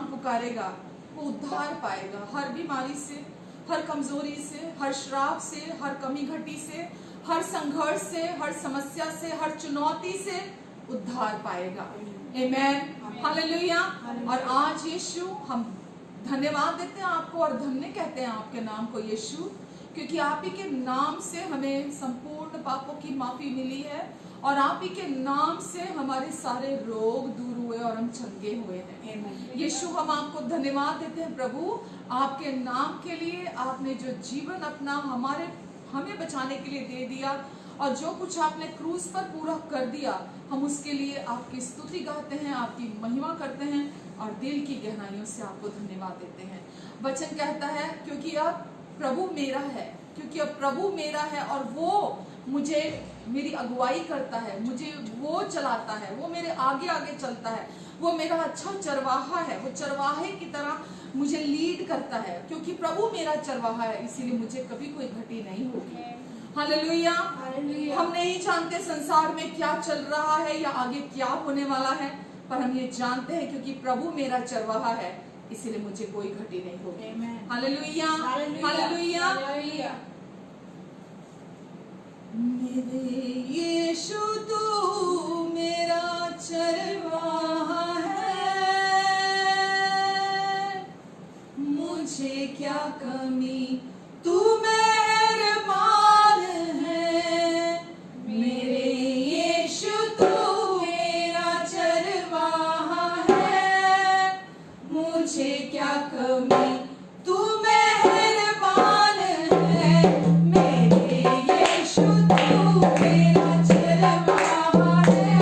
पुकारेगा वो उद्धार पाएगा, हर बीमारी से, हर कमजोरी से, हर श्राप से, हर कमी घटी से, हर संघर्ष से, हर समस्या से, हर चुनौती से उद्धार पाएगा। आमेन, हालेलुया। और आज यीशु हम धन्यवाद देते हैं आपको और धन्य कहते हैं आपके नाम को यीशु, क्योंकि आप ही के नाम से हमें संपूर्ण पापों की माफी मिली है और आप ही के नाम से हमारे सारे रोग दूर हुए और हम चंगे हुए हैं। यीशु हम आपको धन्यवाद देते हैं प्रभु, आपके नाम के लिए आपने जो जीवन अपना हमें बचाने के लिए दे दिया और जो कुछ आपने क्रूस पर पूरा कर दिया, हम उसके लिए आपकी स्तुति गाते हैं, आपकी महिमा करते हैं और दिल की गहराइयों से आपको धन्यवाद देते हैं। वचन कहता है क्योंकि अब प्रभु मेरा है, क्योंकि अब प्रभु मेरा है और वो मुझे मेरी अगुवाई करता है, मुझे वो चलाता है, वो मेरे आगे आगे चलता है, वो मेरा अच्छा चरवाहा है, वो चरवाहे की तरह मुझे लीड करता है। क्योंकि प्रभु मेरा चरवाहा है इसीलिए मुझे कभी कोई घटी नहीं होगी। हालेलुया। हम नहीं जानते संसार में क्या चल रहा है या आगे क्या होने वाला है, पर हम ये जानते हैं क्योंकि प्रभु मेरा चरवाहा है इसीलिए मुझे कोई घटी नहीं होगी। Hallelujah, hallelujah. मेरे यीशु तू मेरा चरवाहा है, मुझे क्या कमी, तू मेहरबान है। मेरे यीशु तू मेरा चरवाहा है, मुझे क्या कमी, तू मेहरबान है। मेरे यीशु तू मेरा चरवाहा है,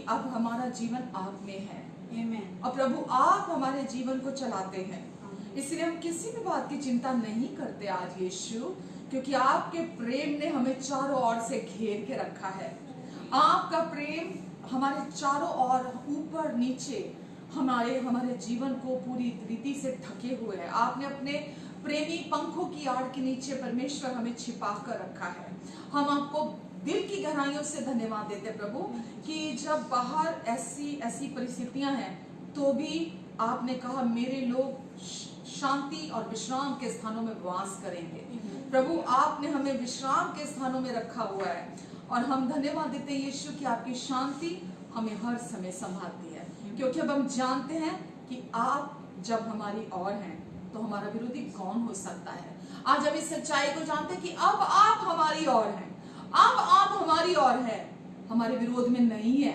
अब हमारा जीवन आप में है। और प्रभु आप हमारे जीवन को चलाते हैं, इसलिए हम किसी भी बात की चिंता नहीं करते आज यीशु, क्योंकि आपके प्रेम ने हमें चारों ओर से घेर के रखा है। आपका प्रेम हमारे चारों ओर ऊपर नीचे हमारे जीवन को पूरी रीति से ढके हुए है। आपने अपने प्रेमी पंखों की आड़ के नीचे परमेश्वर हमें छिपा कर रखा है। हम आपको दिल की गहराइयों से धन्यवाद देते प्रभु कि जब बाहर ऐसी परिस्थितियां हैं तो भी आपने कहा मेरे लोग शांति और विश्राम के स्थानों में वास करेंगे। प्रभु आपने हमें विश्राम के स्थानों में रखा हुआ है और हम धन्यवाद देते हैं यीशु कि आपकी शांति हमें हर समय संभालती है, क्योंकि अब हम जानते हैं कि आप जब हमारी ओर हैं तो हमारा विरोधी कौन हो सकता है। आज हम इस सच्चाई को जानते हैं कि अब आप हमारी ओर हैं, अब आप हमारी ओर है, हमारे विरोध में नहीं है।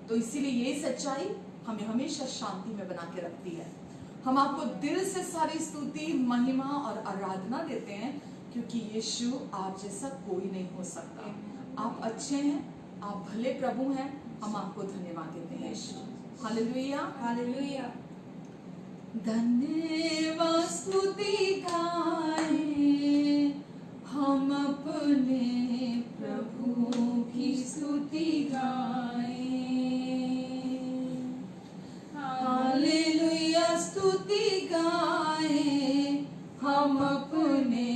तो इसीलिए ये सच्चाई हमें हमेशा शांति में बना के रखती है। हम आपको दिल से सारी स्तुति महिमा और आराधना देते हैं, क्योंकि यीशु आप जैसा कोई नहीं हो सकता। आप अच्छे हैं, आप भले प्रभु हैं। हम आपको धन्यवाद देते हैं यीशु। Hallelujah hallelujah. धन्यवाद स्तुति गाएं हम अपने प्रभु की स्तुति गाएं। हालेलुया स्तुति गाएं हम अपने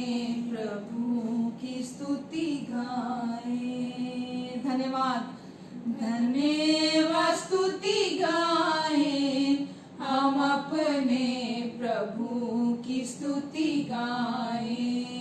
प्रभु की स्तुति गाएं। धन्यवाद धन्यवाद स्तुति गाएं हम अपने प्रभु की स्तुति गाएं।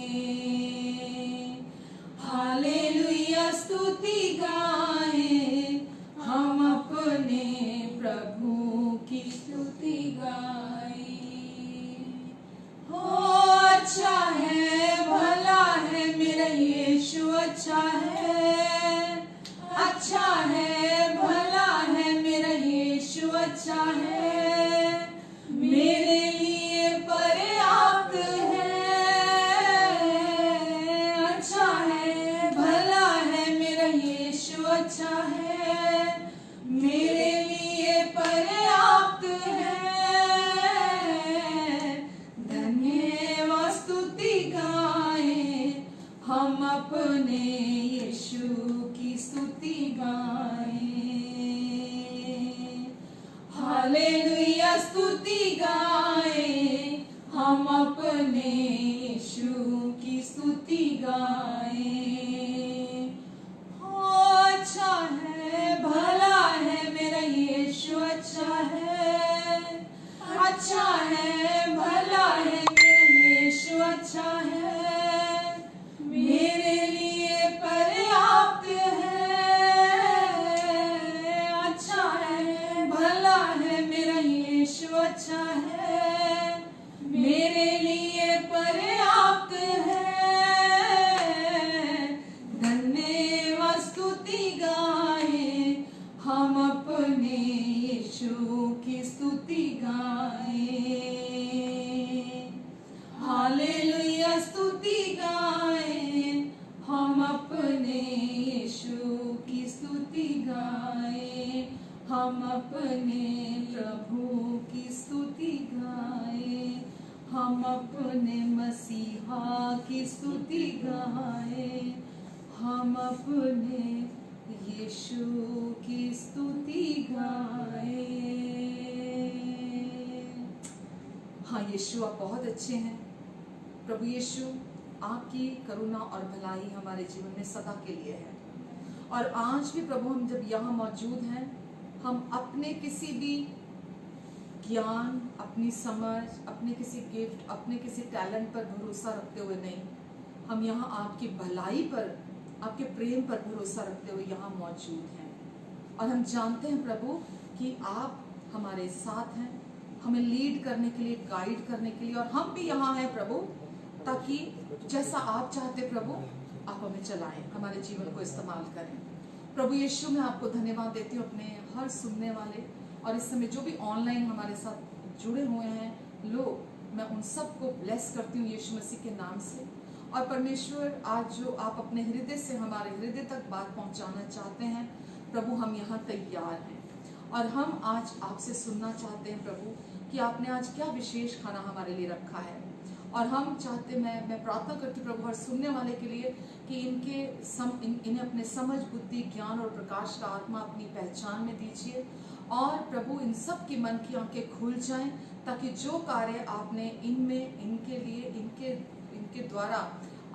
हम अपने यीशु की स्तुति गाएं। हालेलुया स्तुति गाएं, हम अपने यीशु की स्तुति गाएं। अच्छा है, भला है, मेरा यीशु अच्छा है। अच्छा है, भला है, मेरा यीशु अच्छा है। मेरे लिए पर्याप्त है। अच्छा है, भला है, मेरा यीशु अच्छा है। मेरे लिए पर्याप्त है। धन्यवाद स्तुति गाएं, हम अपने यीशु की स्तुति गाएं। हालेलुया स्तुति गाएं, हम अपने यीशु की स्तुति गाएं। हम अपने प्रभु की स्तुति गाएं। हम अपने मसीहा की स्तुति गाएं। हम अपने यीशु की स्तुति गाएं। हाँ यीशु, आप बहुत अच्छे हैं। प्रभु यीशु, आपकी करुणा और भलाई हमारे जीवन में सदा के लिए है। और आज भी प्रभु, हम जब यहाँ मौजूद हैं, हम अपने किसी भी ज्ञान, अपनी समझ, अपने किसी गिफ्ट, अपने किसी टैलेंट पर भरोसा रखते हुए नहीं, हम यहाँ आपकी भलाई पर, आपके प्रेम पर भरोसा रखते हुए यहाँ मौजूद हैं। और हम जानते हैं प्रभु कि आप हमारे साथ हैं, हमें लीड करने के लिए, गाइड करने के लिए। और हम भी यहाँ हैं प्रभु, ताकि जैसा आप चाहते प्रभु, आप हमें चलाएं, हमारे जीवन को इस्तेमाल करें। प्रभु यीशु, मैं आपको धन्यवाद देती हूँ अपने हर सुनने वाले और इस समय जो भी ऑनलाइन हमारे साथ जुड़े हुए हैं लोग, मैं उन सबको ब्लेस करती हूँ यीशु मसीह के नाम से। और परमेश्वर, आज जो आप अपने हृदय से हमारे हृदय तक बात पहुँचाना चाहते हैं प्रभु, हम यहाँ तैयार हैं। और हम आज आपसे सुनना चाहते हैं प्रभु कि आपने आज क्या विशेष खाना हमारे लिए रखा है। और हम चाहते, मैं प्रार्थना करती हूँ प्रभु हर सुनने वाले के लिए कि इन्हें अपने समझ, बुद्धि, ज्ञान और प्रकाश का आत्मा अपनी पहचान में दीजिए। और प्रभु इन सब की मन की आंखें खुल जाएं, ताकि जो कार्य आपने इनमें, इनके लिए, इनके द्वारा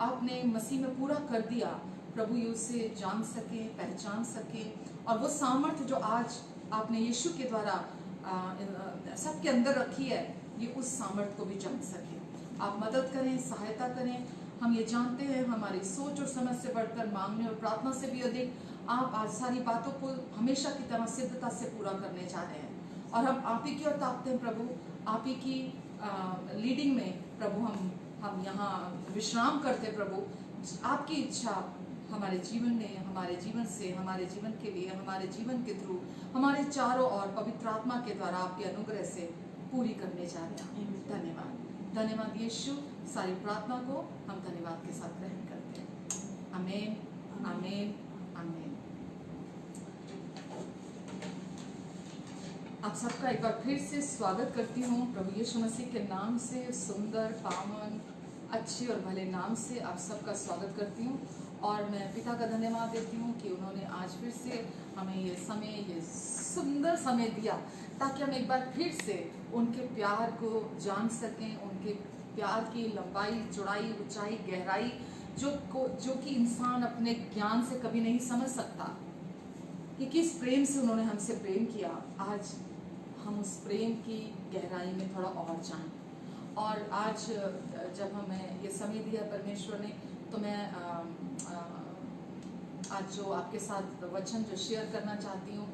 आपने मसीह में पूरा कर दिया प्रभु, ये उसे जान सके, पहचान सके। और वो सामर्थ्य जो आज आपने यीशु के द्वारा सबके अंदर रखी है, ये उस सामर्थ्य को भी जान सके। आप मदद करें, सहायता करें। हम ये जानते हैं हमारी सोच और समझ से बढ़कर, मांगने और प्रार्थना से भी अधिक, आप आज सारी बातों को हमेशा की तरह सिद्धता से पूरा करने जा रहे हैं। और हम आप ही की ओर ताकते हैं प्रभु, आप ही की लीडिंग में प्रभु हम यहाँ विश्राम करते हैं प्रभु। आपकी इच्छा हमारे जीवन में, हमारे जीवन से, हमारे जीवन के लिए, हमारे जीवन के थ्रू, हमारे चारों ओर पवित्र आत्मा के द्वारा आपके अनुग्रह से पूरी करने जा रहे हैं। धन्यवाद, धन्यवाद यीशु। सारी प्रार्थना को हम धन्यवाद के साथ ग्रहण करते हैं। आमीन, आमीन, आमीन। आप सबका एक बार फिर से स्वागत करती हूँ प्रभु यीशु मसीह के नाम से, सुंदर, पावन, अच्छे और भले नाम से आप सबका स्वागत करती हूँ। और मैं पिता का धन्यवाद देती हूँ कि उन्होंने आज फिर से हमें ये समय, ये सुंदर समय दिया, ताकि हम एक बार फिर से उनके प्यार को जान सकें, उनके प्यार की लंबाई, चौड़ाई, ऊंचाई, गहराई, जो कि इंसान अपने ज्ञान से कभी नहीं समझ सकता, कि किस प्रेम से उन्होंने हमसे प्रेम किया। आज हम उस प्रेम की गहराई में थोड़ा और जाएं। और आज जब हमें ये समय दिया परमेश्वर ने, तो मैं आज जो आपके साथ वचन जो शेयर करना चाहती हूँ,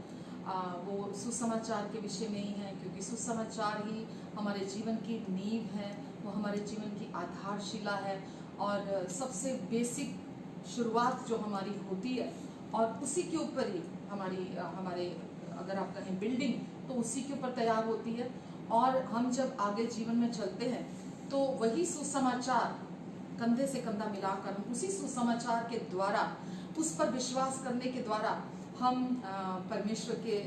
वो सुसमाचार के विषय में ही है, क्योंकि सुसमाचार ही हमारे जीवन की नींव है, वो हमारे जीवन की आधारशिला है। और सबसे बेसिक शुरुआत जो हमारी होती है, और उसी के ऊपर ही हमारे अगर आप कहें बिल्डिंग, तो उसी के ऊपर तैयार होती है। और हम जब आगे जीवन में चलते हैं, तो वही सुसमाचार कंधे से कंधा मिलाकर, हम उसी सुसमाचार के द्वारा, उस पर विश्वास करने के द्वारा, हम परमेश्वर के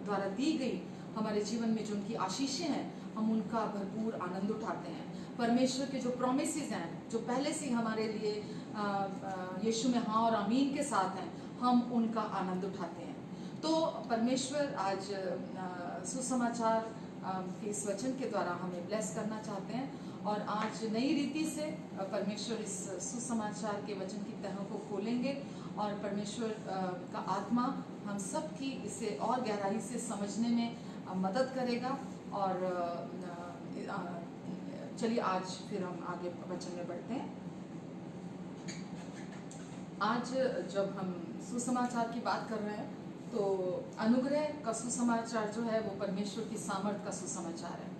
द्वारा दी गई हमारे जीवन में जो उनकी आशीषें हैं, हम उनका भरपूर आनंद उठाते हैं। परमेश्वर के जो प्रॉमिसेस हैं, जो पहले से हमारे लिए यीशु में हाँ और आमीन के साथ हैं, हम उनका आनंद उठाते हैं। तो परमेश्वर आज सुसमाचार के इस वचन के द्वारा हमें ब्लेस करना चाहते हैं और आज नई रीति से परमेश्वर इस सुसमाचार के वचन की तहों को खोलेंगे और परमेश्वर का आत्मा हम सब की इसे और गहराई से समझने में मदद करेगा। और चलिए आज फिर हम आगे वचन में बढ़ते हैं। आज जब हम सुसमाचार की बात कर रहे हैं तो अनुग्रह का सुसमाचार जो है वो परमेश्वर की सामर्थ का सुसमाचार है।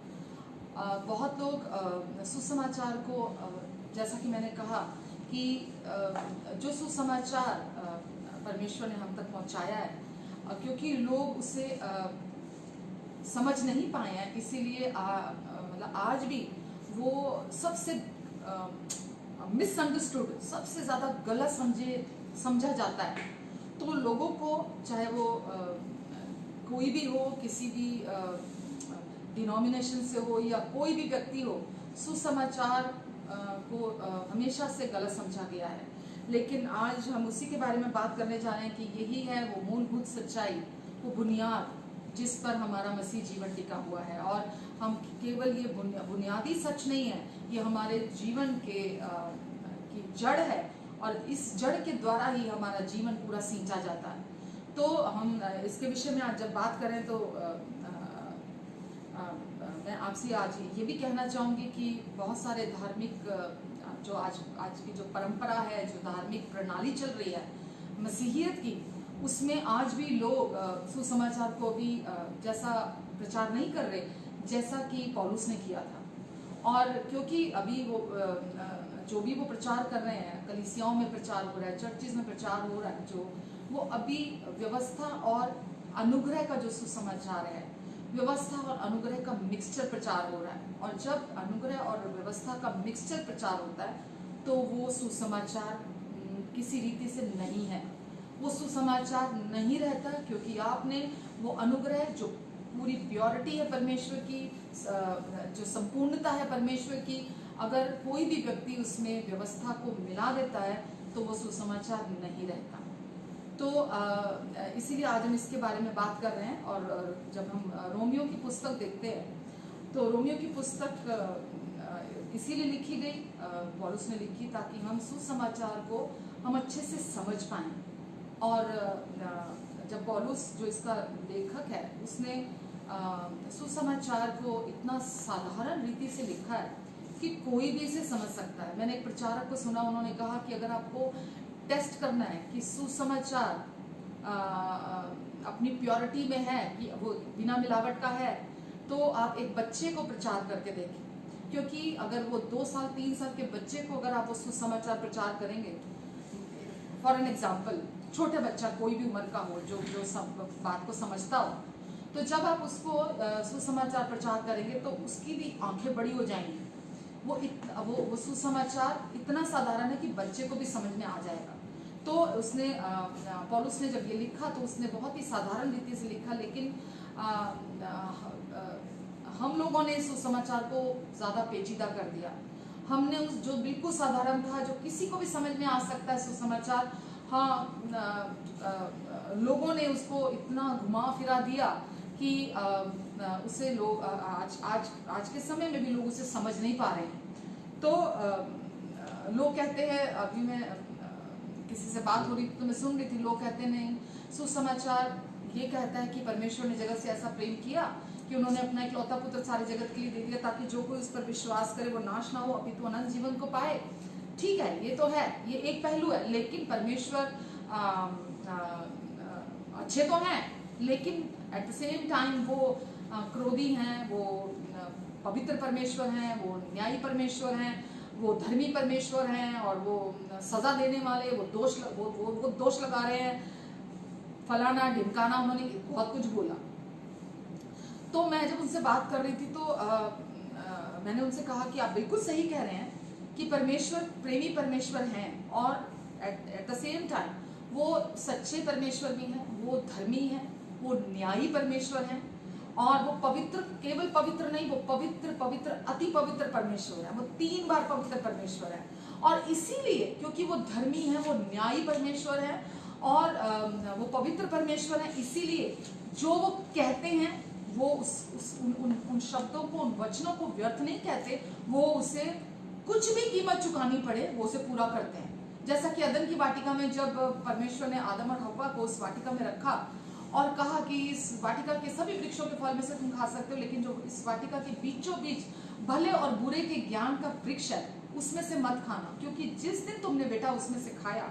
बहुत लोग सुसमाचार को जैसा कि मैंने कहा कि जो सुसमाचार परमेश्वर ने हम तक पहुंचाया है, क्योंकि लोग उसे समझ नहीं पाए हैं, इसीलिए मतलब आज भी वो सबसे मिसअंडरस्टूड, सबसे ज़्यादा गलत समझा जाता है। तो लोगों को चाहे वो कोई भी हो, किसी भी डिनोमिनेशन से हो या कोई भी व्यक्ति हो, सुसमाचार को हमेशा से गलत समझा गया है। लेकिन आज हम उसी के बारे में बात करने जा रहे हैं कि यही है वो मूलभूत सच्चाई, वो बुनियाद जिस पर हमारा मसीह जीवन टिका हुआ है। और हम केवल ये बुनियादी सच नहीं है, ये हमारे जीवन की जड़ है और इस जड़ के द्वारा ही हमारा जीवन पूरा सींचा जाता है। तो हम इसके विषय में आज जब बात करें तो मैं आपसे आज ये भी कहना चाहूँगी कि बहुत सारे धार्मिक जो आज की जो परंपरा है, जो धार्मिक प्रणाली चल रही है मसीहियत की, उसमें आज भी लोग सुसमाचार को भी जैसा प्रचार नहीं कर रहे जैसा कि पौलुस ने किया था। और क्योंकि अभी वो जो भी वो प्रचार कर रहे हैं, कलीसियाओं में प्रचार हो रहा है, चर्चिज में प्रचार हो रहा है, जो वो अभी व्यवस्था और अनुग्रह का जो सुसमाचार है, व्यवस्था और अनुग्रह का मिक्सचर प्रचार हो रहा है। और जब अनुग्रह और व्यवस्था का मिक्सचर प्रचार होता है तो वो सुसमाचार किसी रीति से नहीं है, वो सुसमाचार नहीं रहता, क्योंकि आपने वो अनुग्रह जो पूरी प्योरिटी है परमेश्वर की, जो संपूर्णता है परमेश्वर की, अगर कोई भी व्यक्ति उसमें व्यवस्था को मिला देता है तो वो सुसमाचार नहीं रहता। तो इसीलिए आज हम इसके बारे में बात कर रहे हैं। और जब हम रोमियो की पुस्तक देखते हैं तो रोमियो की पुस्तक इसीलिए लिखी गई, पौलुस ने लिखी ताकि हम सुसमाचार को हम अच्छे से समझ पाएं। और जब पौलुस जो इसका लेखक है उसने सुसमाचार को इतना साधारण रीति से लिखा है कि कोई भी इसे समझ सकता है। मैंने एक प्रचारक को सुना, उन्होंने कहा कि अगर आपको टेस्ट करना है कि सुसमाचार अपनी प्योरिटी में है कि वो बिना मिलावट का है, तो आप एक बच्चे को प्रचार करके देखें। क्योंकि अगर वो 2 साल 3 साल के बच्चे को अगर आप वो सुसमाचार प्रचार करेंगे, फॉर एन एग्जाम्पल, छोटे बच्चा कोई भी उम्र का हो जो सब बात को समझता हो, तो जब आप उसको सुसमाचार प्रचार करेंगे तो उसकी भी आंखें बड़ी हो जाएंगी। वो सुसमाचार इतना साधारण है कि बच्चे को भी समझ में आ जाएगा। तो उसने पौलुस ने जब ये लिखा तो उसने बहुत ही साधारण रीति से लिखा, लेकिन हम लोगों ने सुसमाचार को ज़्यादा पेचीदा कर दिया। हमने उस जो बिल्कुल साधारण था, जो किसी को भी समझ में आ सकता है सुसमाचार, लोगों ने उसको इतना घुमा फिरा दिया कि उसे लोग आज के समय में भी लोग उसे समझ नहीं पा रहे हैं। तो लोग कहते हैं, अभी मैं किसी से बात हो रही तो मैं सुन रही थी, लोग कहते हैं नहीं, सुसमाचार ये कहता है कि परमेश्वर ने जगत से ऐसा प्रेम किया कि उन्होंने अपना इकलौता पुत्र सारे जगत के लिए दे दिया ताकि जो कोई उस पर विश्वास करे वो नाश ना हो अपितु अनंत जीवन को पाए। ठीक है, ये तो है, ये एक पहलू है, लेकिन परमेश्वर अच्छे तो हैं, लेकिन एट द सेम टाइम वो क्रोधी हैं, वो पवित्र परमेश्वर हैं, वो न्यायी परमेश्वर हैं, वो धर्मी परमेश्वर हैं, और वो सजा देने वाले, वो दोष लगा रहे हैं, फलाना ढिमकाना, उन्होंने बहुत कुछ बोला। तो मैं जब उनसे बात कर रही थी तो मैंने उनसे कहा कि आप बिल्कुल सही कह रहे हैं कि परमेश्वर प्रेमी परमेश्वर हैं, और एट द सेम टाइम वो सच्चे परमेश्वर भी हैं, वो धर्मी हैं, वो न्यायी परमेश्वर हैं, और वो पवित्र, केवल पवित्र नहीं, वो पवित्र पवित्र अति पवित्र परमेश्वर है, वो 3 बार पवित्र परमेश्वर है। और इसीलिए क्योंकि वो धर्मी है, वो न्यायी परमेश्वर है और वो पवित्र परमेश्वर है, इसीलिए जो वो कहते हैं वो उन शब्दों को, उन वचनों को व्यर्थ नहीं कहते, वो उसे कुछ भी कीमत चुकानी पड़े वो उसे पूरा करते हैं। जैसा कि अदन की वाटिका में जब परमेश्वर ने आदम और हव्वा को उस वाटिका में रखा और कहा कि इस वाटिका के सभी वृक्षों के फल में से तुम खा सकते हो, लेकिन जो इस वाटिका के बीचों बीच भले और बुरे के ज्ञान का वृक्ष है उसमें से मत खाना, क्योंकि जिस दिन तुमने बेटा उसमें से खाया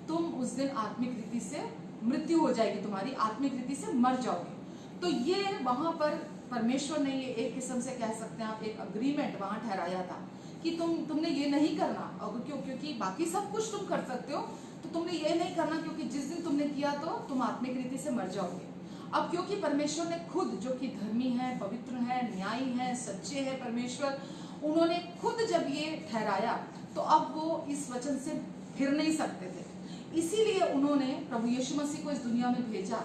तुम उस दिन आत्मिक रीति से मृत्यु हो जाएगी, तुम्हारी आत्मिक रीति से मर जाओगे। तो ये वहां पर परमेश्वर ने ये एक किस्म से कह सकते हैं आप एक अग्रीमेंट वहां ठहराया था कि तुमने ये नहीं करना, और क्योंकि बाकी सब कुछ तुम कर सकते हो, तो तुमने ये नहीं करना, क्योंकि जिस दिन तुमने किया तो तुम आत्मिक रीति से मर जाओगे। अब क्योंकि परमेश्वर ने खुद, जो कि धर्मी है, पवित्र है, न्यायी है, सच्चे है परमेश्वर, उन्होंने खुद जब ये ठहराया तो अब वो इस वचन से फिर नहीं सकते थे। इसीलिए उन्होंने प्रभु यीशु मसीह को इस दुनिया में भेजा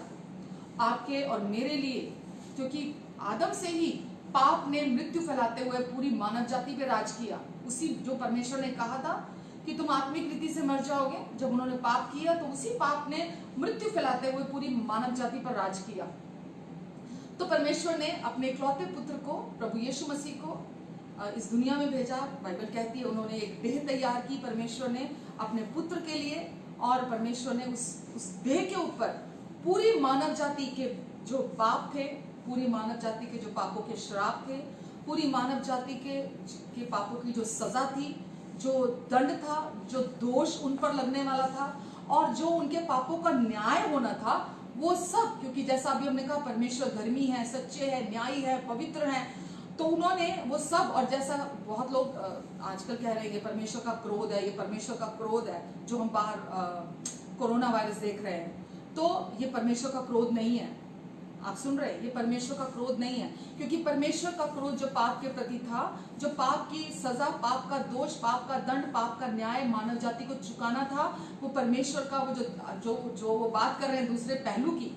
आपके और मेरे लिए, क्योंकि आदम से ही पाप ने मृत्यु फैलाते हुए पूरी मानव जाति पे राज किया। उसी जो परमेश्वर ने कहा था कि तुम आत्मिक रीति से मर जाओगे, जब उन्होंने पाप किया तो उसी पाप ने मृत्यु फैलाते हुए पूरी मानव जाति पर राज किया। तो परमेश्वर ने अपने इकलौते पुत्र को, प्रभु यीशु मसीह को इस दुनिया में भेजा। बाइबल कहती है उन्होंने एक देह तैयार की परमेश्वर ने अपने पुत्र के लिए, और परमेश्वर ने उस देह के ऊपर पूरी मानव जाति के जो पाप थे, पूरी मानव जाति के जो पापों के श्राप थे, पूरी मानव जाति के पापों की जो सजा थी, जो दंड था, जो दोष उन पर लगने वाला था और जो उनके पापों का न्याय होना था, वो सब, क्योंकि जैसा अभी हमने कहा परमेश्वर धर्मी है, सच्चे है, न्यायी है, पवित्र है, तो उन्होंने वो सब, और जैसा बहुत लोग आजकल कह रहे हैं परमेश्वर का क्रोध है, ये परमेश्वर का क्रोध है, जो हम बाहर कोरोना वायरस देख रहे हैं, तो ये परमेश्वर का क्रोध नहीं है। आप सुन रहे हैं, ये परमेश्वर का क्रोध नहीं है, क्योंकि परमेश्वर का क्रोध जो पाप के प्रति था, जो पाप की सजा, पाप का दोष, पाप का दंड, पाप का न्याय मानव जाति को चुकाना था, वो परमेश्वर का वो जो वो बात कर रहे हैं दूसरे पहलू की,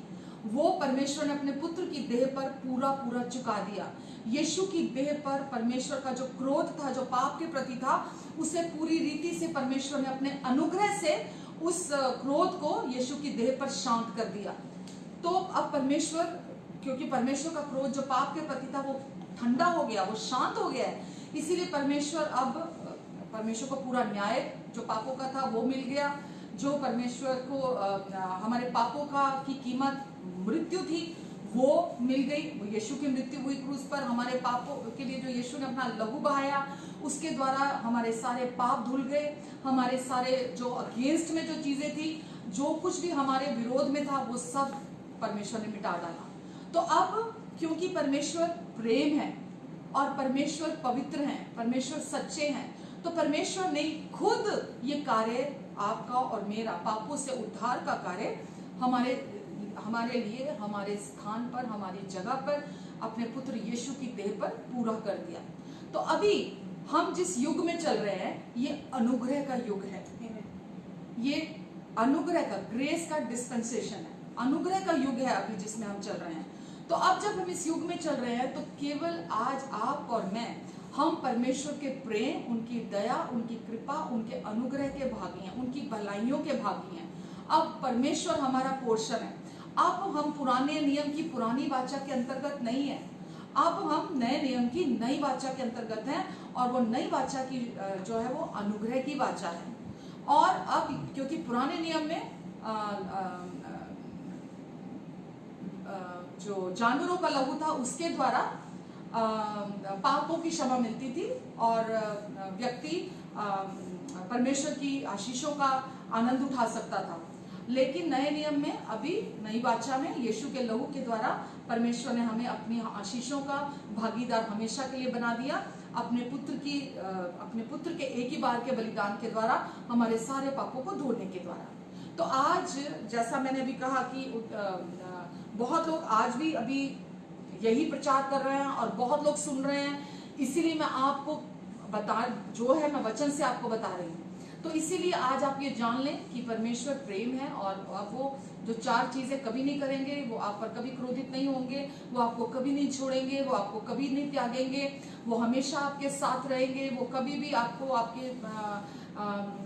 वो परमेश्वर ने अपने पुत्र की देह पर पूरा पूरा चुका दिया। यीशु की देह पर परमेश्वर का जो क्रोध था, जो पाप के प्रति था, उसे पूरी रीति से परमेश्वर ने अपने अनुग्रह से उस क्रोध को यीशु की देह पर शांत कर दिया। तो अब परमेश्वर, क्योंकि परमेश्वर का क्रोध जो पाप के प्रति था वो ठंडा हो गया, वो शांत हो गया है, इसीलिए परमेश्वर को पूरा न्याय जो पापों का था वो मिल गया। जो परमेश्वर को हमारे पापों की कीमत मृत्यु थी वो मिल गई, वो यीशु की मृत्यु हुई क्रूस पर हमारे पापों के लिए, जो यीशु ने अपना लहू बहाया, उसके द्वारा हमारे सारे पाप धुल गए, हमारे सारे जो अगेंस्ट में जो चीजें थी, जो कुछ भी हमारे विरोध में था, वो सब परमेश्वर ने मिटा डाला। तो अब क्योंकि परमेश्वर प्रेम है और परमेश्वर पवित्र है, परमेश्वर सच्चे हैं, तो परमेश्वर ने खुद ये कार्य, आपका और मेरा पापों से उद्धार का कार्य हमारे लिए, हमारे स्थान पर, हमारी जगह पर, अपने पुत्र यीशु की देह पर पूरा कर दिया। तो अभी हम जिस युग में चल रहे हैं ये अनुग्रह का युग है, ये अनुग्रह का, ग्रेस का डिस्पेंसेशन है, अनुग्रह का युग है अभी जिसमें हम चल रहे हैं। तो अब जब हम इस युग में चल रहे हैं तो केवल आज आप और मैं, हम परमेश्वर के प्रेम, उनकी दया, उनकी कृपा, उनके अनुग्रह के भागी हैं, उनकी भलाइयों के भागी हैं। अब परमेश्वर हमारा पोर्शन है। अब हम पुराने नियम की पुरानी वाचा के अंतर्गत नहीं है, अब हम नए नियम की नई वाचा के अंतर्गत हैं, और वो नई वाचा की जो है वो अनुग्रह की वाचा है। और अब क्योंकि पुराने नियम में जो जानवरों का लहू था उसके द्वारा पापों की क्षमा मिलती थी और व्यक्ति परमेश्वर की आशीषों का आनंद उठा सकता था। लेकिन नए नियम में, अभी नई वाचा में, यीशु के लहू के द्वारा परमेश्वर ने हमें अपनी आशीषों का भागीदार हमेशा के लिए बना दिया, अपने पुत्र के एक ही बार के बलिदान के द्वारा, हमारे सारे पापों को धोने के द्वारा। तो आज जैसा मैंने अभी कहा कि बहुत लोग आज भी अभी यही प्रचार कर रहे हैं और बहुत लोग सुन रहे हैं, इसीलिए मैं आपको मैं वचन से आपको बता रही हूँ। तो इसीलिए आज आप ये जान लें कि परमेश्वर प्रेम है, और वो जो 4 चीजें कभी नहीं करेंगे, वो आप पर कभी क्रोधित नहीं होंगे, वो आपको कभी नहीं छोड़ेंगे, वो आपको कभी नहीं त्यागेंगे, वो हमेशा आपके साथ रहेंगे, वो कभी भी आपको आपके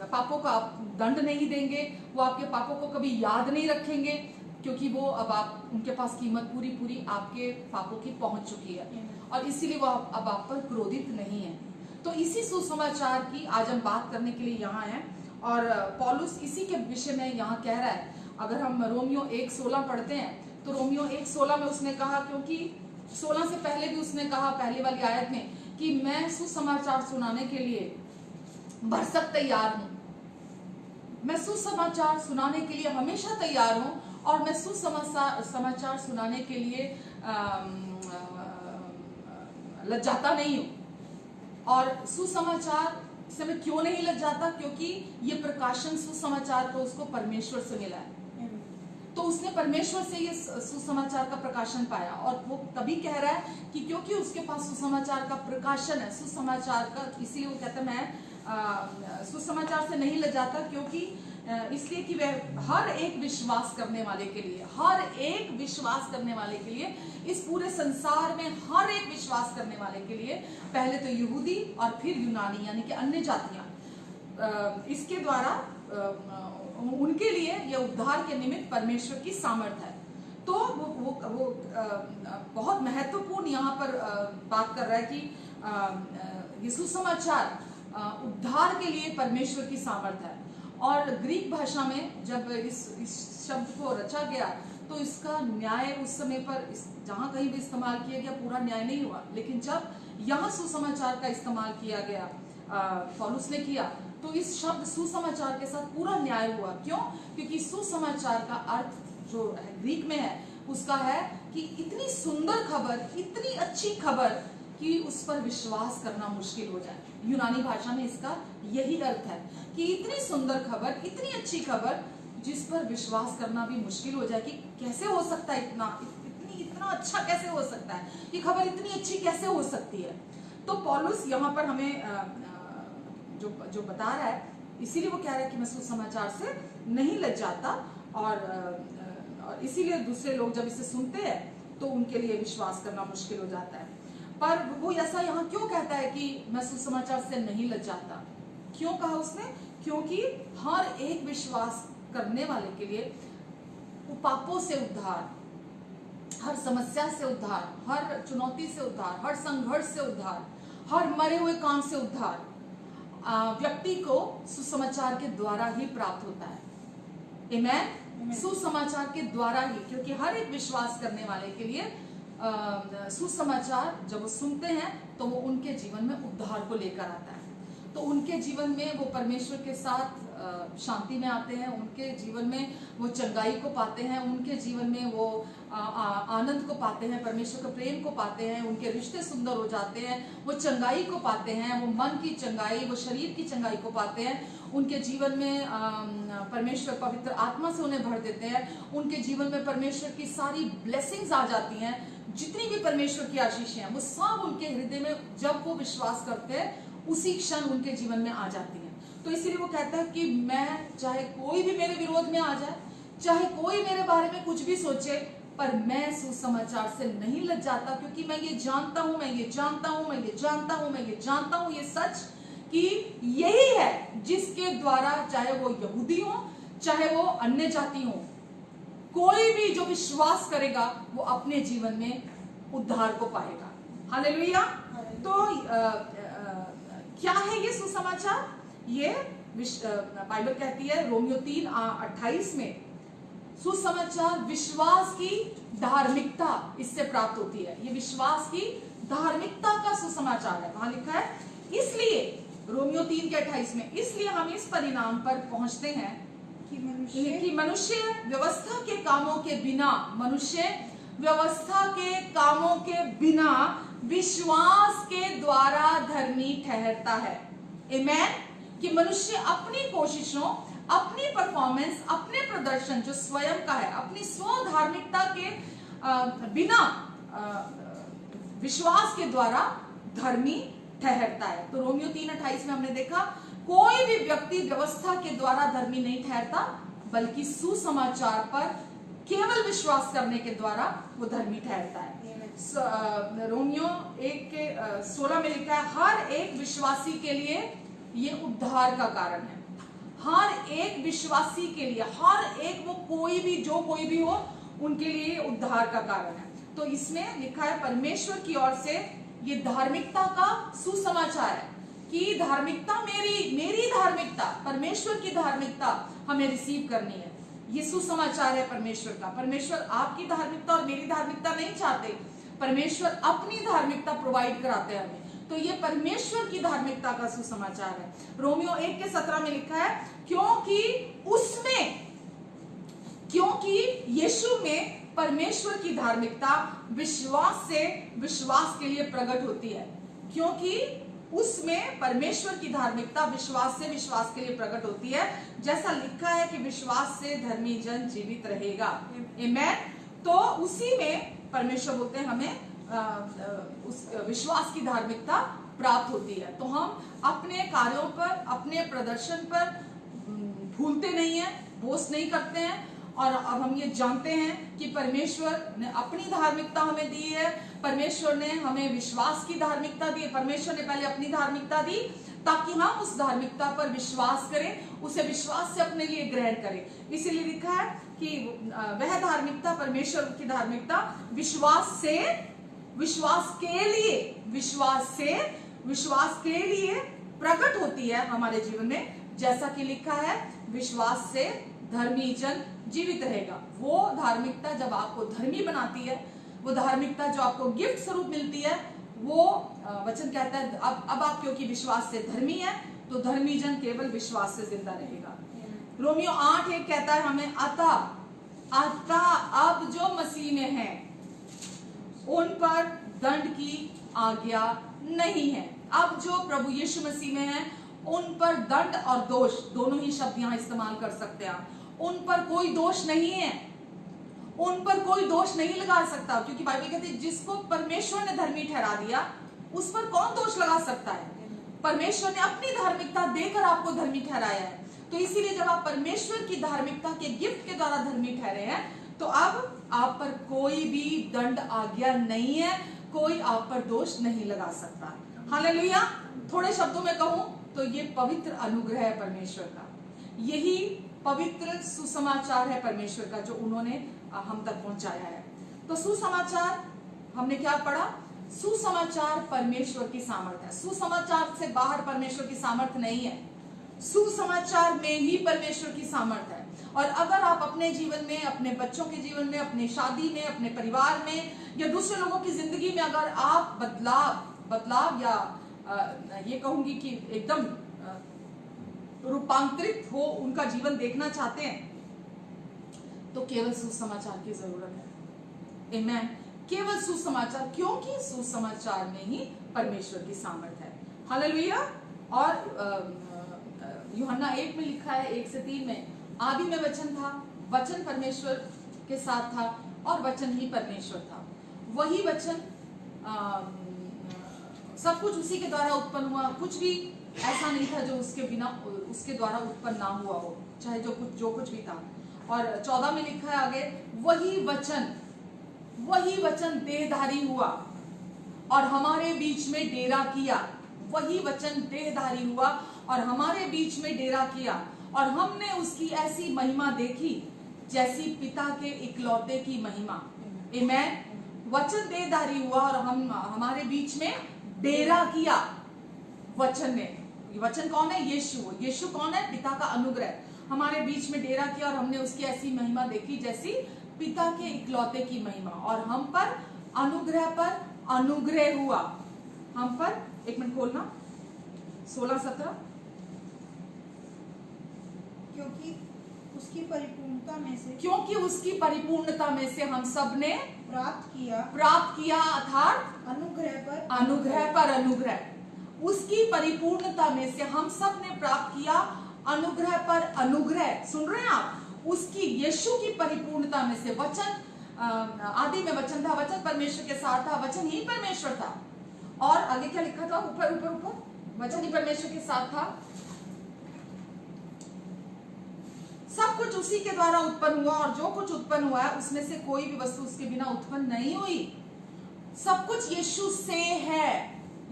पापों का दंड नहीं देंगे, वो आपके पापों को कभी याद नहीं रखेंगे, क्योंकि वो अब आप उनके पास कीमत पूरी पूरी आपके पापों की पहुंच चुकी है, और इसीलिए वो अब आप पर क्रोधित नहीं है। तो इसी सुसमाचार की आज हम बात करने के लिए यहाँ हैं, और पौलुस इसी के विषय में यहाँ कह रहा है। अगर हम रोमियो 1:16 पढ़ते हैं तो रोमियो 1:16 में उसने कहा, क्योंकि 16 से पहले भी उसने कहा पहली वाली आयत में कि मैं सुसमाचार सुनाने के लिए भरसक तैयार हूं, मैं सुसमाचार सुनाने के लिए हमेशा तैयार हूं, और मैं सुसमाचार सुनाने के लिए लज्जाता नहीं हूं। और सुसमाचार से मैं क्यों नहीं लज्जाता? क्योंकि ये प्रकाशन सुसमाचार को उसको परमेश्वर से मिला है, तो उसने परमेश्वर से ये सुसमाचार का प्रकाशन पाया, और वो तभी कह रहा है कि क्योंकि उसके पास सुसमाचार का प्रकाशन है, सुसमाचार का, इसीलिए वो कहता है मैं सुसमाचार से नहीं लज्जाता, क्योंकि इसलिए कि वह हर एक विश्वास करने वाले के लिए, हर एक विश्वास करने वाले के लिए, इस पूरे संसार में हर एक विश्वास करने वाले के लिए, पहले तो यहूदी और फिर यूनानी यानी कि अन्य जातियां, इसके द्वारा उनके लिए यह उद्धार के निमित्त परमेश्वर की सामर्थ है। तो वो बहुत महत्वपूर्ण यहाँ पर बात कर रहा है कि ये सुसमाचार उद्धार के लिए परमेश्वर की सामर्थ है। और ग्रीक भाषा में जब इस शब्द को रचा गया तो इसका न्याय उस समय पर जहाँ कहीं भी इस्तेमाल किया गया पूरा न्याय नहीं हुआ, लेकिन जब यहाँ सुसमाचार का इस्तेमाल किया गया, पौलुस ने किया, तो इस शब्द सुसमाचार के साथ पूरा न्याय हुआ। क्यों? क्योंकि सुसमाचार का अर्थ जो है ग्रीक में है, उसका है कि इतनी सुंदर खबर, इतनी अच्छी खबर कि उस पर विश्वास करना मुश्किल हो जाए। यूनानी भाषा में इसका यही अर्थ है कि इतनी सुंदर खबर, इतनी अच्छी खबर जिस पर विश्वास करना भी मुश्किल हो जाए कि कैसे हो सकता है, इतना अच्छा कैसे हो सकता है, ये खबर इतनी अच्छी कैसे हो सकती है। तो पौलुस यहाँ पर हमें जो बता रहा है, इसीलिए वो कह रहा है कि मैं सुसमाचार से नहीं लज्जाता, और इसीलिए दूसरे लोग जब इसे सुनते हैं तो उनके लिए विश्वास करना मुश्किल हो जाता है। पर वो ऐसा यहाँ क्यों कहता है कि मैं सुसमाचार से नहीं लज्जाता? क्यों कहा उसने? क्योंकि हर एक विश्वास करने वाले के लिए पापों से उद्धार, हर समस्या से उद्धार, हर चुनौती से उद्धार, हर संघर्ष से उद्धार, हर मरे हुए काम से उद्धार व्यक्ति को सुसमाचार के द्वारा ही प्राप्त होता है। आमेन। सुसमाचार के द्वारा ही, क्योंकि हर एक विश्वास करने वाले के लिए सुसमाचार जब वो सुनते हैं तो वो उनके जीवन में उद्धार को लेकर आता है, तो उनके जीवन में वो परमेश्वर के साथ शांति में आते हैं, उनके जीवन में वो चंगाई को पाते हैं, उनके जीवन में वो आनंद को पाते हैं, परमेश्वर के प्रेम को पाते हैं, उनके रिश्ते सुंदर हो जाते हैं, वो चंगाई को पाते हैं, वो मन की चंगाई, वो शरीर की चंगाई को पाते हैं, उनके जीवन में परमेश्वर पवित्र आत्मा से उन्हें भर देते हैं, उनके जीवन में परमेश्वर की सारी ब्लेसिंग्स आ जाती हैं, जितनी भी परमेश्वर की आशीषें हैं वो सब उनके हृदय में जब वो विश्वास करते हैं उसी क्षण उनके जीवन में आ जाती हैं। तो इसीलिए वो कहता है कि मैं, चाहे कोई भी मेरे विरोध में आ जाए, चाहे कोई मेरे बारे में कुछ भी सोचे, पर मैं सुसमाचार से नहीं लज्जाता, क्योंकि मैं ये जानता हूं, मैं ये जानता हूं, मैं ये जानता हूं, मैं ये जानता हूं, ये सच कि यही है जिसके द्वारा, चाहे वो यहूदी हो चाहे वो अन्य जाति हो, कोई भी जो विश्वास करेगा वो अपने जीवन में उद्धार को पाएगा। हालेलुया। तो क्या है ये सुसमाचार? ये बाइबल कहती है रोमियो 3:28 में, सुसमाचार विश्वास की धार्मिकता इससे प्राप्त होती है। ये विश्वास की धार्मिकता का सुसमाचार है। वहां लिखा है, इसलिए रोमियो 3:28 में, इसलिए हम इस परिणाम पर पहुंचते हैं कि मनुष्य व्यवस्था के कामों के बिना, मनुष्य व्यवस्था के कामों के बिना विश्वास के द्वारा धर्मी ठहरता है। आमेन। कि मनुष्य अपनी कोशिशों, अपनी परफॉर्मेंस, अपने प्रदर्शन जो स्वयं का है, अपनी स्व धार्मिकता के बिना विश्वास के द्वारा धर्मी ठहरता है। तो रोमियो 3:28 में हमने देखा, कोई भी व्यक्ति व्यवस्था के द्वारा धर्मी नहीं ठहरता, बल्कि सुसमाचार पर केवल विश्वास करने के द्वारा वो धर्मी ठहरता है। रोमियो 1:16 में लिखा है, हर एक विश्वासी के लिए ये उद्धार का कारण है। हर एक विश्वासी के लिए, हर एक, वो कोई भी, जो कोई भी हो, उनके लिए उद्धार का कारण है। तो इसमें लिखा है परमेश्वर की ओर से ये धार्मिकता का सुसमाचार है कि धार्मिकता, मेरी धार्मिकता, परमेश्वर की धार्मिकता हमें रिसीव करनी है। ये सुसमाचार है परमेश्वर का। परमेश्वर आपकी धार्मिकता और मेरी धार्मिकता नहीं चाहते, परमेश्वर अपनी धार्मिकता प्रोवाइड कराते हैं हमें। तो ये परमेश्वर की धार्मिकता का सुसमाचार है। रोमियो 1:17 में लिखा है, क्योंकि यीशु में परमेश्वर की धार्मिकता विश्वास के लिए प्रकट होती है। क्योंकि उसमें परमेश्वर की धार्मिकता विश्वास के लिए प्रकट होती है। जैसा लिखा है कि विश्वास से धर्मी जन जीवित रहेगा। आमेन। तो उसी में परमेश्वर बोलते हैं हमें उस विश्वास की धार्मिकता प्राप्त होती है। तो हम अपने कार्यों पर, अपने प्रदर्शन पर भूलते नहीं है, बोझ नहीं करते हैं। और अब हम ये जानते हैं कि परमेश्वर ने अपनी धार्मिकता हमें दी है, परमेश्वर ने हमें विश्वास की धार्मिकता दी है। परमेश्वर ने पहले अपनी धार्मिकता दी ताकि हम उस धार्मिकता पर विश्वास करें, उसे विश्वास से अपने लिए ग्रहण करें। इसीलिए लिखा है कि वह धार्मिकता, परमेश्वर की धार्मिकता विश्वास के लिए प्रकट होती है हमारे जीवन में। जैसा कि लिखा है, विश्वास से धर्मी जन जीवित रहेगा। वो धार्मिकता जब आपको धर्मी बनाती है, वो धार्मिकता जो आपको गिफ्ट स्वरूप मिलती है, वो वचन कहता है अब आप क्योंकि विश्वास से धर्मी है, तो धर्मी जन केवल विश्वास से जिंदा रहेगा। रोमियो 8:1 कहता है हमें, अतः अब जो मसीह में है उन पर दंड की आज्ञा नहीं है। अब जो प्रभु यीशु मसीह में है उन पर दंड और दोष, दोनों ही शब्द यहाँ इस्तेमाल कर सकते हैं। उन पर कोई दोष नहीं है, उन पर कोई दोष नहीं लगा सकता, क्योंकि बाइबल कहती है जिसको परमेश्वर ने धर्मी ठहरा दिया उस पर कौन दोष लगा सकता है। परमेश्वर ने अपनी धार्मिकता देकर आपको धर्मी ठहराया है। तो इसीलिए जब आप परमेश्वर की धार्मिकता के गिफ्ट के द्वारा धर्मी ठहरे हैं, तो अब आप पर कोई भी दंड आज्ञा नहीं है, कोई आप पर दोष नहीं लगा सकता। हालेलुया। थोड़े शब्दों में कहूं तो ये पवित्र अनुग्रह है परमेश्वर का, यही पवित्र सुसमाचार है परमेश्वर का जो उन्होंने हम तक पहुंचाया है। तो सुसमाचार हमने क्या पढ़ा? सुसमाचार परमेश्वर की सामर्थ है। सुसमाचार से बाहर परमेश्वर की सामर्थ नहीं है, सुसमाचार में ही परमेश्वर की सामर्थ है। और अगर आप अपने जीवन में, अपने बच्चों के जीवन में, अपने शादी में, अपने परिवार में या दूसरे लोगों की जिंदगी में अगर आप बदलाव या ये कहूंगी कि एकदम रूपांतरित हो उनका जीवन देखना चाहते हैं, तो केवल सुसमाचार की जरूरत है। आमेन। केवल सुसमाचार, क्योंकि सुसमाचार में ही परमेश्वर की सामर्थ है। हालेलुया। और यूहन्ना 1 में लिखा है 1 से 3 में, आदि में वचन था, वचन परमेश्वर के साथ था और वचन ही परमेश्वर था। वही वचन, सब कुछ उसी के द्वारा उत्पन्न हुआ, कुछ भी ऐसा नहीं था जो उसके बिना, उसके द्वारा उत्पन्न ना हुआ हो, चाहे जो कुछ भी था। और 14 में लिखा है आगे, वही वचन देहधारी हुआ और हमारे बीच में डेरा किया। वही वचन देहधारी हुआ और हमारे बीच में डेरा किया, और हमने उसकी ऐसी महिमा देखी जैसी पिता के इकलौते की महिमा। आमेन। वचन देहधारी हुआ और हमारे बीच में डेरा किया वचन ने। वचन कौन है? यीशु कौन है? पिता का अनुग्रह। हमारे बीच में डेरा किया और हमने उसकी ऐसी महिमा देखी जैसी पिता के इकलौते की महिमा, और हम पर अनुग्रह हुआ। हम पर, एक मिनट खोलना, 16-17, क्योंकि उसकी परिपूर्णता में से हम सब ने प्राप्त किया अर्थात अनुग्रह पर अनुग्रह। उसकी परिपूर्णता में से हम सब ने प्राप्त किया अनुग्रह पर अनुग्रह। सुन रहे हैं आप? उसकी, यीशु की परिपूर्णता में से, वचन, आदि में वचन था, वचन परमेश्वर के साथ था, वचन ही परमेश्वर था। और आगे क्या लिखा था? ऊपर वचन ही परमेश्वर के साथ था सब कुछ उसी के द्वारा उत्पन्न हुआ और जो कुछ उत्पन्न हुआ है उसमें से कोई भी वस्तु उसके बिना उत्पन्न नहीं हुई। सब कुछ यीशु से है,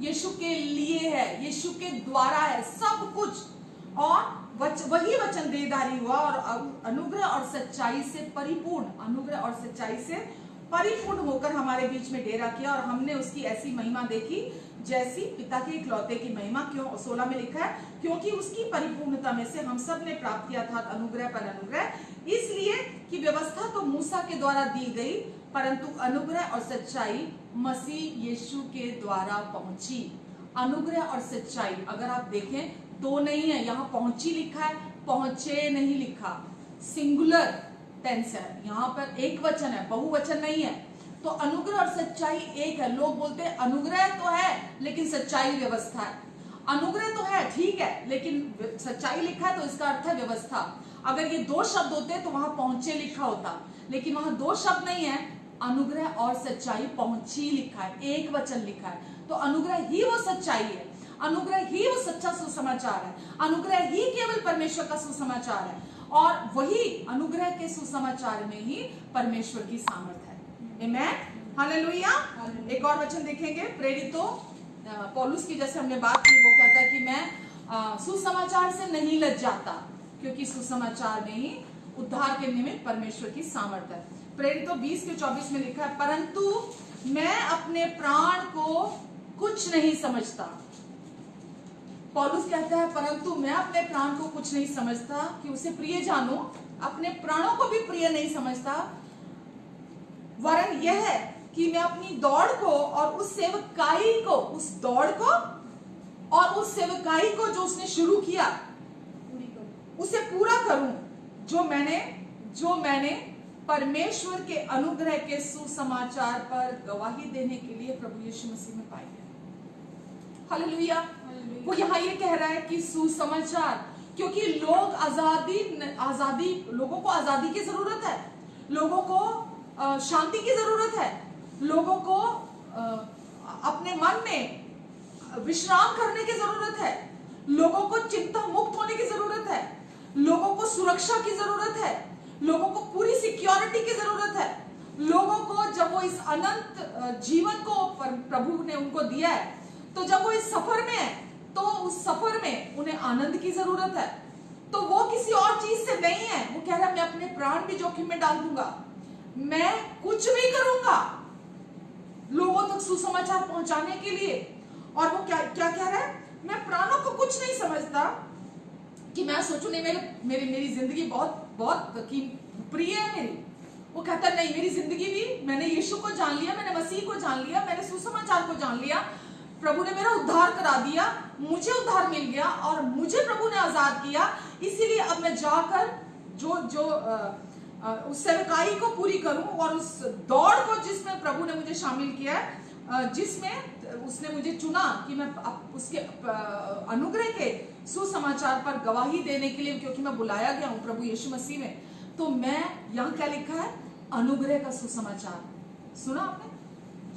यीशु के लिए है, यीशु के द्वारा है सब कुछ। और वही वचन देहधारी हुआ और अनुग्रह और सच्चाई से परिपूर्ण, अनुग्रह और सच्चाई से परिपूर्ण होकर हमारे बीच में डेरा किया और हमने उसकी ऐसी महिमा देखी जैसी पिता के इकलौते की महिमा। क्यों 16 में लिखा है, क्योंकि उसकी परिपूर्णता में से हम सब ने प्राप्त किया था अनुग्रह पर अनुग्रह, इसलिए कि व्यवस्था तो मूसा के द्वारा दी गई परंतु अनुग्रह और सच्चाई मसीह यीशु के द्वारा पहुंची। अनुग्रह और सच्चाई अगर आप देखें दो नहीं है, यहाँ पहुंची लिखा है, पहुंचे नहीं लिखा, सिंगुलर टेंस है, यहाँ पर एक वचन है, बहुवचन नहीं है। तो अनुग्रह और सच्चाई एक है। लोग बोलते हैं अनुग्रह तो है लेकिन सच्चाई व्यवस्था है। अनुग्रह तो है ठीक है लेकिन सच्चाई लिखा है तो इसका अर्थ है व्यवस्था। अगर ये दो शब्द होते तो वहां पहुंचे लिखा होता, लेकिन वहां दो शब्द नहीं है, अनुग्रह और सच्चाई पहुंची लिखा है, एक वचन लिखा है। तो अनुग्रह ही वो सच्चाई है, अनुग्रह ही वो सच्चा सुसमाचार है, अनुग्रह ही केवल परमेश्वर का सुसमाचार है और वही अनुग्रह के सुसमाचार में ही परमेश्वर की सामर्थ है। आमेन, हालेलुया। एक और वचन देखेंगे, प्रेरितों पौलुस की जैसे हमने बात की, वो कहता है कि मैं सुसमाचार से नहीं लज्जाता क्योंकि सुसमाचार में ही उद्धार के निमित्त परमेश्वर की सामर्थ है। प्रेरितों 20 के 24 में लिखा है, परंतु मैं अपने प्राण को कुछ नहीं समझता। पौलुस कहता है परंतु मैं अपने प्राण को कुछ नहीं समझता कि उसे प्रिय जानूं, अपने प्राणों को भी प्रिय नहीं समझता, वरन यह है कि मैं अपनी दौड़ को और उस सेवकाई को, उस दौड़ को और उस सेवकाई को जो उसने शुरू किया उसे पूरा करूं जो मैंने परमेश्वर के अनुग्रह के सुसमाचार पर गवाही देने के लिए प्रभु यीशु मसीह में पाई है। हालेलुया। वो यहाँ ये कह रहा है कि सुसमाचार, क्योंकि लोग आजादी लोगों को आजादी की जरूरत है, लोगों को शांति की जरूरत है, लोगों को अपने मन में विश्राम करने की जरूरत है, लोगों को चिंता मुक्त होने की जरूरत है, लोगों को सुरक्षा की जरूरत है, लोगों को पूरी सिक्योरिटी की जरूरत है। लोगों को जब वो इस अनंत जीवन को प्रभु ने उनको दिया है, तो जब वो इस सफर में है तो उस सफर में उन्हें आनंद की जरूरत है। तो वो किसी और चीज से नहीं है, वो कह रहा है मैं अपने प्राण भी जोखिम में डाल दूंगा, मैं कुछ भी करूंगा लोगों तक सुसमाचार पहुंचाने के लिए। और वो क्या क्या कह रहा है, मैं प्राणों को कुछ नहीं समझता कि मैं सोचूं नहीं मेरी जिंदगी बहुत बहुत प्रिय है मेरी। वो कहता नहीं, मेरी जिंदगी भी, मैंने यीशु को जान लिया, मैंने मसीह को जान लिया, मैंने सुसमाचार को जान लिया, प्रभु ने मेरा उद्धार करा दिया, मुझे उद्धार मिल गया और मुझे प्रभु ने आजाद किया। इसीलिए अब मैं जाकर उस सेवकाई को पूरी करूं और उस दौड़ को जिसमें प्रभु ने मुझे शामिल किया है, जिसमें उसने मुझे चुना कि मैं उसके अनुग्रह के सुसमाचार पर गवाही देने के लिए, क्योंकि मैं बुलाया गया हूं प्रभु यीशु मसीह में। तो मैं, यहाँ क्या लिखा है, अनुग्रह का सुसमाचार। सुना आपने,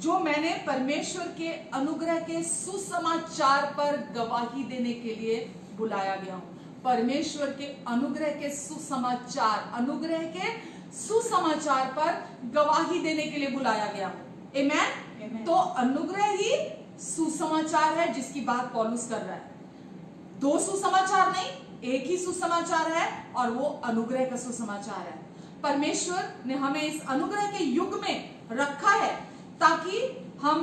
जो मैंने परमेश्वर के अनुग्रह के सुसमाचार पर गवाही देने के लिए बुलाया गया हूं। परमेश्वर के अनुग्रह के सुसमाचार, अनुग्रह के सुसमाचार पर गवाही देने के लिए बुलाया गया हूं। आमेन। तो अनुग्रह ही सुसमाचार है जिसकी बात पौलुस कर रहा है। दो सुसमाचार नहीं, एक ही सुसमाचार है और वो अनुग्रह का सुसमाचार है। परमेश्वर ने हमें इस अनुग्रह के युग में रखा है ताकि हम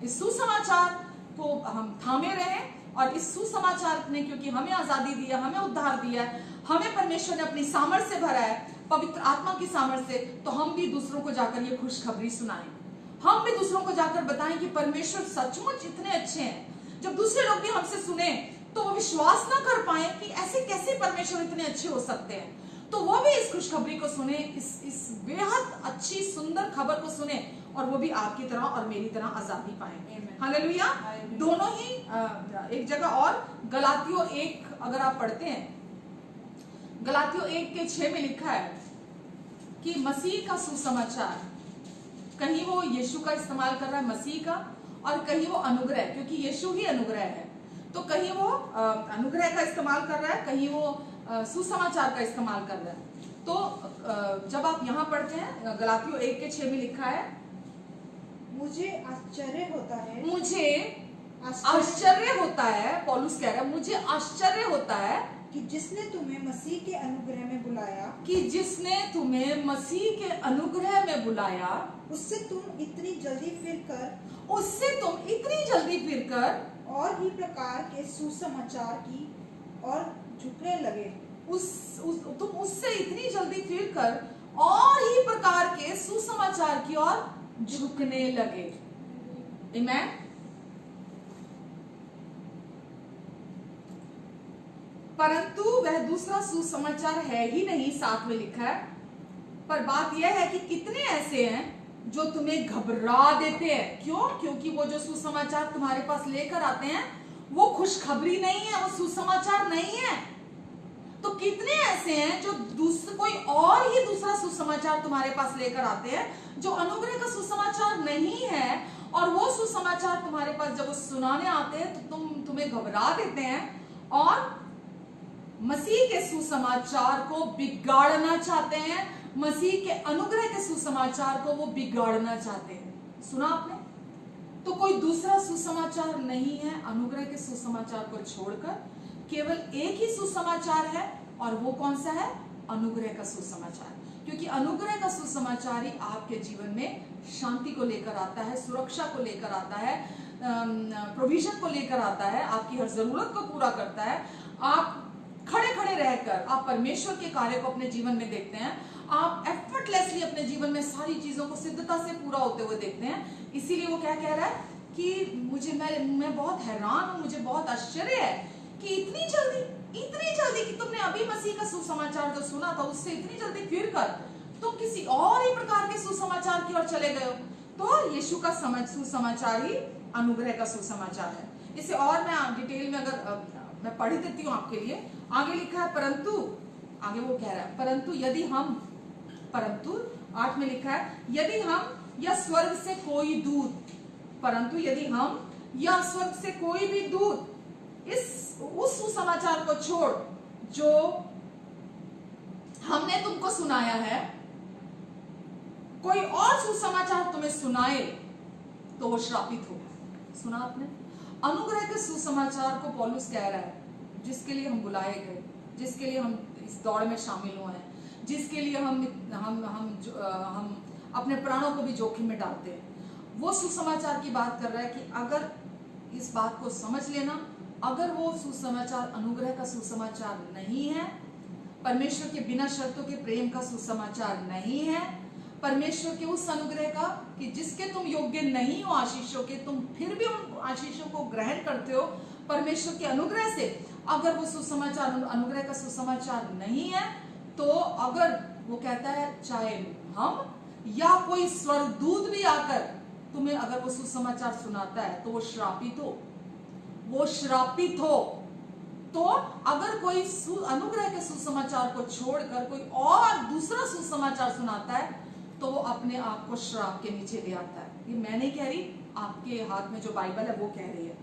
इस सुसमाचार को हम थामे रहें। और इस सुसमाचार ने क्योंकि हमें आजादी दिया, हमें उद्धार दिया है, हमें परमेश्वर ने अपनी सामर्थ से भरा है, पवित्र आत्मा की सामर्थ से, तो हम भी दूसरों को जाकर ये खुशखबरी सुनाएं, हम भी दूसरों को जाकर बताएं कि परमेश्वर सचमुच इतने अच्छे हैं। जब दूसरे लोग भी हमसे सुने तो वो विश्वास ना कर पाए कि ऐसे कैसे परमेश्वर इतने अच्छे हो सकते हैं, तो वो भी इस खुशखबरी को सुने, इस बेहद अच्छी सुंदर खबर को सुने और वो भी आपकी तरह और मेरी तरह आजादी पाए। हालेलुया। दोनों ही एक जगह और गलातियों 1 अगर आप पढ़ते हैं, गलातियों 1 के 6 में लिखा है कि मसीह का सुसमाचार, कहीं वो यीशु का इस्तेमाल कर रहा है मसीह का, और कहीं वो अनुग्रह, क्योंकि यीशु ही अनुग्रह है। तो कहीं वो अनुग्रह का इस्तेमाल कर रहा है, कहीं वो सुसमाचार का इस्तेमाल कर रहा है। तो जब आप यहाँ पढ़ते हैं गलातियों 1:6 में लिखा है, मुझे आश्चर्य होता है, मुझे आश्चर्य होता है, पौलुस कह रहा है मुझे आश्चर्य होता है कि जिसने तुम्हें मसीह के अनुग्रह में बुलाया, कि जिसने तुम्हें मसीह के अनुग्रह में बुलाया, उससे तुम इतनी जल्दी फिरकर और ही प्रकार के सुसमाचार की और झुकने लगे। तुम उससे इतनी जल्दी फिरकर और ही प्रकार के सुसमाचार की ओर झुकने लगे। आमीन। परंतु वह दूसरा सुसमाचार है ही नहीं, साथ में लिखा है, पर बात यह है कि कितने ऐसे हैं जो तुम्हें घबरा देते हैं। क्यों? क्योंकि वो जो सुसमाचार तुम्हारे पास लेकर आते हैं वो खुशखबरी नहीं है, वो सुसमाचार नहीं है। तो कितने ऐसे हैं जो कोई और ही दूसरा सुसमाचार तुम्हारे पास लेकर आते हैं जो अनुग्रह का सुसमाचार नहीं है, और वो सुसमाचार तुम्हारे पास जब वो सुनाने आते हैं तो तुम्हें घबरा देते हैं और मसीह के सुसमाचार को बिगाड़ना चाहते हैं, मसीह के अनुग्रह के सुसमाचार को वो बिगाड़ना चाहते हैं। सुना आपने? तो कोई दूसरा सुसमाचार नहीं है अनुग्रह के सुसमाचार को छोड़कर, केवल एक ही सुसमाचार है, और वो कौन सा है? अनुग्रह का सुसमाचार। क्योंकि अनुग्रह का सुसमाचार ही आपके जीवन में शांति को लेकर आता है, सुरक्षा को लेकर आता है, प्रोविजन को लेकर आता है, आपकी हर जरूरत को पूरा करता है। आप खड़े खड़े रहकर आप परमेश्वर के कार्य को अपने जीवन में देखते हैं, आप एफर्टलेसली अपने जीवन में सारी चीजों को सिद्धता से पूरा होते हुए देखते हैं। इसीलिए वो क्या कह रहा है कि मैं बहुत हैरान हूं, मुझे बहुत आश्चर्य है कि इतनी जल्दी कि तुमने अभी मसीह का सुसमाचार जो सुना था उससे इतनी जल्दी फिर कर तुम किसी और ही प्रकार के सुसमाचार की ओर चले गए हो। तो यीशु का सुसमाचार ही अनुग्रह का सुसमाचार है। इसे और मैं डिटेल में अगर मैं पढ़ देती हूँ आपके लिए। आगे लिखा है परंतु, आगे वो कह रहा है परंतु 8 में लिखा है यदि हम या स्वर्ग से कोई दूत, परंतु यदि हम या स्वर्ग से कोई भी दूत उस सुसमाचार को छोड़ जो हमने तुमको सुनाया है, कोई और सुसमाचार तुम्हें सुनाए तो वो श्रापित होगा। सुना आपने? अनुग्रह के सुसमाचार को पौलुस कह रहा है जिसके लिए हम बुलाए गए, जिसके लिए हम इस दौड़ में शामिल हुए हैं, जिसके लिए हम अपने प्राणों को भी जोखिम में डालते हैं, वो सुसमाचार की बात कर रहा है कि अगर इस बात को समझ लेना, अगर वो सुसमाचार अनुग्रह का सुसमाचार नहीं है, परमेश्वर के बिना शर्तों के प्रेम का सुसमाचार नहीं है, परमेश्वर के उस अनुग्रह का कि जिसके तुम योग्य नहीं हो आशीषों के, तुम फिर भी उन आशीषों को ग्रहण करते हो परमेश्वर के अनुग्रह से, अगर वो सुसमाचार अनुग्रह का सुसमाचार नहीं है, तो अगर वो कहता है चाहे हम या कोई स्वर्गदूत भी आकर तुम्हें अगर वो सुसमाचार सुनाता है तो वो श्रापित हो। तो अगर कोई अनुग्रह के सुसमाचार को छोड़कर कोई और दूसरा सुसमाचार सुनाता है तो वो अपने आप को श्राप के नीचे ले आता है। ये मैं नहीं कह रही, आपके हाथ में जो बाइबल है वो कह रही है।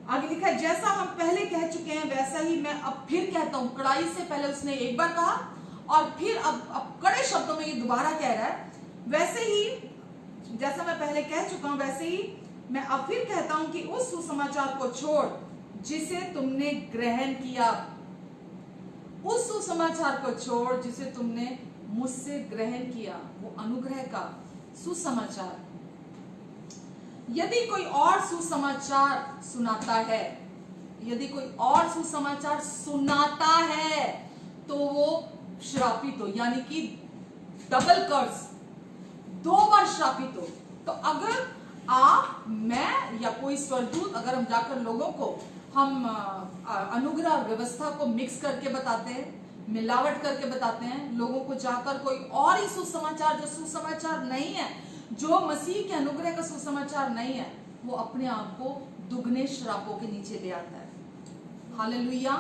आगे लिखा है जैसा हम पहले कह चुके हैं वैसा ही मैं अब फिर कहता हूं। कड़ाई से पहले उसने एक बार कहा और फिर अब कड़े शब्दों में ये दोबारा कह रहा है, वैसे ही जैसा मैं पहले कह चुका हूं वैसे ही मैं अब फिर कहता हूं कि उस सुसमाचार को छोड़ जिसे तुमने ग्रहण किया, उस सुसमाचार को छोड़ जिसे तुमने मुझसे ग्रहण किया, वो अनुग्रह का सुसमाचार। यदि कोई और सुसमाचार सुनाता है, यदि कोई और सुसमाचार सुनाता है तो वो श्रापित हो, यानी कि डबल कर्स, 2 बार श्रापित हो। तो अगर आप, मैं या कोई स्वर्गदूत अगर हम जाकर लोगों को हम अनुग्रह व्यवस्था को मिक्स करके बताते हैं, मिलावट करके बताते हैं, लोगों को जाकर कोई और ही सुसमाचार जो सुसमाचार नहीं है, जो मसीह के अनुग्रह का सुसमाचार नहीं है, वो अपने आप को दुगने श्रापों के नीचे ले आता है। हालेलुया।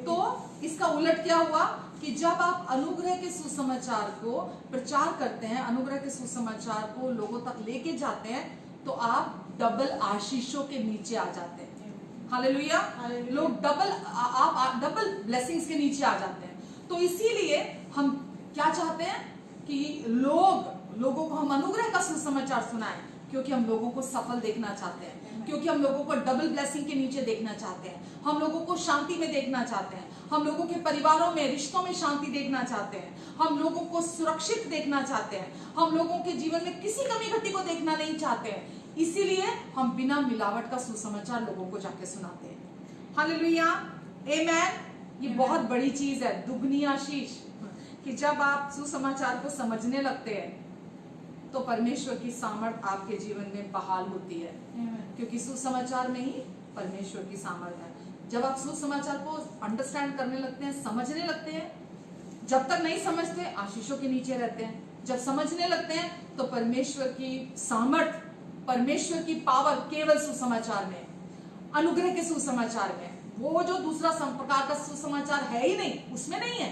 तो इसका उलट क्या हुआ कि जब आप अनुग्रह के सुसमाचार को प्रचार करते हैं, अनुग्रह के सुसमाचार को लोगों तक लेके जाते हैं, तो आप डबल आशीषों के नीचे आ जाते हैं। हालेलुया। हालेलुया। लोग आप डबल ब्लेसिंग्स के नीचे आ जाते हैं। तो इसीलिए हम क्या चाहते हैं कि लोगों को हम अनुग्रह का सुसमाचार सुनाएं, क्योंकि हम लोगों को सफल देखना चाहते हैं, क्योंकि हम लोगों को डबल ब्लेसिंग के नीचे देखना चाहते हैं, हम लोगों को शांति में देखना चाहते हैं, हम लोगों के परिवारों में, रिश्तों में शांति देखना चाहते हैं, हम लोगों को सुरक्षित देखना चाहते हैं, हम लोगों के जीवन में किसी कमी घटी को देखना नहीं चाहते हैं। इसीलिए हम बिना मिलावट का सुसमाचार लोगों को जाके सुनाते हैं। हालेलुया, आमेन। ये बहुत बड़ी चीज है, दुगनी आशीष, कि जब आप सुसमाचार को समझने लगते हैं तो परमेश्वर की सामर्थ आपके जीवन में बहाल होती है, क्योंकि सुसमाचार में ही परमेश्वर की सामर्थ है। जब आप सुसमाचार को अंडरस्टैंड करने लगते हैं, समझने लगते हैं, जब तक नहीं समझते आशीषों के नीचे रहते हैं, जब समझने लगते हैं तो परमेश्वर की सामर्थ, परमेश्वर की पावर केवल सुसमाचार में, अनुग्रह के सुसमाचार में, वो जो दूसरा प्रकार का सुसमाचार है ही नहीं, उसमें नहीं है,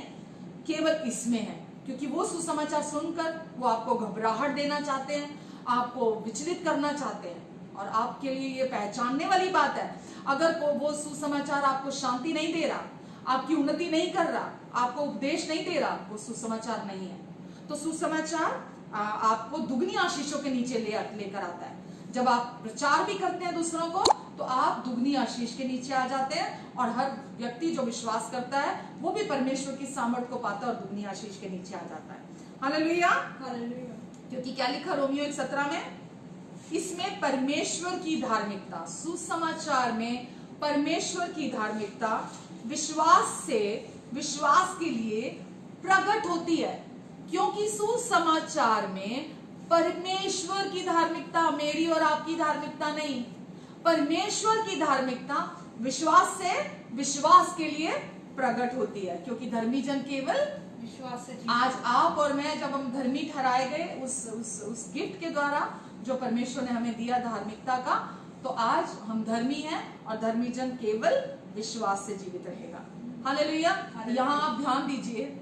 केवल इसमें है। क्योंकि वो सुसमाचार सुनकर वो आपको घबराहट देना चाहते हैं, आपको विचलित करना चाहते हैं। और आपके लिए ये पहचानने वाली बात है, अगर वो सुसमाचार आपको शांति नहीं दे रहा, आपकी उन्नति नहीं कर रहा, आपको उपदेश नहीं दे रहा, वो सुसमाचार नहीं है। तो सुसमाचार आपको दुगनी आशीषों के नीचे लेकर आता है। जब आप प्रचार भी करते हैं दूसरों को, तो आप दुगनी आशीष के नीचे आ जाते हैं, और हर व्यक्ति जो विश्वास करता है वो भी परमेश्वर की सामर्थ को पाता है और दुगनी आशीष के नीचे आ जाता है। Hallelujah, hallelujah. क्योंकि क्या लिखा रोमियो 1:17 में, इसमें परमेश्वर की धार्मिकता, सुसमाचार में परमेश्वर की धार्मिकता विश्वास के लिए प्रकट होती है। क्योंकि सुसमाचार में परमेश्वर की धार्मिकता, मेरी और आपकी धार्मिकता नहीं, परमेश्वर की धार्मिकता विश्वास के लिए प्रकट होती है। क्योंकि धर्मी जन केवल विश्वास से आज आप और मैं जब हम धर्मी ठहराए गए उस गिफ्ट के द्वारा जो परमेश्वर ने हमें दिया धार्मिकता का, तो आज हम धर्मी हैं, और धर्मी जन केवल विश्वास से जीवित रहेगा। हालेलुया। यहाँ आप ध्यान दीजिए,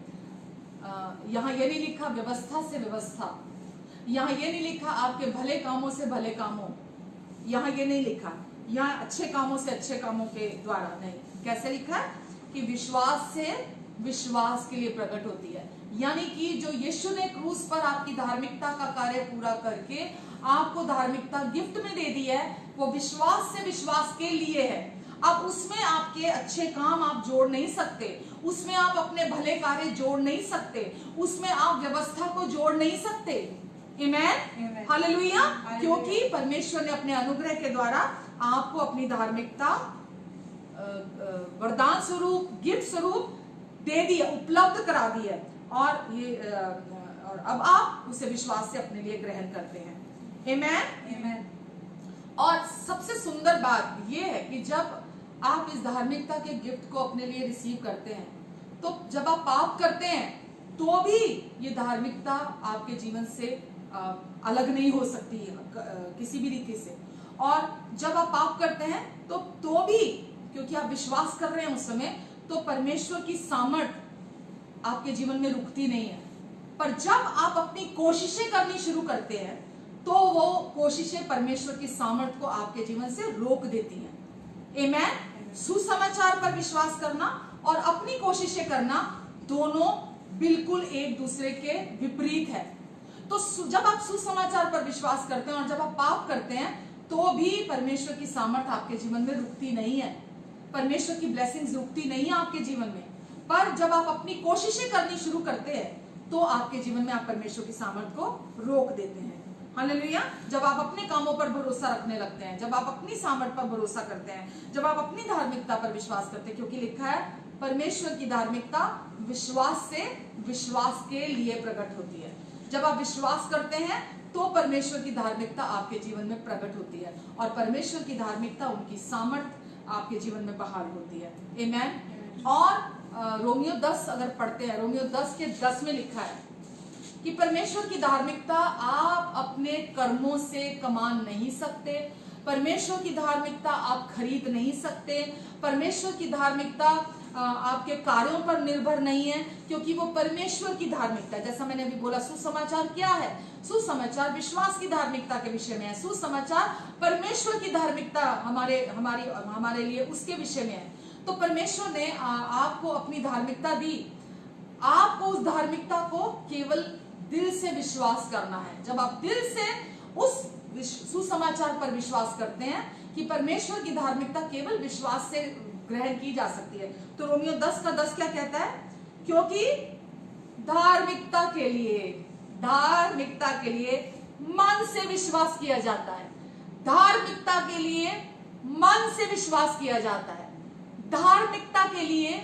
यहाँ ये नहीं लिखा व्यवस्था से व्यवस्था, यहाँ ये नहीं लिखा आपके भले कामों से भले कामों, यहाँ ये नहीं लिखा, यहाँ अच्छे कामों से अच्छे कामों के द्वारा नहीं। कैसे लिखा है कि विश्वास से विश्वास के लिए प्रकट होती है। यानी कि जो यीशु ने क्रूस पर आपकी धार्मिकता का कार्य पूरा करके आपको धार्मिकता गिफ्ट में दे दी है, वो विश्वास से विश्वास के लिए है। अब उसमें आपके अच्छे काम आप जोड़ नहीं सकते, उसमें आप अपने भले कार्य जोड़ नहीं सकते, उसमें आप व्यवस्था को जोड़ नहीं सकते। आमेन, हालेलुया। क्योंकि परमेश्वर ने अपने अनुग्रह के द्वारा आपको अपनी धार्मिकता वरदान स्वरूप, गिफ्ट स्वरूप दे दी है, उपलब्ध करा दी है, और अब आप उसे विश्वास से अपने लिए ग्रहण करते हैं। आमेन। और सबसे सुंदर बात यह है कि जब आप इस धार्मिकता के गिफ्ट को अपने लिए रिसीव करते हैं, तो जब आप पाप करते हैं तो भी ये धार्मिकता आपके जीवन से अलग नहीं हो सकती किसी भी रीति से। और जब आप पाप करते हैं तो भी, क्योंकि आप विश्वास कर रहे हैं उस समय, तो परमेश्वर की सामर्थ आपके जीवन में रुकती नहीं है। पर जब आप अपनी कोशिशें करनी शुरू करते हैं, तो वो कोशिशें परमेश्वर की सामर्थ को आपके जीवन से रोक देती हैं। आमेन। सुसमाचार पर विश्वास करना और अपनी कोशिशें करना दोनों बिल्कुल एक दूसरे के विपरीत है। तो जब आप सुसमाचार पर विश्वास करते हैं और जब आप पाप करते हैं, तो भी परमेश्वर की सामर्थ आपके जीवन में रुकती नहीं है, परमेश्वर की ब्लेसिंग्स रुकती नहीं है आपके जीवन में। पर जब आप अपनी कोशिशें करनी शुरू करते हैं, तो आपके जीवन में आप परमेश्वर की सामर्थ को रोक देते हैं। हालेलुया। जब आप अपने कामों पर भरोसा रखने लगते हैं, जब आप अपनी सामर्थ पर भरोसा करते हैं, जब आप अपनी धार्मिकता पर विश्वास करते हैं, क्योंकि लिखा है परमेश्वर की धार्मिकता विश्वास से विश्वास के लिए प्रकट होती है। जब आप विश्वास करते हैं तो परमेश्वर की धार्मिकता आपके जीवन में प्रकट होती है, और परमेश्वर की धार्मिकता, उनकी सामर्थ आपके जीवन में बहाल होती है। आमेन। और रोमियो 10 अगर पढ़ते हैं, रोमियो 10 के 10 में लिखा है कि परमेश्वर की धार्मिकता आप अपने कर्मों से कमा नहीं सकते, परमेश्वर की धार्मिकता आप खरीद नहीं सकते, परमेश्वर की धार्मिकता आपके कार्यों पर निर्भर नहीं है, क्योंकि वो परमेश्वर की धार्मिकता है। जैसा मैंने अभी बोला, सुसमाचार क्या है? सुसमाचार विश्वास की धार्मिकता के विषय में है। सुसमाचार परमेश्वर की धार्मिकता हमारे लिए उसके विषय में है। तो परमेश्वर ने आपको अपनी धार्मिकता दी। आपको उस धार्मिकता को केवल दिल से विश्वास करना है। जब आप दिल से उस सुसमाचार पर विश्वास करते हैं कि परमेश्वर की धार्मिकता केवल विश्वास से ग्रहण की जा सकती है। तो रोमियो 10:10 क्या कहता है? क्योंकि धार्मिकता के लिए मन से विश्वास किया जाता है। धार्मिकता के लिए मन से विश्वास किया जाता है। धार्मिकता के लिए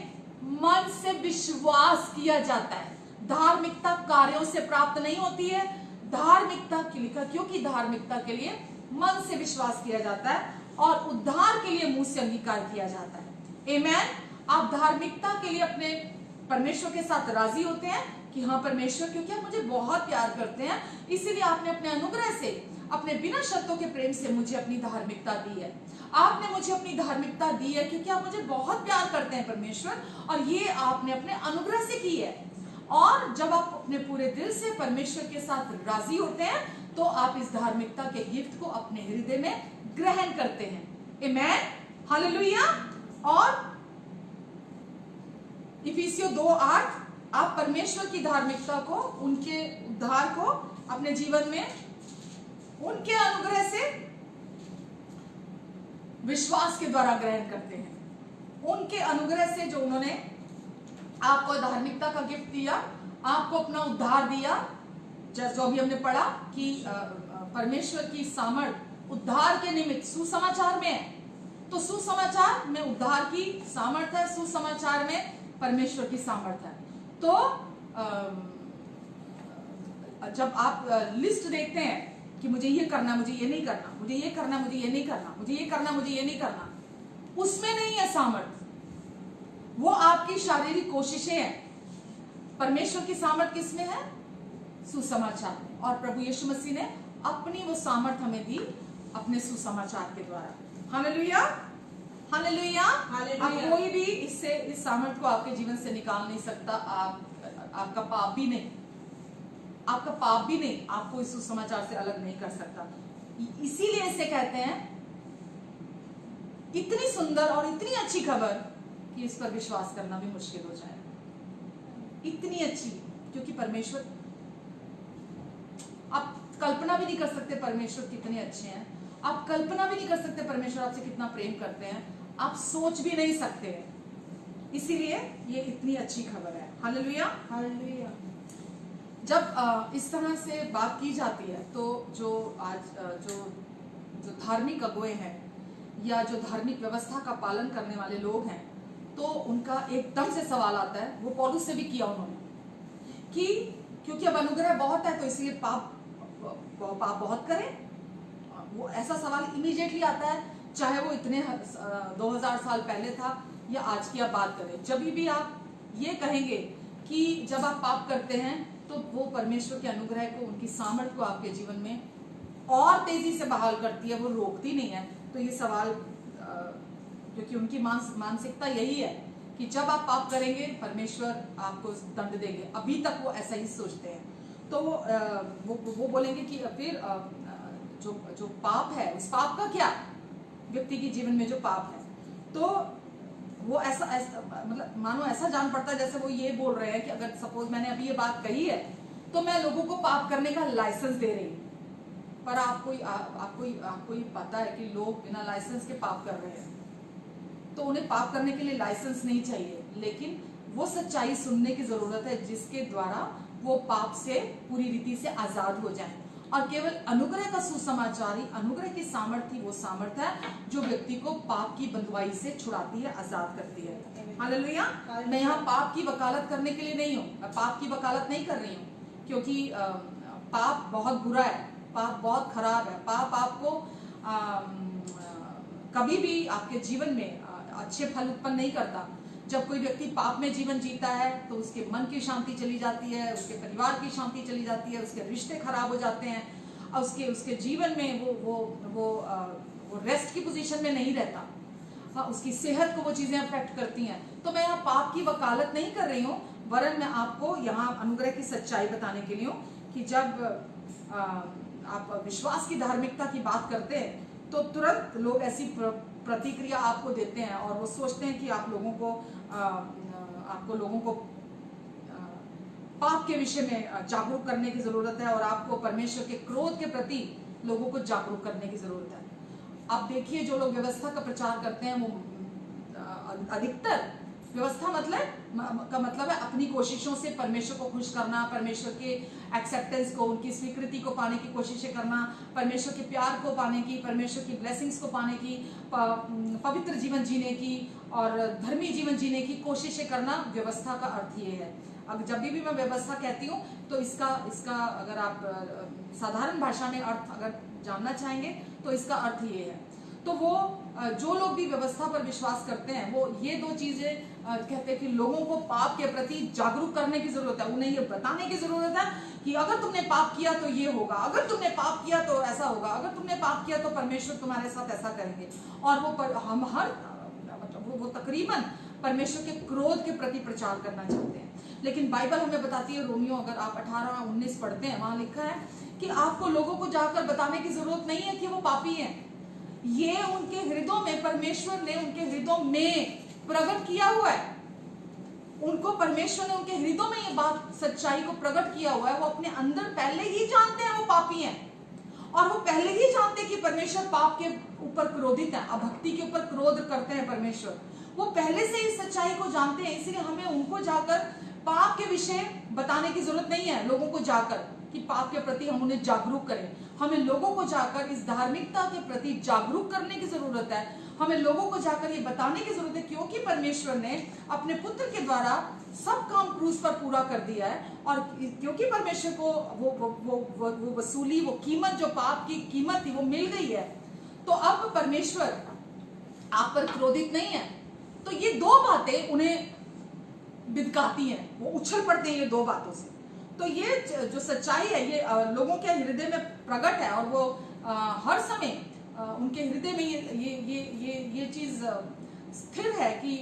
मन से विश्वास किया जाता है। धार्मिकता कार्यों से प्राप्त नहीं होती है। धार्मिकता के लिए, क्योंकि धार्मिकता के लिए मन से विश्वास किया जाता है और उद्धार के लिए मुंह से अंगीकार किया जाता है। आमेन। आप धार्मिकता के लिए अपने परमेश्वर के साथ राजी होते हैं कि हाँ परमेश्वर, क्योंकि आप मुझे बहुत प्यार करते हैं, इसीलिए आपने अपने अनुग्रह से, अपने बिना शर्तों के प्रेम से मुझे अपनी धार्मिकता दी है। आपने मुझे अपनी धार्मिकता दी है क्योंकि आप मुझे बहुत प्यार करते हैं परमेश्वर, और ये आपने अपने अनुग्रह से की है। और जब आप अपने पूरे दिल से परमेश्वर के साथ राजी होते हैं तो आप इस धार्मिकता के गिफ्ट को अपने हृदय में ग्रहण करते हैं। आमेन, हालेलुया। और इफिसियों 2:8, आप परमेश्वर की धार्मिकता को, उनके उद्धार को अपने जीवन में उनके अनुग्रह से विश्वास के द्वारा ग्रहण करते हैं। उनके अनुग्रह से जो उन्होंने आपको धार्मिकता का गिफ्ट दिया, आपको अपना उद्धार दिया, जो अभी हमने पढ़ा कि परमेश्वर की सामर्थ उद्धार के निमित्त सुसमाचार में है। तो सुसमाचार में उद्धार की सामर्थ है, सुसमाचार में परमेश्वर की सामर्थ है। तो जब आप लिस्ट देखते हैं कि मुझे ये करना, मुझे ये नहीं करना, मुझे ये करना, मुझे ये नहीं करना, मुझे ये करना, मुझे ये नहीं करना, उसमें नहीं है सामर्थ। वो आपकी शारीरिक कोशिशें हैं। परमेश्वर की सामर्थ किसमें है? सुसमाचार में। और प्रभु यीशु मसीह ने अपनी वो सामर्थ हमें दी अपने सुसमाचार के द्वारा। Hallelujah, hallelujah. अब कोई भी इस सामर्थ को आपके जीवन से निकाल नहीं सकता। आपका पाप भी नहीं, आपका पाप भी नहीं आपको इस सुसमाचार से अलग नहीं कर सकता। इसीलिए इसे कहते हैं इतनी सुंदर और इतनी अच्छी खबर कि इस पर विश्वास करना भी मुश्किल हो जाए। इतनी अच्छी, क्योंकि परमेश्वर, आप कल्पना भी नहीं कर सकते परमेश्वर कितने अच्छे हैं। आप कल्पना भी नहीं कर सकते परमेश्वर आपसे कितना प्रेम करते हैं। आप सोच भी नहीं सकते। इसीलिए ये इतनी अच्छी खबर है। Hallelujah, hallelujah. जब इस तरह से बात की जाती है तो जो आज जो धार्मिक अगुए हैं या जो धार्मिक व्यवस्था का पालन करने वाले लोग हैं, तो उनका एकदम से सवाल आता है, वो पौलुस से भी किया उन्होंने, कि क्योंकि अब अनुग्रह बहुत है तो इसलिए पाप बहुत करें। वो ऐसा सवाल इमीडिएटली आता है, चाहे वो इतने 2000 साल पहले था या आज की आप बात करें। जब भी आप ये कहेंगे कि जब आप पाप करते हैं तो वो परमेश्वर के अनुग्रह को, उनकी सामर्थ को आपके जीवन में और तेजी से बहाल करती है, वो रोकती नहीं है। तो ये सवाल, क्योंकि उनकी मानसिकता यही है कि जब आप पाप करेंगे परमेश्वर आपको दंड देंगे। अभी तक वो ऐसा ही सोचते हैं। तो वो बोलेंगे कि फिर जो पाप है, उस पाप का क्या, व्यक्ति के जीवन में जो पाप है, तो वो ऐसा मतलब मानो ऐसा जान पड़ता है जैसे वो ये बोल रहे हैं कि अगर सपोज मैंने अभी ये बात कही है तो मैं लोगों को पाप करने का लाइसेंस दे रही हूँ। पर आपको ही पता है कि लोग बिना लाइसेंस के पाप कर रहे हैं। तो उन्हें पाप करने के लिए लाइसेंस नहीं चाहिए, लेकिन वो सच्चाई सुनने की जरूरत है जिसके द्वारा वो पाप से पूरी रीति से आजाद हो जाएं। और केवल अनुग्रह का सुसमाचार ही, अनुग्रह की सामर्थ्य वो सामर्थ्य है जो व्यक्ति को पाप की बंधुआई से छुड़ाती है, आजाद करती है। हालेलुया। मैं यहाँ पाप की वकालत करने के लिए नहीं हूँ, मैं पाप की वकालत नहीं कर रही हूँ, क्योंकि पाप बहुत बुरा है, पाप बहुत खराब है। पाप आपको कभी भी आपके जीवन में अच्छे फल उत्पन्न नहीं करता। जब कोई व्यक्ति पाप में जीवन जीता है तो उसके मन की शांति चली जाती है, उसके परिवार की शांति चली जाती है, उसके रिश्ते खराब हो जाते हैं, और उसके जीवन में वो रेस्ट की पोजीशन में नहीं रहता। हाँ, उसकी सेहत को वो चीजें अफेक्ट करती हैं। तो मैं यहाँ पाप की वकालत नहीं कर रही हूँ, वरन मैं आपको यहाँ अनुग्रह की सच्चाई बताने के लिए हूँ कि जब आप विश्वास की धार्मिकता की बात करते हैं तो तुरंत लोग ऐसी प्रतिक्रिया आपको देते हैं और वो सोचते हैं कि आप लोगों को आपको लोगों को पाप के विषय में जागरूक करने की जरूरत है और आपको परमेश्वर के क्रोध के प्रति लोगों को जागरूक करने की जरूरत है। आप देखिए, जो लोग व्यवस्था का प्रचार करते हैं वो अधिकतर व्यवस्था का मतलब है अपनी कोशिशों से परमेश्वर को खुश करना, परमेश्वर के एक्सेप्टेंस को, उनकी स्वीकृति को पाने की कोशिशें करना, परमेश्वर के प्यार को पाने की, परमेश्वर की ब्लेसिंग्स को पाने की, पवित्र जीवन जीने की और धर्मी जीवन जीने की कोशिशें करना। व्यवस्था का अर्थ ये है। अब जब भी मैं व्यवस्था कहती हूँ तो इसका अगर आप साधारण भाषा में अर्थ अगर जानना चाहेंगे तो इसका अर्थ ये है। तो वो जो लोग भी व्यवस्था पर विश्वास करते हैं वो ये दो चीजें कहते हैं कि लोगों को पाप के प्रति जागरूक करने की जरूरत है। उन्हें ये बताने की जरूरत है कि अगर तुमने पाप किया तो ये होगा, अगर तुमने पाप किया तो ऐसा होगा, अगर तुमने पाप किया तो परमेश्वर तुम्हारे साथ ऐसा करेंगे। और हम हर मतलब वो तकरीबन परमेश्वर के क्रोध के प्रति प्रचार करना चाहते हैं। लेकिन बाइबल हमें बताती है, रोमियो अगर आप 18-19 पढ़ते हैं, वहां लिखा है कि आपको लोगों को जाकर बताने की जरूरत नहीं है कि वो पापी हैं। ये उनके हृदयों में, परमेश्वर ने उनके हृदयों में प्रकट किया हुआ है। उनको परमेश्वर ने उनके हृदयों में ये बात, सच्चाई को प्रकट किया हुआ है। वो अपने अंदर पहले ही जानते हैं वो पापी हैं और वो पहले ही जानते हैं कि परमेश्वर पाप के ऊपर क्रोधित है, अभक्ति के ऊपर क्रोध करते हैं परमेश्वर। वो पहले से इस सच्चाई को जानते हैं, इसलिए हमें उनको जाकर पाप के विषय बताने की जरूरत नहीं है। लोगों को जाकर कि पाप के प्रति हम उन्हें जागरूक करें, हमें लोगों को जाकर इस धार्मिकता के प्रति जागरूक करने की जरूरत है। हमें लोगों को जाकर ये बताने की जरूरत है क्योंकि परमेश्वर ने अपने पुत्र के द्वारा सब काम क्रूस पर पूरा कर दिया है। और क्योंकि परमेश्वर को वो वसूली, वो कीमत, जो पाप की कीमत थी वो मिल गई है, तो अब परमेश्वर आप पर क्रोधित नहीं है। तो ये दो बातें उन्हें बिदकाती हैं, वो उछल पड़ते हैं ये दो बातों से। तो ये जो सच्चाई है ये लोगों के हृदय में प्रकट है और वो हर समय उनके हृदय में ये चीज स्थिर है कि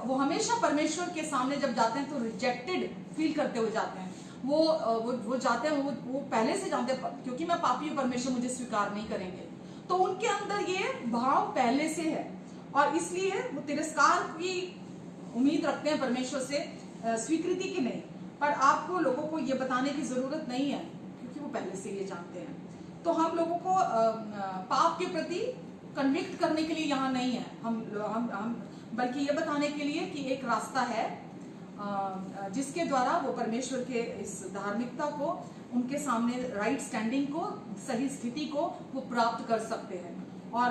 वो हमेशा परमेश्वर के सामने जब जाते हैं तो रिजेक्टेड फील करते हुए जाते हैं। वो जाते हैं, वो पहले से जानते हैं क्योंकि मैं पापी हूं, परमेश्वर मुझे स्वीकार नहीं करेंगे। तो उनके अंदर ये भाव पहले से है और इसलिए वो तिरस्कार की उम्मीद रखते हैं परमेश्वर से, स्वीकृति की नहीं। पर आपको लोगों को ये बताने की जरूरत नहीं है क्योंकि वो पहले से ये जानते हैं। तो हम लोगों को पाप के प्रति कन्विक्ट करने के लिए यहाँ नहीं है, हम बल्कि ये बताने के लिए कि एक रास्ता है जिसके द्वारा वो परमेश्वर के इस धार्मिकता को, उनके सामने राइट स्टैंडिंग को, सही स्थिति को वो प्राप्त कर सकते हैं। और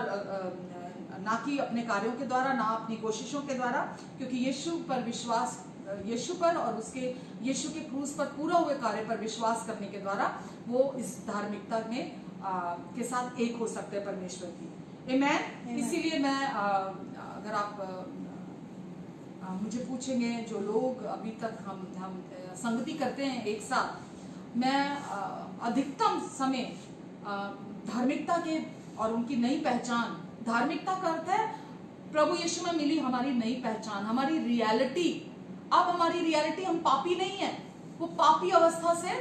ना कि अपने कार्यों के द्वारा, ना अपनी कोशिशों के द्वारा, क्योंकि यीशु पर विश्वास, यीशु पर और उसके यीशु के क्रूस पर पूरा हुए कार्य पर विश्वास करने के द्वारा वो इस धार्मिकता में के साथ एक हो सकते हैं परमेश्वर की। आमेन। इसीलिए मैं अगर आप मुझे पूछेंगे, जो लोग अभी तक हम संगति करते हैं एक साथ, मैं अधिकतम समय धार्मिकता के और उनकी नई पहचान, धार्मिकता का अर्थ है प्रभु यीशु में मिली हमारी नई पहचान, हमारी रियलिटी। अब हमारी रियलिटी, हम पापी नहीं है, वो पापी अवस्था से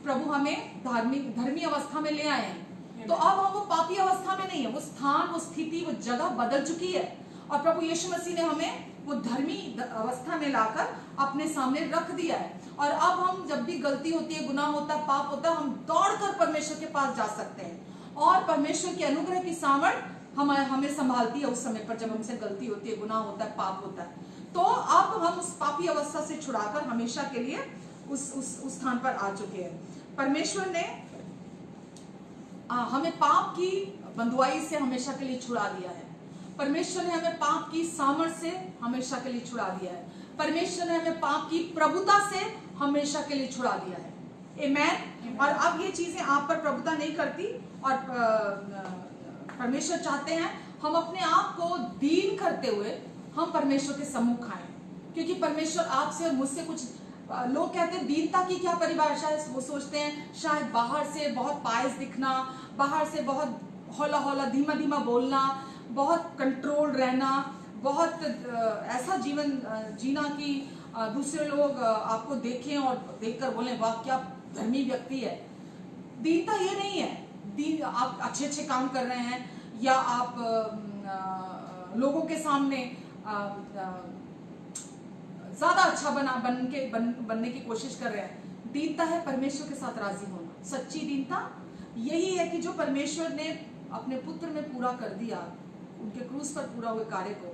प्रभु हमें धर्मी अवस्था में ले आए हैं। तो अब हम वो पापी अवस्था में नहीं है, वो स्थान, वो स्थिति, वो जगह बदल चुकी है और प्रभु यीशु मसीह ने हमें वो धर्मी अवस्था में लाकर अपने सामने रख दिया है। और अब हम जब भी गलती होती है, गुनाह होता है, पाप होता है, हम दौड़कर परमेश्वर के पास जा सकते हैं और परमेश्वर के अनुग्रह की सामर्थ हमें संभालती है उस समय पर जब हमसे गलती होती है, गुनाह होता है, पाप होता है। तो अब हम उस पापी अवस्था से छुड़ाकर हमेशा के लिए उस स्थान पर आ चुके हैं। परमेश्वर ने हमें पाप की बंधुआई से हमेशा के लिए छुड़ा दिया है। परमेश्वर ने हमें पाप की सामर्थ से हमेशा के लिए छुड़ा दिया है। परमेश्वर ने हमें पाप की प्रभुता से हमेशा के लिए छुड़ा दिया है। आमेन। और अब ये चीजें आप पर प्रभुता नहीं करती और परमेश्वर चाहते हैं हम अपने आप को दीन करते हुए हम परमेश्वर के सम्मुख आए, क्योंकि परमेश्वर आपसे और मुझसे कुछ, लोग कहते हैं दीनता की क्या परिभाषा है, वो सोचते हैं शायद बाहर से बहुत पायस दिखना, बाहर से बहुत हौला हौला धीमा धीमा बोलना, बहुत कंट्रोल रहना, बहुत ऐसा जीवन जीना कि दूसरे लोग आपको देखें और देखकर बोलें वाह क्या धर्मी व्यक्ति है। दीनता ये नहीं है। दीन आप अच्छे अच्छे काम कर रहे हैं या आप लोगों के सामने ज्यादा अच्छा बनने की कोशिश कर रहे हैं। दीनता है परमेश्वर के साथ राजी होना। सच्ची दीनता यही है कि जो परमेश्वर ने अपने पुत्र में पूरा कर दिया, उनके क्रूस पर पूरा हुए कार्य को,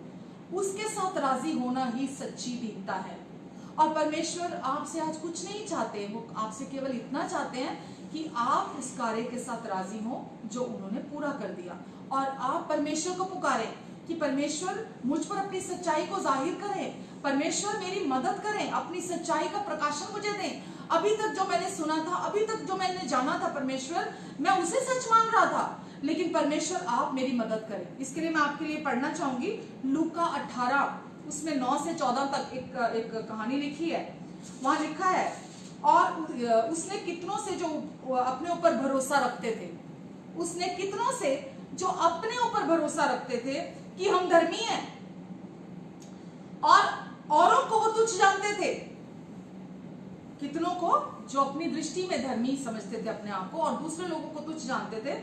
उसके साथ राजी होना ही सच्ची दीनता है। और परमेश्वर आपसे आज कुछ नहीं चाहते, वो आपसे केवल इतना चाहते हैं कि आप उस कार्य के साथ राजी हो जो उन्होंने पूरा कर दिया। और आप परमेश्वर को पुकारें कि परमेश्वर मुझ पर अपनी सच्चाई को जाहिर करें, परमेश्वर मेरी मदद करें, अपनी सच्चाई का प्रकाशन मुझे दें। अभी तक जो मैंने सुना था, अभी तक जो मैंने जाना था परमेश्वर, मैं उसे सच मान रहा था, लेकिन परमेश्वर आप मेरी मदद करें। इसके लिए मैं आपके लिए पढ़ना चाहूंगी लूका 18 उसमें 9 से 14 तक एक कहानी लिखी है। वहां लिखा है, और उसने कितनों से जो अपने ऊपर भरोसा रखते थे, उसने कितनों से जो अपने ऊपर भरोसा रखते थे कि हम धर्मी हैं, और औरों को वो तुच्छ जानते थे, कितनों को जो अपनी दृष्टि में धर्मी समझते थे अपने आप को और दूसरे लोगों को तुच्छ जानते थे।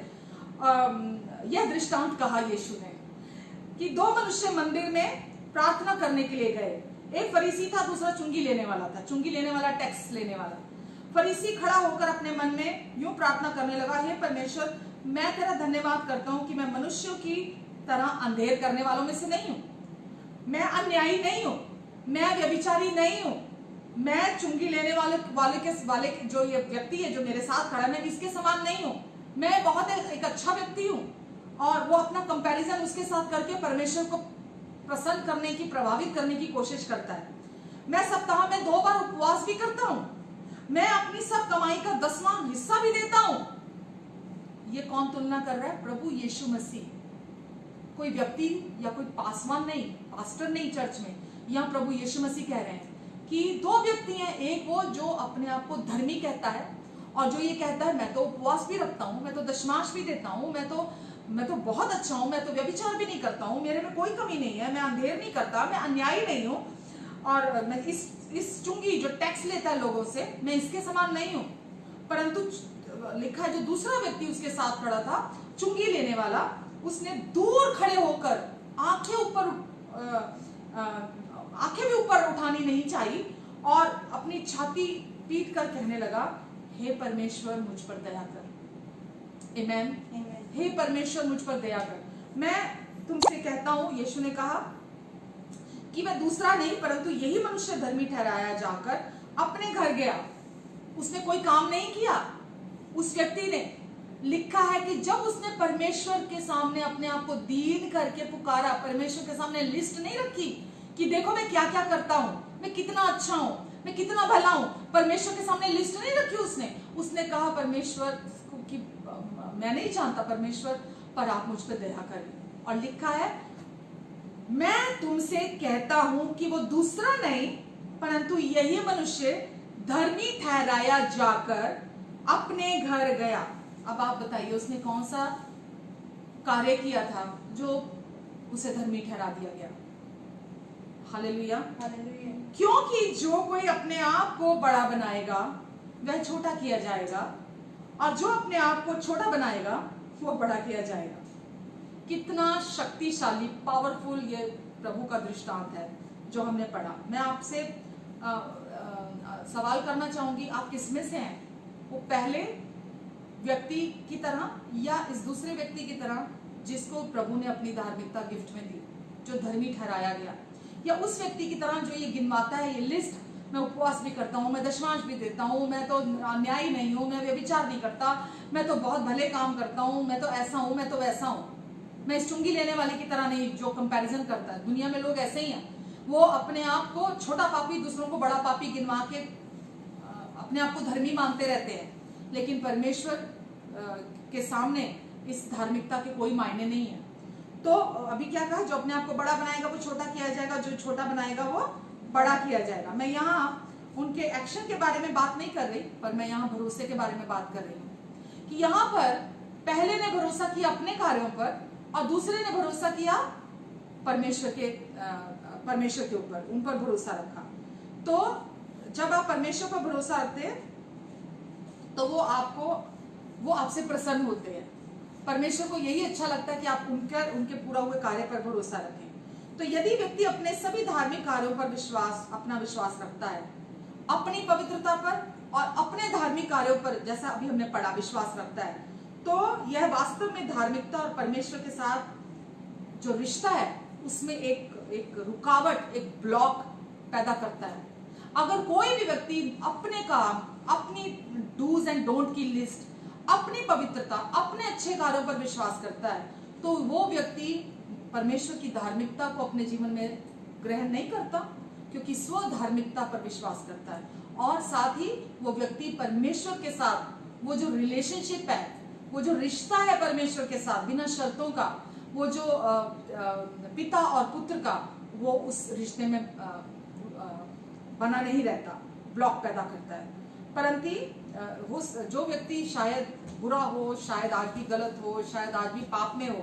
यह दृष्टांत कहा यीशु ने कि दो मनुष्य मंदिर में प्रार्थना करने के लिए गए। एक फरीसी था, दूसरा चुंगी लेने वाला था। चुंगी लेने वाला टैक्स लेने वाला। फरीसी खड़ा होकर अपने मन में यूं प्रार्थना करने लगा, हे परमेश्वर, मैं तेरा धन्यवाद करता हूं कि मैं मनुष्यों की तरह अंधेर करने वालों में से नहीं हूं, मैं अन्यायी नहीं हूं, मैं व्यभिचारी नहीं हूं, मैं चुंगी लेने वाले जो ये व्यक्ति है जो मेरे साथ खड़ा है, मैं इसके समान नहीं हूं, मैं बहुत एक अच्छा व्यक्ति हूं। और वो अपना कंपैरिजन उसके साथ करके परमेश्वर को प्रसन्न करने की, प्रभावित करने की कोशिश करता है। मैं सप्ताह में 2 बार उपवास भी करता हूं, मैं अपनी सब कमाई का 10वां हिस्सा भी देता हूं। ये कौन तुलना कर रहा है? प्रभु यीशु मसीह। कोई व्यक्ति या कोई पासवान नहीं, पास्टर नहीं चर्च में। यहाँ प्रभु यीशु मसीह कह रहे हैं कि 2 व्यक्ति हैं, एक वो जो अपने आप को धर्मी कहता है और जो ये कहता है मैं तो उपवास भी रखता हूँ, मैं तो दशमांश भी देता हूँ, मैं तो बहुत अच्छा हूँ, मैं तो व्यभिचार भी नहीं करता हूँ, मेरे में कोई कमी नहीं है, मैं अंधेर नहीं करता, मैं अन्यायी नहीं हूँ, और मैं इस चुंगी जो टैक्स लेता है लोगों से, मैं इसके समान नहीं हूँ। परंतु लिखा है जो दूसरा व्यक्ति उसके साथ खड़ा था, चुंगी लेने वाला, उसने दूर खड़े होकर आंखें भी ऊपर उठानी नहीं चाहिए और अपनी छाती पीट कर कहने लगा, हे परमेश्वर मुझ पर दया कर। आमेन। हे परमेश्वर मुझ पर दया कर। मैं तुमसे कहता हूं, यीशु ने कहा कि मैं दूसरा नहीं परंतु यही मनुष्य धर्मी ठहराया जाकर अपने घर गया। उसने कोई काम नहीं किया, उस व्यक्ति ने। लिखा है कि जब उसने परमेश्वर के सामने अपने आप को दीन करके पुकारा, परमेश्वर के सामने लिस्ट नहीं रखी कि देखो मैं क्या क्या करता हूं, मैं कितना अच्छा हूं, मैं कितना भला हूं, परमेश्वर के सामने लिस्ट नहीं रखी उसने कहा परमेश्वर कि मैं नहीं जानता परमेश्वर, पर आप मुझ पर दया करें। और लिखा है मैं तुमसे कहता हूं कि वो दूसरा नहीं परंतु यही मनुष्य धर्मी ठहराया जाकर अपने घर गया। अब आप बताइए उसने कौन सा कार्य किया था जो उसे धर्मी ठहरा दिया गया? Hallelujah, hallelujah. क्योंकि जो कोई अपने आप को बड़ा बनाएगा वह छोटा किया जाएगा, और जो अपने आप को छोटा बनाएगा वो बड़ा किया जाएगा। कितना शक्तिशाली, पावरफुल ये प्रभु का दृष्टांत है जो हमने पढ़ा। मैं आपसे सवाल करना चाहूंगी, आप किसमें से हैं? वो पहले व्यक्ति की तरह या इस दूसरे व्यक्ति की तरह जिसको प्रभु ने अपनी धार्मिकता गिफ्ट में दी, जो धर्मी ठहराया गया, या उस व्यक्ति की तरह जो ये गिनवाता है, ये लिस्ट, मैं उपवास भी करता हूँ, मैं दशमांश भी देता हूँ, मैं तो अन्यायी नहीं हूँ, मैं व्यभिचार नहीं करता, मैं तो बहुत भले काम करता हूँ, मैं तो ऐसा हूँ, मैं तो वैसा हूँ, मैं इस चुंगी लेने वाले की तरह नहीं जो कंपैरिजन करता है। दुनिया में लोग ऐसे ही हैं, वो अपने आप को छोटा पापी, दूसरों को बड़ा पापी गिनवा के अपने आप को धर्मी मानते रहते हैं, लेकिन परमेश्वर के सामने इस धार्मिकता के कोई मायने नहीं है। तो अभी क्या कहा, जो अपने आप को बड़ा बनाएगा वो छोटा किया जाएगा, जो छोटा बनाएगा वो बड़ा किया जाएगा। मैं यहाँ उनके एक्शन के बारे में बात नहीं कर रही, पर मैं यहाँ भरोसे के बारे में बात कर रही हूँ कि यहाँ पर पहले ने भरोसा किया अपने कार्यों पर और दूसरे ने भरोसा किया परमेश्वर के ऊपर, उन पर भरोसा रखा। तो जब आप परमेश्वर पर भरोसा रखते हैं तो वो आपसे प्रसन्न होते हैं। परमेश्वर को यही अच्छा लगता है कि आप उनके पूरा हुए कार्य पर भरोसा रखें। तो यदि व्यक्ति अपने सभी धार्मिक कार्यों पर अपना विश्वास रखता है, अपनी पवित्रता पर और अपने धार्मिक कार्यों पर, जैसा अभी हमने पढ़ा, विश्वास रखता है, तो यह वास्तव में धार्मिकता और परमेश्वर के साथ जो रिश्ता है उसमें एक रुकावट, एक ब्लॉक पैदा करता है। अगर कोई भी व्यक्ति अपने काम, अपनी डूज एंड डोंट की लिस्ट, अपनी पवित्रता, अपने अच्छे कार्यों पर विश्वास करता है, तो वो व्यक्ति परमेश्वर की धार्मिकता को अपने जीवन में ग्रहण नहीं करता, क्योंकि स्व धार्मिकता पर विश्वास करता है। और साथ ही वो व्यक्ति परमेश्वर के साथ वो जो रिलेशनशिप है, वो जो रिश्ता है परमेश्वर के साथ बिना शर्तों का, वो जो पिता और पुत्र का, वो उस रिश्ते में बना नहीं रहता, ब्लॉक पैदा करता है। परंतु वो जो व्यक्ति शायद बुरा हो, शायद आज भी गलत हो, शायद आज भी पाप में हो,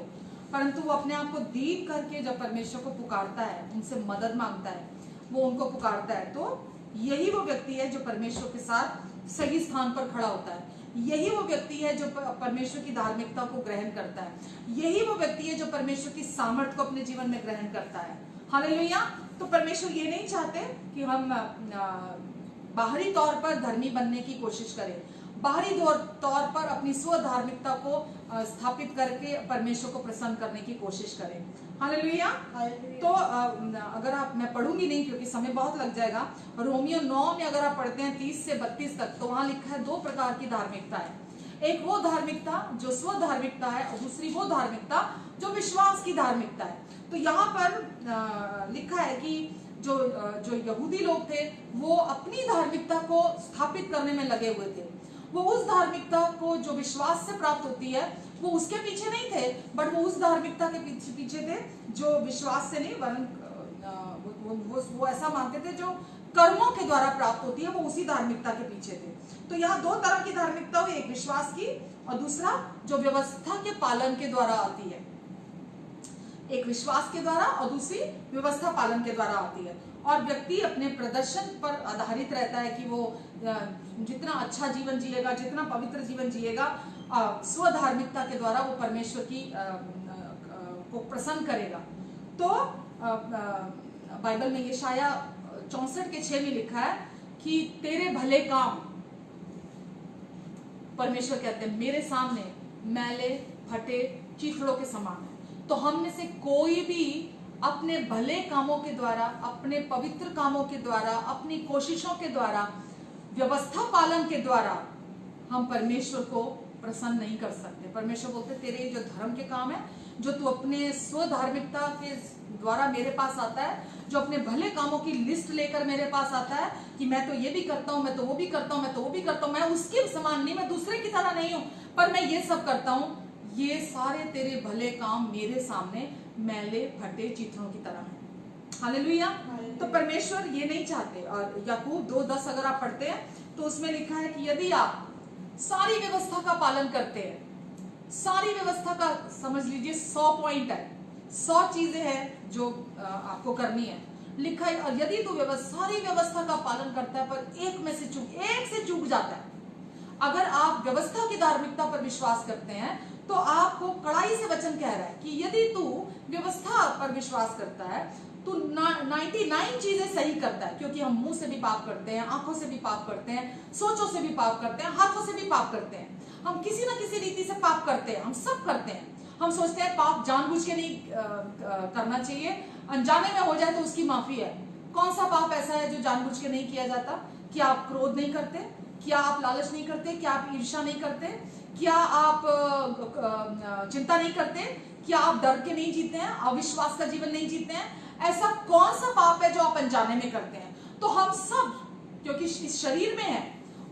परंतु वो अपने आप को दीन करके जब परमेश्वर को पुकारता है, उनसे मदद मांगता है, वो उनको पुकारता है, तो यही वो व्यक्ति है जो परमेश्वर के साथ सही स्थान पर खड़ा होता है। यही वो व्यक्ति है जो परमेश्वर की धार्मिकता को ग्रहण करता है। यही वो व्यक्ति है जो परमेश्वर की सामर्थ को अपने जीवन में ग्रहण करता है। हालेलुया। तो परमेश्वर ये नहीं चाहते कि हम बाहरी तौर पर धर्मी बनने की कोशिश करें, बाहरी तौर पर अपनी स्व धार्मिकता को स्थापित करके परमेश्वर को प्रसन्न करने की कोशिश करें। हालेलुया। तो अगर मैं पढ़ूंगी नहीं क्योंकि समय बहुत लग जाएगा। रोमियो 9 में अगर आप पढ़ते हैं 30 से 32 तक, तो वहां लिखा है 2 प्रकार की धार्मिकता है। एक वो धार्मिकता जो स्व धार्मिकता है, और दूसरी वो धार्मिकता जो विश्वास की धार्मिकता है। तो यहाँ पर लिखा है कि जो यहूदी लोग थे वो अपनी धार्मिकता को स्थापित करने में लगे हुए थे। वो उस धार्मिकता को जो विश्वास से प्राप्त होती है वो उसके पीछे नहीं थे, बट वो उस धार्मिकता के पीछे थे जो विश्वास से नहीं, वरन वो ऐसा मानते थे जो कर्मों के द्वारा प्राप्त होती है, वो उसी धार्मिकता के पीछे थे। तो यहाँ 2 तरह की धार्मिकता हुई, एक विश्वास की और दूसरा जो व्यवस्था के पालन के द्वारा आती है। एक विश्वास के द्वारा और दूसरी व्यवस्था पालन के द्वारा आती है। और व्यक्ति अपने प्रदर्शन पर आधारित रहता है कि वो जितना अच्छा जीवन जिएगा, जितना पवित्र जीवन जिएगा, स्व धार्मिकता के द्वारा वो परमेश्वर की को प्रसन्न करेगा। तो बाइबल में यशाया 64:6 में लिखा है कि तेरे भले काम, परमेश्वर कहते हैं, मेरे सामने मैले फटे चीथड़ों के समान है। तो हम में से कोई भी अपने भले कामों के द्वारा, अपने पवित्र कामों के द्वारा, अपनी कोशिशों के द्वारा, व्यवस्था पालन के द्वारा हम परमेश्वर को प्रसन्न नहीं कर सकते। परमेश्वर बोलते तेरे जो धर्म के काम है, जो तू अपने स्व धार्मिकता के द्वारा मेरे पास आता है, जो अपने भले कामों की लिस्ट लेकर मेरे पास आता है कि मैं तो ये भी करता हूँ, मैं तो वो भी करता हूँ, मैं तो वो भी करता हूँ, मैं उसके समान नहीं, मैं दूसरे की तरह नहीं हूँ, पर मैं ये सब करता हूँ, ये सारे तेरे भले काम मेरे सामने मैले फटे चित्रों की तरह है। हालेलुया। तो परमेश्वर ये नहीं चाहते। और याकूब 2:10 अगर आप पढ़ते हैं तो उसमें लिखा है कि यदि आप सारी व्यवस्था का पालन करते हैं, सारी व्यवस्था का समझ लीजिए 100 पॉइंट है, 100 चीजें हैं जो आपको करनी है, लिखा है, और यदि तू सारी व्यवस्था का पालन करता है पर एक से चूक जाता है। अगर आप व्यवस्था की धार्मिकता पर विश्वास करते हैं तो आपको कड़ाई से वचन कह रहा है कि यदि तू व्यवस्था पर विश्वास करता है तो 99 चीजें सही करता है, क्योंकि हम मुंह से भी पाप करते हैं, आंखों से भी पाप करते हैं, सोचों से भी पाप करते हैं, हाथों से भी पाप करते हैं, हम किसी ना किसी रीति से पाप करते हैं, हम सब करते हैं। हम सोचते हैं पाप जानबूझ के नहीं करना चाहिए, अनजाने में हो जाए तो उसकी माफी है। कौन सा पाप ऐसा है जो जानबूझ के नहीं किया जाता? क्या आप क्रोध नहीं करते? क्या आप लालच नहीं करते? क्या आप ईर्ष्या नहीं करते? क्या आप चिंता नहीं करते? क्या आप डर के नहीं जीते हैं? अविश्वास का जीवन नहीं जीते हैं? ऐसा कौन सा पाप है जो आप अनजाने में करते हैं? तो हम सब, क्योंकि इस शरीर में है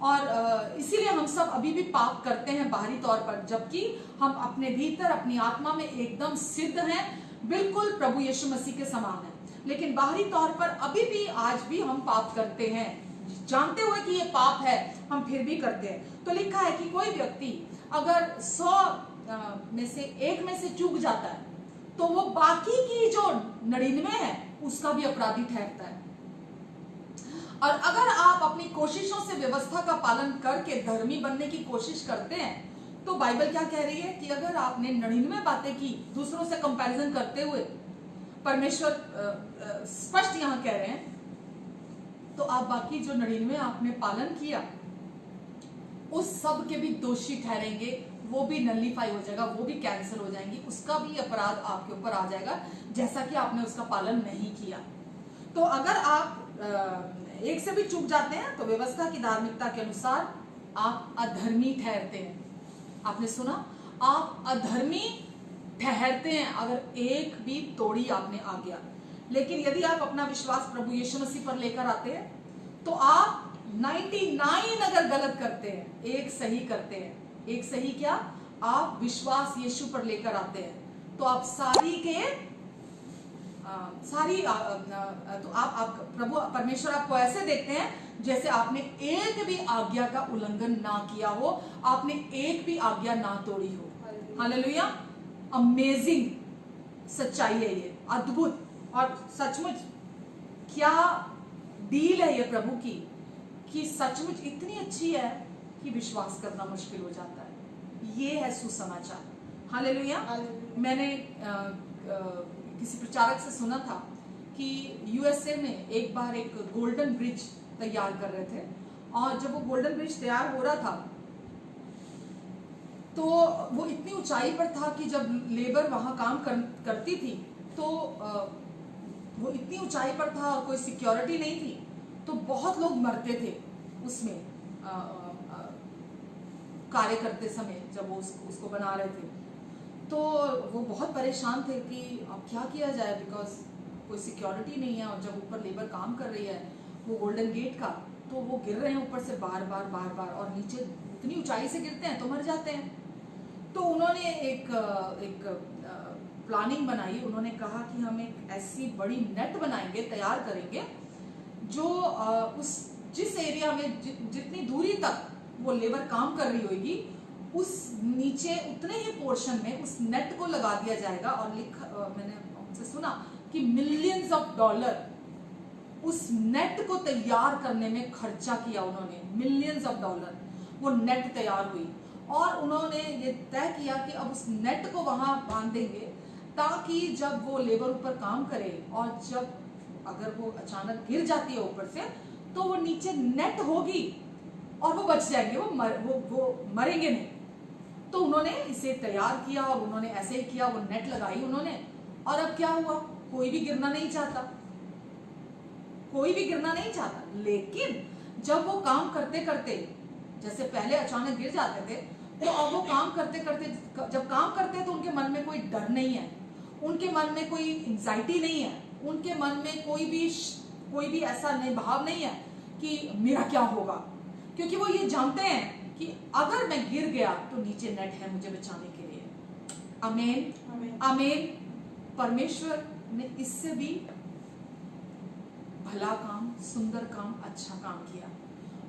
और इसीलिए हम सब अभी भी पाप करते हैं बाहरी तौर पर, जबकि हम अपने भीतर अपनी आत्मा में एकदम सिद्ध हैं, बिल्कुल प्रभु यीशु मसीह के समान है। लेकिन बाहरी तौर पर अभी भी आज भी हम पाप करते हैं, जानते हुए कि ये पाप है हम फिर भी करते हैं। तो लिखा है कि कोई व्यक्ति अगर 100 में से 1 में से चूक जाता है तो वो बाकी की जो 99 है उसका भी अपराधी ठहरता है। और अगर आप अपनी कोशिशों से व्यवस्था का पालन करके धर्मी बनने की कोशिश करते हैं, तो बाइबल क्या कह रही है कि अगर आपने 99 बातें की दूसरों से कंपैरिजन करते हुए, परमेश्वर स्पष्ट यहां कह रहे हैं, तो आप बाकी जो 99 आपने पालन किया उस सब के भी दोषी ठहरेंगे, वो भी नलिफाई हो जाएगा, वो भी कैंसिल हो जाएंगी, उसका भी अपराध आपके ऊपर आ जाएगा जैसा कि आपने उसका पालन नहीं किया। तो अगर आप एक से भी चूक जाते हैं तो व्यवस्था की धार्मिकता के अनुसार आप अधर्मी ठहरते हैं। आपने सुना, आप अधर्मी ठहरते हैं अगर एक भी तोड़ी आपने आज्ञा। लेकिन यदि आप अपना विश्वास प्रभु यीशु मसीह पर लेकर आते हैं तो आप 99 अगर गलत करते हैं, एक सही करते हैं। एक सही क्या? आप विश्वास यीशु पर लेकर आते हैं तो आप तो आप प्रभु परमेश्वर आपको ऐसे देखते हैं जैसे आपने एक भी आज्ञा का उल्लंघन ना किया हो, आपने एक भी आज्ञा ना तोड़ी हो। हालेलुया, अमेजिंग सच्चाई है ये, अद्भुत। और सचमुच क्या डील है ये प्रभु की, कि सचमुच इतनी अच्छी है कि विश्वास करना मुश्किल हो जाता है। ये है सुसमाचार। हालेलुया। मैंने किसी प्रचारक से सुना था कि यूएसए में एक बार एक गोल्डन ब्रिज तैयार कर रहे थे, और जब वो गोल्डन ब्रिज तैयार हो रहा था तो वो इतनी ऊंचाई पर था कि जब लेबर वहां काम करती थी तो वो इतनी ऊंचाई पर था और कोई सिक्योरिटी नहीं थी, तो बहुत लोग मरते थे उसमें कार्य करते समय जब वो उसको बना रहे थे। तो वो बहुत परेशान थे कि अब क्या किया जाए, बिकॉज कोई सिक्योरिटी नहीं है, और जब ऊपर लेबर काम कर रही है वो गोल्डन गेट का, तो वो गिर रहे हैं ऊपर से बार बार, और नीचे इतनी ऊंचाई से गिरते हैं तो मर जाते हैं। तो उन्होंने एक प्लानिंग बनाई। उन्होंने कहा कि हम एक ऐसी बड़ी नेट बनाएंगे, तैयार करेंगे, जो जिस एरिया में जितनी दूरी तक वो लेबर काम कर रही होगी उस नीचे उतने ही पोर्शन में उस नेट को लगा दिया जाएगा। और मैंने उनसे सुना कि मिलियंस ऑफ डॉलर उस नेट को तैयार करने में खर्चा किया उन्होंने, मिलियंस ऑफ डॉलर। वो नेट तैयार हुई और उन्होंने ये तय किया कि अब उस नेट को वहां बांध देंगे ताकि जब वो लेबर ऊपर काम करे और जब अगर वो अचानक गिर जाती है ऊपर से तो वो नीचे नेट होगी और वो बच जाएंगे, वो मरेंगे नहीं। तो उन्होंने इसे तैयार किया और उन्होंने ऐसे ही किया, वो नेट लगाई उन्होंने। और अब क्या हुआ, कोई भी गिरना नहीं चाहता, कोई भी गिरना नहीं चाहता। लेकिन जब वो काम करते करते, जैसे पहले अचानक गिर जाते थे, तो अब वो काम करते करते जब काम करते तो उनके मन में कोई डर नहीं है, उनके मन में कोई एंजाइटी नहीं है, उनके मन में कोई भी ऐसा भाव नहीं है कि मेरा क्या होगा, क्योंकि वो ये जानते हैं कि अगर मैं गिर गया तो नीचे नेट है मुझे बचाने के लिए। आमीन, आमीन। परमेश्वर ने इससे भी भला काम, सुंदर काम, अच्छा काम किया।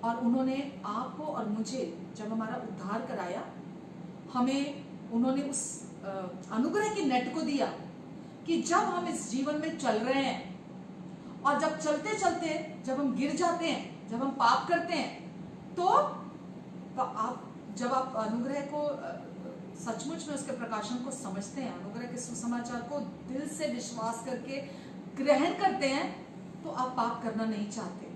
और उन्होंने आपको और मुझे जब हमारा उद्धार कराया, हमें उन्होंने उस अनुग्रह की नेट को दिया कि जब हम इस जीवन में चल रहे हैं और जब चलते चलते जब हम गिर जाते हैं, जब हम पाप करते हैं, तो जब आप अनुग्रह को सचमुच में उसके प्रकाशन को समझते हैं, अनुग्रह के सुसमाचार को दिल से विश्वास करके ग्रहण करते हैं, तो आप पाप करना नहीं चाहते,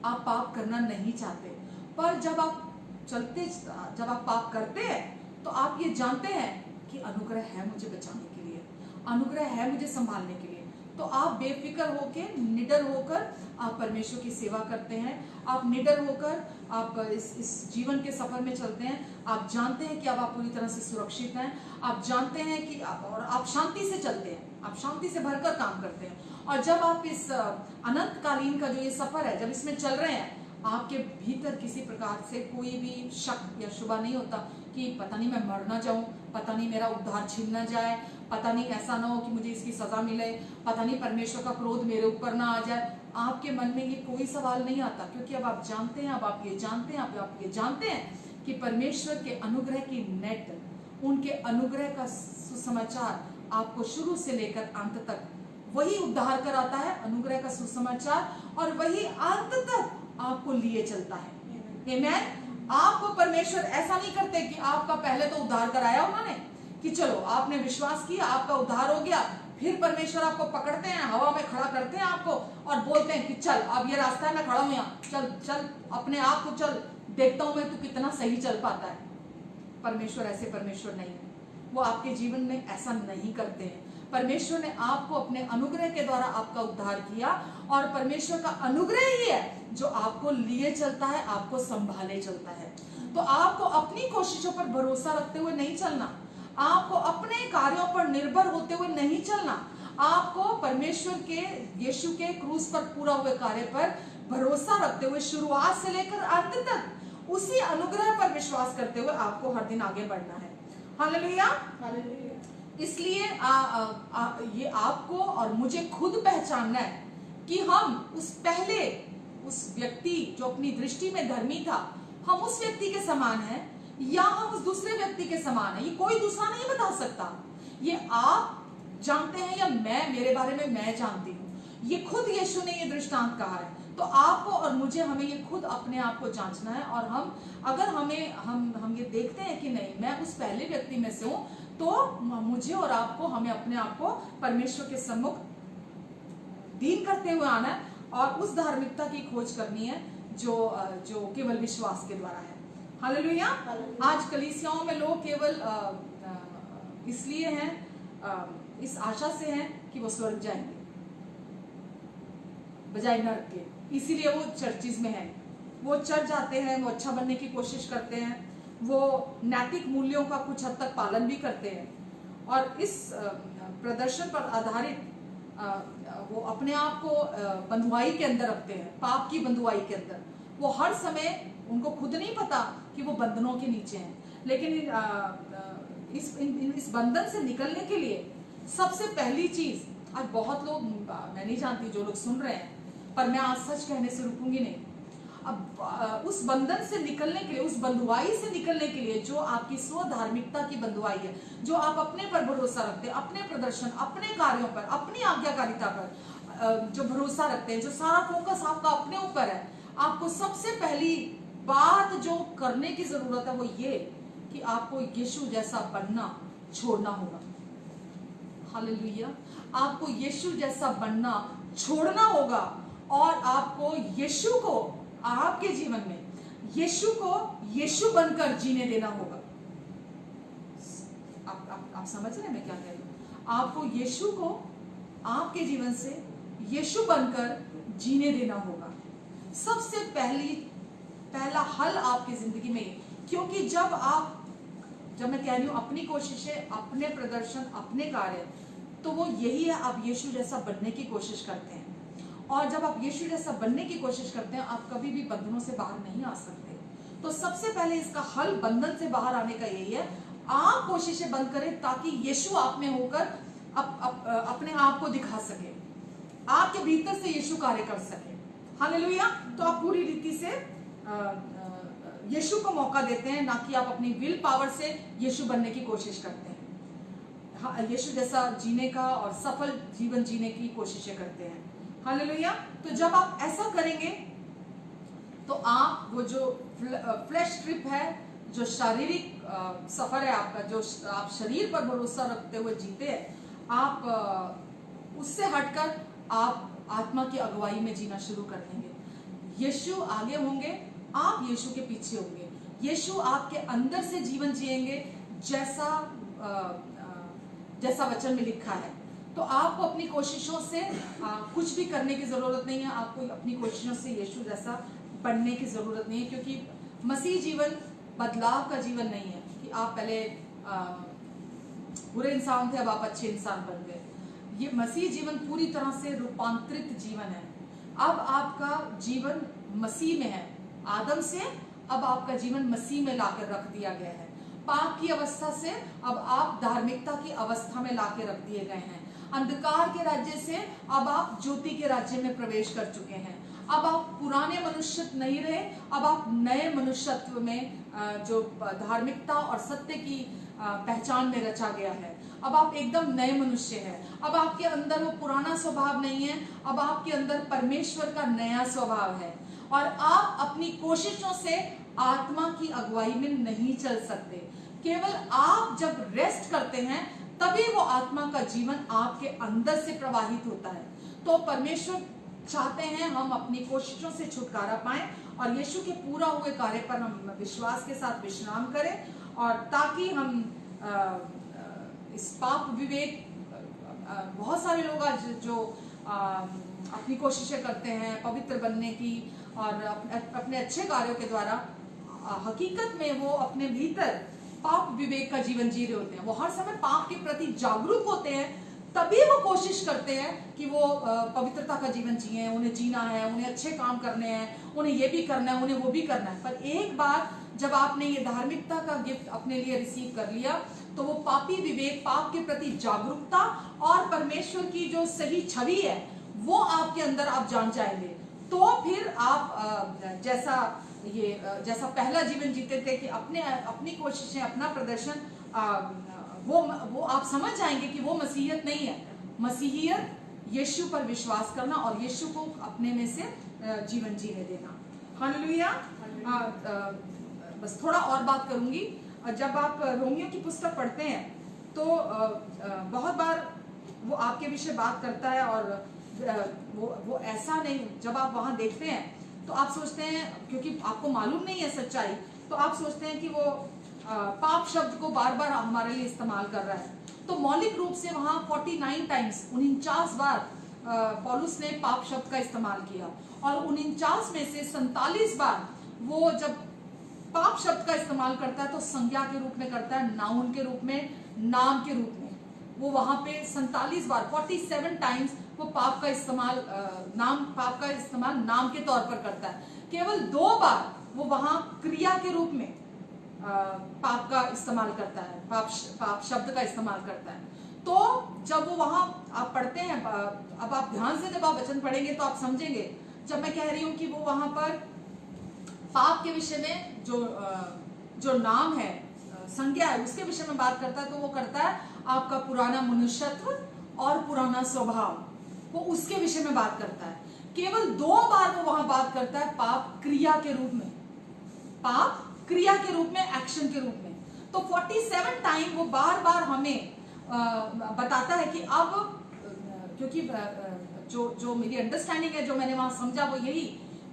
आप पाप करना नहीं चाहते। पर जब आप पाप करते हैं तो आप ये जानते हैं कि अनुग्रह है मुझे बचाने के लिए, अनुग्रह है मुझे संभालने के लिए। तो आप बेफिक्र होकर, निडर होकर आप परमेश्वर की सेवा करते हैं, आप निडर होकर आप इस जीवन के सफर में चलते हैं। आप जानते हैं कि अब आप पूरी तरह से सुरक्षित हैं, आप जानते हैं कि आप शांति से चलते हैं, आप शांति से भरकर काम करते हैं। और जब आप इस अनंत कालीन का जो ये सफर है, जब इसमें चल रहे हैं, आपके भीतर किसी प्रकार से कोई भी शक या शुबा नहीं होता कि पता नहीं मैं मर ना जाऊं, पता नहीं मेरा उद्धार छिन ना जाए, पता नहीं ऐसा ना हो कि मुझे इसकी सजा मिले, पता नहीं परमेश्वर का क्रोध मेरे ऊपर ना आ जाए। आपके मन में ये कोई सवाल नहीं आता, क्योंकि अब आप जानते हैं, अब आप ये जानते हैं कि परमेश्वर के अनुग्रह की नेट, उनके अनुग्रह का सुसमाचार आपको शुरू से लेकर अंत तक वही उद्धार कराता है, अनुग्रह का सुसमाचार, और वही अंत तक आपको लिए चलता है। आमेन। आपको परमेश्वर ऐसा नहीं करते कि आपका पहले तो उद्धार कराया उन्होंने, कि चलो आपने विश्वास किया, आपका उद्धार हो गया, फिर परमेश्वर आपको पकड़ते हैं, हवा में खड़ा करते हैं आपको और बोलते हैं कि चल अब ये रास्ता है, मैं खड़ा हूं यहाँ, चल चल अपने आप को चल, देखता हूं मैं तू कितना सही चल पाता है। परमेश्वर ऐसे परमेश्वर नहीं है, वो आपके जीवन में ऐसा नहीं करते हैं। परमेश्वर ने आपको अपने अनुग्रह के द्वारा आपका उद्धार किया, और परमेश्वर का अनुग्रह ही है जो आपको लिए चलता है, आपको संभाले चलता है। तो आपको अपनी कोशिशों पर भरोसा रखते हुए नहीं चलना, आपको अपने कार्यों पर निर्भर होते हुए नहीं चलना, आपको परमेश्वर के यीशु के क्रूस पर पूरा हुए कार्य पर भरोसा रखते हुए शुरुआत से लेकर अंत तक उसी अनुग्रह पर विश्वास करते हुए आपको हर दिन आगे बढ़ना है। हालेलुया। इसलिए ये आपको और मुझे खुद पहचानना है कि हम उस व्यक्ति जो अपनी दृष्टि में धर्मी था, हम उस व्यक्ति के समान हैं या हम उस दूसरे व्यक्ति के समान हैं। ये कोई दूसरा नहीं बता सकता, ये आप जानते हैं या मेरे बारे में मैं जानती हूँ। ये खुद यीशु ने ये दृष्टांत कहा है। तो आपको और मुझे हमें ये खुद अपने आप को जांचना है, और अगर हम ये देखते हैं कि नहीं मैं उस पहले व्यक्ति में से हूँ, तो मुझे और आपको हमें अपने आप को परमेश्वर के सम्मुख दीन करते हुए आना है और उस धार्मिकता की खोज करनी है जो केवल विश्वास के द्वारा है। हालेलुया। आज कलीसियाओं में लोग केवल इसलिए हैं, इस आशा से हैं कि वो स्वर्ग जाएंगे बजाय नरक के, इसीलिए वो चर्चिज में है, वो चर्च जाते हैं, वो अच्छा बनने की कोशिश करते हैं, वो नैतिक मूल्यों का कुछ हद तक पालन भी करते हैं, और इस प्रदर्शन पर आधारित वो अपने आप को बंधुआई के अंदर रखते हैं, पाप की बंधुआई के अंदर। वो हर समय, उनको खुद नहीं पता कि वो बंधनों के नीचे हैं, लेकिन इस बंधन से निकलने के लिए सबसे पहली चीज, आज बहुत लोग, मैं नहीं जानती जो लोग सुन रहे हैं, पर मैं आज सच कहने से रुकूंगी नहीं। अब उस बंधन से निकलने के लिए, उस बंधुआई से निकलने के लिए, जो आपकी स्वधार्मिकता की बंधुआई है, जो आप अपने पर भरोसा रखते हैं, अपने प्रदर्शन, अपने कार्यों पर, अपनी आज्ञाकारिता पर जो भरोसा रखते हैं, जो सारा फोकस आपका अपने ऊपर है, आपको सबसे पहली बात जो करने की जरूरत है वो ये कि आपको यीशु जैसा बनना छोड़ना होगा। हालेलुया। आपको यीशु जैसा बनना छोड़ना होगा, और आपको यीशु को आपके जीवन में यीशु बनकर जीने देना होगा। आप समझ रहे हैं मैं क्या कह रही हूं? आपको यीशु को आपके जीवन से यीशु बनकर जीने देना होगा। सबसे पहला हल आपकी जिंदगी में, क्योंकि जब मैं कह रही हूं अपनी कोशिशें, अपने प्रदर्शन, अपने कार्य, तो वो यही है, आप यीशु जैसा बनने की कोशिश करते हैं। और जब आप यीशु जैसा बनने की कोशिश करते हैं, आप कभी भी बंधनों से बाहर नहीं आ सकते। तो सबसे पहले इसका हल बंधन से बाहर आने का यही है, आप कोशिशें बंद करें ताकि यीशु आप में होकर अपने आप को दिखा सके, आपके भीतर से यीशु कार्य कर सके। हालेलुया। तो आप पूरी रीति से यीशु को मौका देते हैं, ना कि आप अपनी विल पावर से यीशु बनने की कोशिश करते हैं, यीशु जैसा जीने का और सफल जीवन जीने की कोशिशें करते हैं। हालेलुया। तो जब आप ऐसा करेंगे तो आप वो जो फ्लैश ट्रिप है, जो शारीरिक सफर है आपका, जो आप शरीर पर भरोसा रखते हुए जीते हैं, आप उससे हटकर आप आत्मा की अगुवाई में जीना शुरू कर देंगे। यीशु आगे होंगे, आप यीशु के पीछे होंगे। यीशु आपके अंदर से जीवन जिएंगे जैसा वचन में लिखा है। तो आपको अपनी कोशिशों से कुछ भी करने की जरूरत नहीं है, आपको अपनी कोशिशों से यीशु जैसा बनने की जरूरत नहीं है, क्योंकि मसीह जीवन बदलाव का जीवन नहीं है कि आप पहले बुरे इंसान थे, अब आप अच्छे इंसान बन गए। ये मसीह जीवन पूरी तरह से रूपांतरित जीवन है। अब आपका जीवन मसीह में है, आदम से अब आपका जीवन मसीह में लाकर रख दिया गया है। पाप की अवस्था से अब आप धार्मिकता की अवस्था में लाके रख दिए गए हैं। अंधकार के राज्य से अब आप ज्योति के राज्य में प्रवेश कर चुके हैं। अब आप पुराने मनुष्य नहीं रहे, अब आप नए मनुष्यत्व में जो धार्मिकता और सत्य की पहचान में रचा गया है। अब आप एकदम नए मनुष्य हैं। अब आपके अंदर वो पुराना स्वभाव नहीं है, अब आपके अंदर परमेश्वर का नया स्वभाव है। और आप अपनी कोशिशों से आत्मा की अगुवाई में नहीं चल सकते। केवल आप जब रेस्ट करते हैं तभी वो आत्मा का जीवन आपके अंदर से प्रवाहित होता है। तो परमेश्वर चाहते हैं हम अपनी कोशिशों से छुटकारा पाएं और यीशु के पूरा हुए कार्य पर हम विश्वास के साथ विश्राम करें, और ताकि हम इस पाप विवेक, बहुत सारे लोग आज जो अपनी कोशिशें करते हैं पवित्र बनने की और अपने अच्छे कार्यों के द्वारा, हकीकत में वो अपने भीतर पाप विवेक का जीवन जी रहे होते हैं। वो हर समय पाप के प्रति जागरूक होते हैं, तभी वो कोशिश करते हैं कि वो पवित्रता का जीवन जिए। उन्हें जीना है, उन्हें अच्छे काम करने हैं, उन्हें ये भी करना है, उन्हें वो भी करना है। पर एक बार जब आपने ये धार्मिकता का गिफ्ट अपने लिए रिसीव कर लिया, तो वो पापी विवेक, पाप के प्रति जागरूकता और परमेश्वर की जो सही छवि है वो आपके अंदर आप जान जाएंगे। तो फिर आप जैसा पहला जीवन जीते थे कि अपनी कोशिशें, अपना प्रदर्शन, वो आप समझ जाएंगे कि वो मसीहियत नहीं है। मसीहियत यीशु पर विश्वास करना और यीशु को अपने में से जीवन जीने देना। हालेलुया। बस थोड़ा और बात करूंगी। जब आप रोमियो की पुस्तक पढ़ते हैं तो बहुत बार वो आपके विषय बात करता है, और वो ऐसा नहीं, जब आप वहां देखते हैं तो आप सोचते हैं, क्योंकि आपको मालूम नहीं है सच्चाई, तो आप सोचते हैं कि वो पाप शब्द को बार बार हमारे लिए इस्तेमाल कर रहा है। तो मौलिक रूप से वहां 49 टाइम्स, 49 बार पौलुस ने पाप शब्द का इस्तेमाल किया, और 49 में से 47 बार वो जब पाप शब्द का इस्तेमाल करता है तो संज्ञा के रूप में करता है, नाउन के रूप में, नाम के रूप में। वो वहां पे 47 बार, 47 टाइम्स वो पाप का इस्तेमाल नाम के तौर पर करता है। केवल 2 बार वो वहां क्रिया के रूप में पाप का इस्तेमाल करता है, पाप शब्द का इस्तेमाल करता है। तो जब वो वहां आप पढ़ते हैं, अब आप ध्यान से जब आप वचन पढ़ेंगे तो आप समझेंगे, जब मैं कह रही हूं कि वो वहां पर पाप के विषय में जो नाम है, संज्ञा है, उसके विषय में बात करता है, तो वो करता है आपका पुराना मनुष्यत्व और पुराना स्वभाव, वो उसके विषय में बात करता है। केवल 2 बार वो वहां बात करता है पाप क्रिया के रूप में, पाप क्रिया के रूप में, एक्शन के रूप में। तो 47 टाइम वो बार बार हमें बताता है कि अब, क्योंकि जो मेरी अंडरस्टैंडिंग है, जो मैंने वहां समझा, वो यही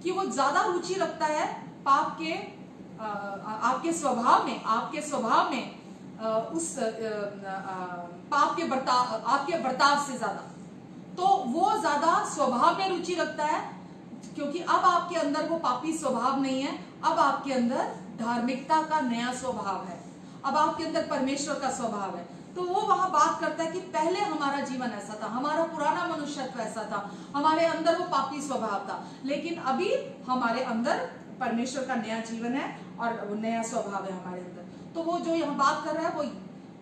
कि वो ज्यादा रुचि रखता है पाप के आपके स्वभाव में उस पाप के आपके बर्ताव से ज्यादा। तो वो ज्यादा स्वभाव में रुचि रखता है, क्योंकि अब आपके अंदर वो पापी स्वभाव नहीं है, अब आपके अंदर धार्मिकता का नया स्वभाव है, अब आपके अंदर परमेश्वर का स्वभाव है। तो वो वहां बात करता है कि पहले हमारा जीवन ऐसा था, हमारा पुराना मनुष्यत्व ऐसा था, हमारे अंदर वो पापी स्वभाव था, लेकिन अभी हमारे अंदर परमेश्वर का नया जीवन है और वो नया स्वभाव है हमारे अंदर। तो वो जो यहाँ बात कर रहा है, वो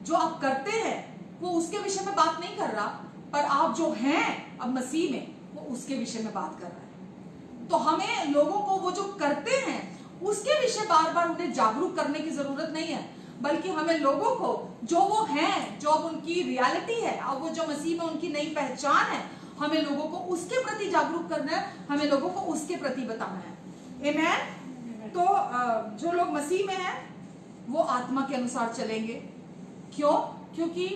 जो आप करते हैं वो उसके विषय में बात नहीं कर रहा, पर आप जो हैं अब मसीह में, वो उसके विषय में बात कर रहा है। तो हमें लोगों को वो जो करते हैं उसके विषय बार बार उन्हें जागरूक करने की जरूरत नहीं है, बल्कि हमें लोगों को जो वो हैं, जो अब उनकी रियलिटी है, अब वो जो मसीह में उनकी नई पहचान है, हमें लोगों को उसके प्रति जागरूक करना है, हमें लोगों को उसके प्रति बताना है। आमीन। तो जो लोग मसीह में हैं वो आत्मा के अनुसार चलेंगे। क्यों? क्योंकि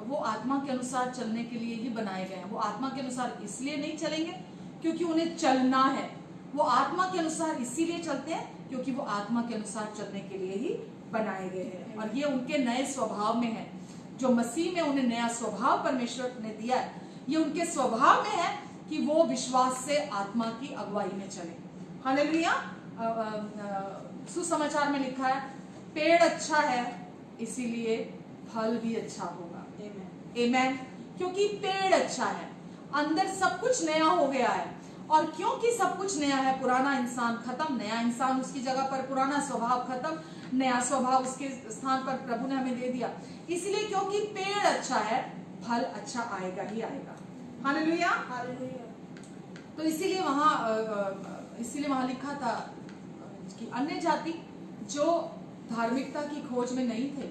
वो आत्मा के अनुसार चलने के लिए ही बनाए गए हैं। वो आत्मा के अनुसार इसलिए नहीं चलेंगे क्योंकि उन्हें चलना है, वो आत्मा के अनुसार इसीलिए चलते हैं क्योंकि वो आत्मा के अनुसार चलने के लिए ही बनाए गए हैं, और ये उनके नए स्वभाव में है। जो मसीह में उन्हें नया स्वभाव परमेश्वर ने दिया है, ये उनके स्वभाव में है कि वो विश्वास से आत्मा की अगुवाई में चले। हालेलुया। सुसमाचार में लिखा है, पेड़ अच्छा है इसीलिए फल भी अच्छा होगा। आमीन। क्योंकि पेड़ अच्छा है, अंदर सब कुछ नया हो गया है, और क्योंकि सब कुछ नया है, पुराना इंसान खत्म, नया इंसान उसकी जगह पर, पुराना स्वभाव खत्म, नया स्वभाव उसके स्थान पर प्रभु ने हमें दे दिया। इसलिए क्योंकि पेड़ अच्छा है, फल अच्छा आएगा ही आएगा। हालेलुया। तो इसीलिए वहां लिखा था कि अन्य जाति जो धार्मिकता की खोज में नहीं थे,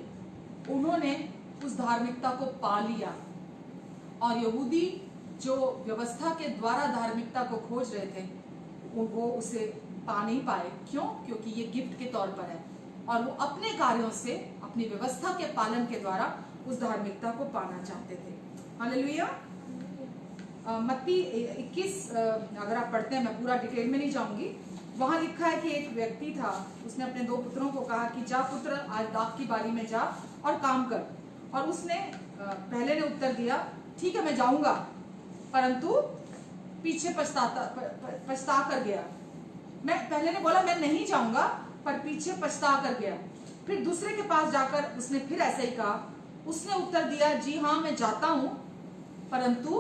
उन्होंने उस धार्मिकता को पा लिया। और यहूदी जो व्यवस्था के द्वारा धार्मिकता को खोज रहे थे वो उसे पा नहीं पाए। क्यों? क्योंकि ये गिफ्ट के तौर पर है और वो अपने कार्यों से, अपनी व्यवस्था के पालन के द्वारा उस धार्मिकता को पाना चाहते थे। हालेलुया। मत्ती 21 अगर आप पढ़ते हैं, मैं पूरा डिटेल में नहीं जाऊंगी, वहां लिखा है कि एक व्यक्ति था, उसने अपने 2 पुत्रों को कहा कि जा पुत्र, आज दाख की बारी में जा और काम कर। और उसने पहले ने उत्तर दिया, ठीक है मैं जाऊंगा, परंतु पीछे पछता कर गया। पहले ने बोला मैं नहीं जाऊंगा, पर पीछे पछता कर गया। फिर दूसरे के पास जाकर उसने फिर ऐसे ही कहा। उसने उत्तर दिया, जी हाँ मैं जाता हूं, परंतु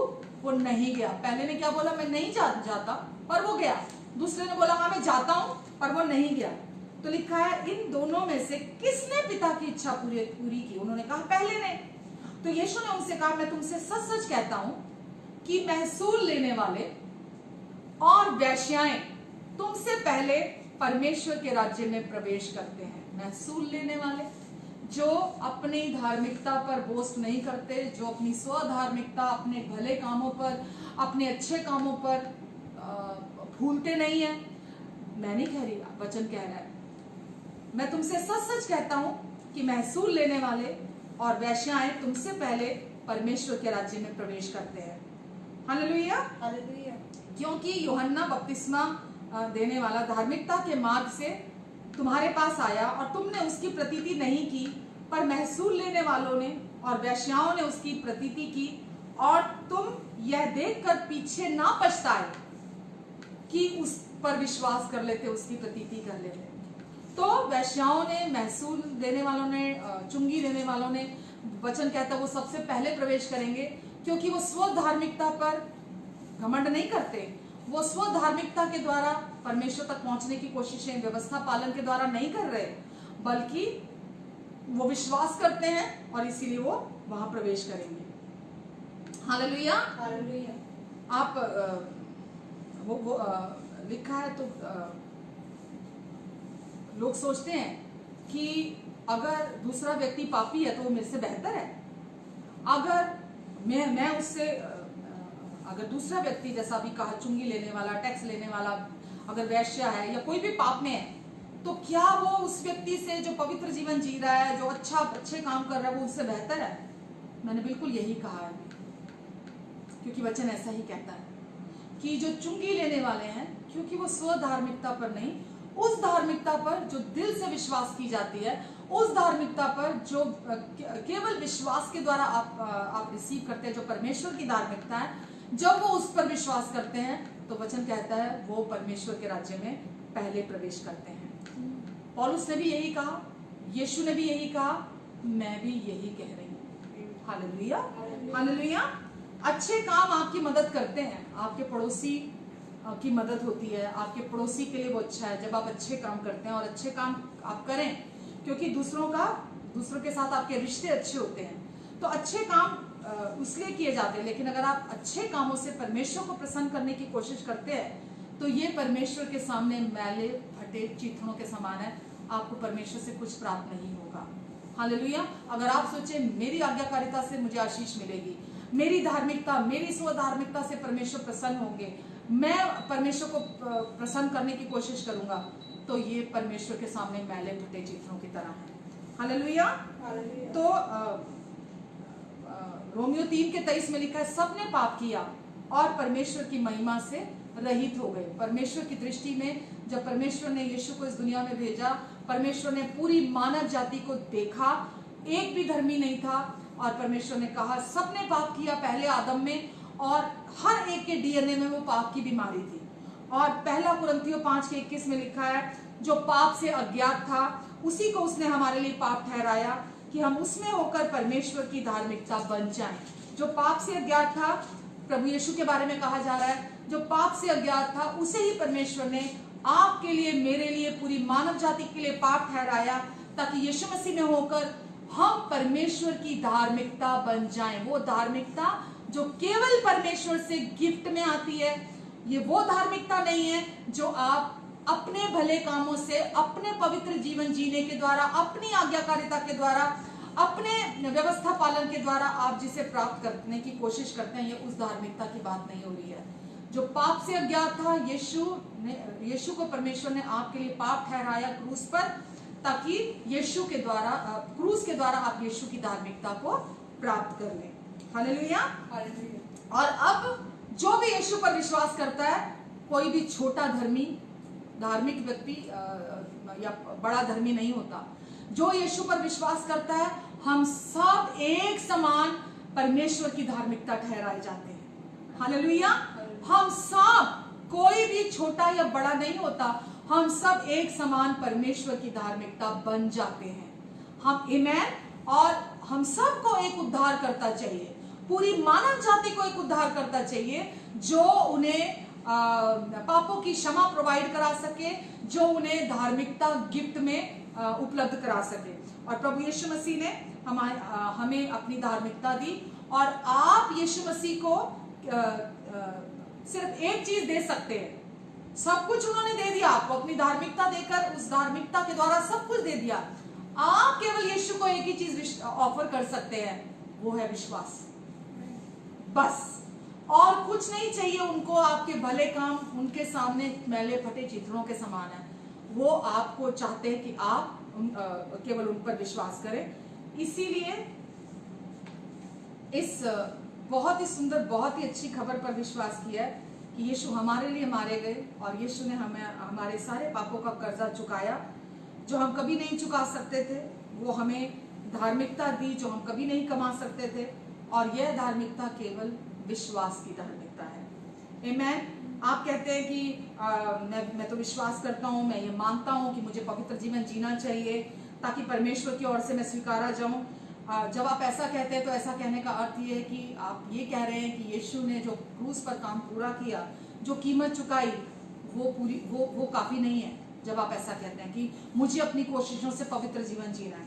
वो नहीं गया। पहले ने क्या बोला? मैं नहीं जाता, पर वो गया। दूसरे ने बोला हाँ मैं जाता हूं, पर वो नहीं गया। तो लिखा है, इन दोनों में से किसने पिता की इच्छा पूरी की? उन्होंने कहा पहले ने। तो यीशु ने उनसे कहा, मैं तुमसे सच सच कहता हूं कि महसूल लेने वाले और वेश्याएं तुमसे पहले परमेश्वर के राज्य में प्रवेश करते हैं। महसूल लेने वाले जो अपनी धार्मिकता पर बोस्ट नहीं करते, जो अपनी स्वधार्मिकता, अपने भले कामों पर, अपने अच्छे कामों पर भूलते नहीं है। मैं नहीं कह रही, वचन कह रहा है। मैं तुमसे सच सच कहता हूं कि महसूल लेने वाले और वेश्याएं तुमसे पहले परमेश्वर के राज्य में प्रवेश करते हैं। हालेलुया। हालेलुया। क्योंकि यूहन्ना बपतिस्मा देने वाला धार्मिकता के मार्ग से तुम्हारे पास आया और तुमने उसकी प्रतीति नहीं की, पर महसूल लेने वालों ने और वेश्याओं ने उसकी प्रतीति की, और तुम यह देखकर पीछे ना पछताए कि उस पर विश्वास कर लेते, उसकी प्रतीति कर लेते। तो वेश्याओं ने, महसूल देने वालों ने, चुंगी लेने वालों ने, वचन कहता वो सबसे पहले प्रवेश करेंगे, क्योंकि वो स्वधार्मिकता पर घमंड नहीं करते। वो स्वधार्मिकता के द्वारा परमेश्वर तक पहुंचने की कोशिशें व्यवस्था पालन के द्वारा नहीं कर रहे, बल्कि वो विश्वास करते हैं और इसीलिए वो वहां प्रवेश करेंगे। हालेलुया। हालेलुया। आप वो लिखा है तो लोग सोचते हैं कि अगर दूसरा व्यक्ति पापी है तो वो मेरे से बेहतर है। अगर मैं उससे, अगर दूसरा व्यक्ति जैसा अभी कहा, चुंगी लेने वाला, टैक्स लेने वाला, अगर वैश्या है या कोई भी पाप में है, तो क्या वो उस व्यक्ति से जो पवित्र जीवन जी रहा है, जो अच्छे काम कर रहा है, वो उससे बेहतर है? मैंने बिल्कुल यही कहा है, क्योंकि वचन ऐसा ही कहता है कि जो चुंगी लेने वाले हैं, क्योंकि वो स्वधार्मिकता पर नहीं, उस धार्मिकता पर जो दिल से विश्वास की जाती है, उस धार्मिकता पर जो केवल विश्वास के द्वारा आप रिसीव करते हैं, जो परमेश्वर की धार्मिकता है, जब वो उस पर विश्वास करते हैं तो वचन कहता है वो परमेश्वर के राज्य में पहले प्रवेश करते हैं। पौलुस ने भी यही कहा, यीशु ने भी यही कहा, मैं भी यही कह रही हूँ। हालेलुया। हालेलुया। अच्छे काम आपकी मदद करते हैं, आपके पड़ोसी की मदद होती है, आपके पड़ोसी के लिए वो अच्छा है जब आप अच्छे काम करते हैं। और अच्छे काम आप करें क्योंकि दूसरों के साथ आपके रिश्ते अच्छे होते हैं, तो अच्छे काम इसलिए किए जाते हैं। लेकिन अगर आप अच्छे कामों से परमेश्वर को प्रसन्न करने की कोशिश करते हैं तो ये परमेश्वर के सामने मैले फटे चीथड़ों के समान है, आपको परमेश्वर से कुछ प्राप्त नहीं होगा। हालेलुया। अगर आप सोचे मेरी आज्ञाकारिता से मुझे आशीष मिलेगी, मेरी धार्मिकता, मेरी स्वधार्मिकता से परमेश्वर प्रसन्न होंगे, मैं परमेश्वर को प्रसन्न करने की कोशिश करूंगा, तो ये परमेश्वर के सामने मैले फटे चित्रों की तरह है। हालेलुया। तो रोमियो 3:23 में लिखा है, सबने पाप किया और परमेश्वर की महिमा से रहित हो गए। परमेश्वर की दृष्टि में जब परमेश्वर ने यीशु को इस दुनिया में भेजा, परमेश्वर ने पूरी मानव जाति को देखा, एक भी धर्मी नहीं था, और परमेश्वर ने कहा सबने पाप किया पहले आदम में, और हर एक के डीएनए में वो पाप की बीमारी थी। और पहला कुरिन्थियों 5:21 में लिखा है, जो पाप से अज्ञात था उसी को उसने हमारे लिए पाप ठहराया कि हम उसमें होकर परमेश्वर की धार्मिकता बन जाएं। जो पाप से अज्ञात था, प्रभु यीशु के बारे में कहा जा रहा है, जो पाप से अज्ञात था उसे ही परमेश्वर ने आपके लिए, मेरे लिए, पूरी मानव जाति के लिए पाप ठहराया, ताकि यीशु मसीह में होकर हम परमेश्वर की धार्मिकता बन जाएं। वो धार्मिकता जो केवल परमेश्वर से गिफ्ट में आती है। ये वो धार्मिकता नहीं है जो आप अपने भले कामों से, अपने पवित्र जीवन जीने के द्वारा, अपनी आज्ञाकारिता के द्वारा, अपने व्यवस्था पालन के द्वारा आप जिसे प्राप्त करने की कोशिश करते हैं, ये उस धार्मिकता की बात नहीं हो रही है। जो पाप से अज्ञात था, यीशु को परमेश्वर ने आपके लिए पाप ठहराया क्रूस पर, ताकि यीशु के द्वारा, क्रूस के द्वारा आप यीशु की धार्मिकता को प्राप्त कर लें। हालेलुया। और अब जो भी यीशु पर विश्वास करता है, कोई भी छोटा धार्मिक व्यक्ति या बड़ा धर्मी नहीं होता। जो यीशु पर विश्वास करता है, हम सब एक समान परमेश्वर की धार्मिकता ठहराए जाते हैं। हालेलुया। हम सब, कोई भी छोटा या बड़ा नहीं होता, हम सब एक समान परमेश्वर की धार्मिकता बन जाते हैं। हम आमेन। और हम सबको एक उद्धार करता चाहिए, पूरी मानव जाति को एक उद्धार करता चाहिए, जो उन्हें पापों की क्षमा प्रोवाइड करा सके, जो उन्हें धार्मिकता गिफ्ट में उपलब्ध करा सके। और प्रभु यीशु मसीह ने हमें अपनी धार्मिकता दी, और आप यीशु मसीह को सिर्फ एक चीज दे सकते हैं। सब कुछ उन्होंने दे दिया आपको, अपनी धार्मिकता देकर, उस धार्मिकता के द्वारा सब कुछ दे दिया। आप केवल यीशु को एक ही चीज ऑफर कर सकते हैं, वो है विश्वास, बस। और कुछ नहीं चाहिए उनको। आपके भले काम उनके सामने मैले फटे चित्रों के समान है। वो आपको चाहते हैं कि आप केवल उन पर विश्वास करें। इसीलिए इस बहुत ही सुंदर, बहुत ही अच्छी खबर पर विश्वास किया है कि यीशु हमारे लिए मारे गए, और यीशु ने हमें हमारे सारे पापों का कर्जा चुकाया, जो हम कभी नहीं चुका सकते थे। वो हमें धार्मिकता दी जो हम कभी नहीं कमा सकते थे, और यह धार्मिकता केवल विश्वास की धार्मिकता है। आमेन। आप कहते हैं कि मैं तो विश्वास करता हूँ, मैं ये मानता हूँ कि मुझे पवित्र जीवन जीना चाहिए ताकि परमेश्वर की ओर से मैं स्वीकारा जाऊं। जब आप ऐसा कहते हैं तो ऐसा कहने का अर्थ ये है कि आप ये कह रहे हैं कि यीशु ने जो क्रूस पर काम पूरा किया, जो कीमत चुकाई, वो काफी नहीं है। जब आप ऐसा कहते हैं कि मुझे अपनी कोशिशों से पवित्र जीवन जीना है,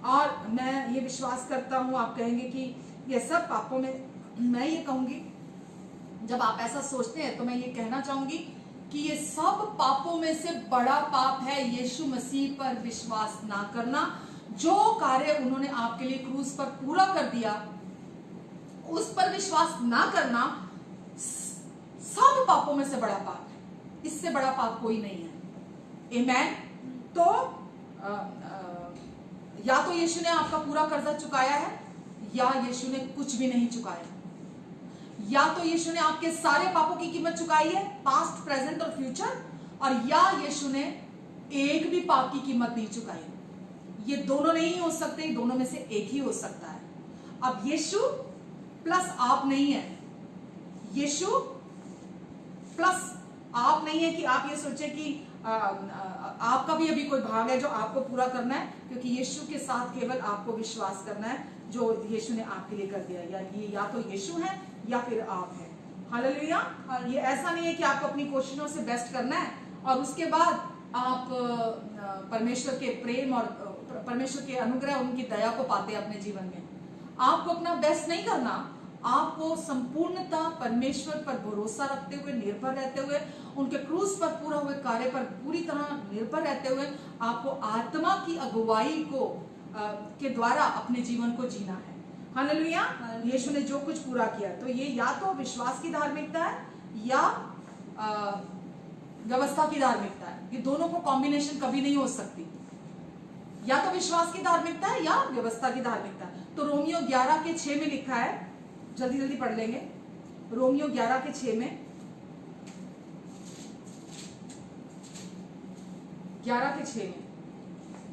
और मैं ये विश्वास करता हूँ, आप कहेंगे कि ये सब पापों में, मैं ये कहूंगी, जब आप ऐसा सोचते हैं तो मैं ये कहना चाहूंगी कि ये सब पापों में से बड़ा पाप है यीशु मसीह पर विश्वास ना करना। जो कार्य उन्होंने आपके लिए क्रूस पर पूरा कर दिया, उस पर विश्वास ना करना सब पापों में से बड़ा पाप है। इससे बड़ा पाप कोई नहीं है। आमेन। तो या तो यीशु ने आपका पूरा कर्जा चुकाया है, या यीशु ने कुछ भी नहीं चुकाया। या तो यीशु ने आपके सारे पापों की कीमत चुकाई है, पास्ट, प्रेजेंट और फ्यूचर, और या यीशु ने एक भी पाप की कीमत नहीं चुकाई। ये दोनों नहीं हो सकते, दोनों में से एक ही हो सकता है। अब यीशु प्लस आप नहीं है, यीशु प्लस आप नहीं है कि आप ये सोचे कि आपका भी अभी कोई भाग है जो आपको पूरा करना है, क्योंकि यीशु के साथ केवल आपको विश्वास करना है जो यीशु ने आपके लिए कर दिया। या तो यीशु है या फिर आप है। हालेलुया। ये ऐसा नहीं है कि आपको अपनी कोशिशों से बेस्ट करना है और उसके बाद आप परमेश्वर के प्रेम और परमेश्वर के अनुग्रह, उनकी दया को पाते अपने जीवन में। आपको अपना बेस्ट नहीं करना, आपको संपूर्णता परमेश्वर पर भरोसा रखते हुए, निर्भर रहते हुए, उनके क्रूस पर पूरा हुए कार्य पर पूरी तरह निर्भर रहते हुए, आपको आत्मा की अगुवाई को के द्वारा अपने जीवन को जीना है। हालेलुया। यीशु ने जो कुछ पूरा किया, तो ये या तो विश्वास की धार्मिकता है या व्यवस्था की धार्मिकता है। ये दोनों को कॉम्बिनेशन कभी नहीं हो सकती। या तो विश्वास की धार्मिकता है या व्यवस्था की धार्मिकता है। तो रोमियो 11:6 में लिखा है, जल्दी जल्दी पढ़ लेंगे। रोमियो 11:6 में, 11:6 में,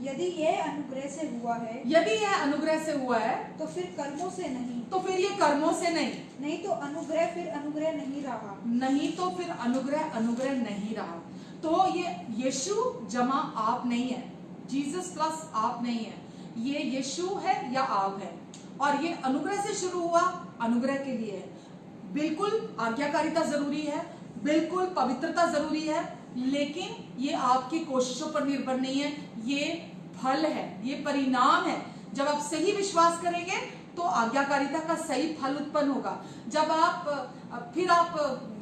यदि यह अनुग्रह से हुआ है, यदि यह अनुग्रह से हुआ है, तो फिर कर्मों से नहीं, तो फिर ये कर्मों से नहीं, नहीं तो अनुग्रह फिर अनुग्रह नहीं रहा, नहीं तो फिर अनुग्रह अनुग्रह नहीं रहा। तो ये यीशु जमा आप नहीं है, जीसस प्लस आप नहीं है, ये यीशु है या आप है। और ये अनुग्रह से शुरू हुआ, अनुग्रह के लिए है। बिल्कुल आज्ञाकारिता जरूरी है, बिल्कुल पवित्रता जरूरी है, लेकिन ये आपकी कोशिशों पर निर्भर नहीं है, ये फल है, ये परिणाम है। जब आप सही विश्वास करेंगे तो आज्ञाकारिता का सही फल उत्पन्न होगा। जब आप फिर आप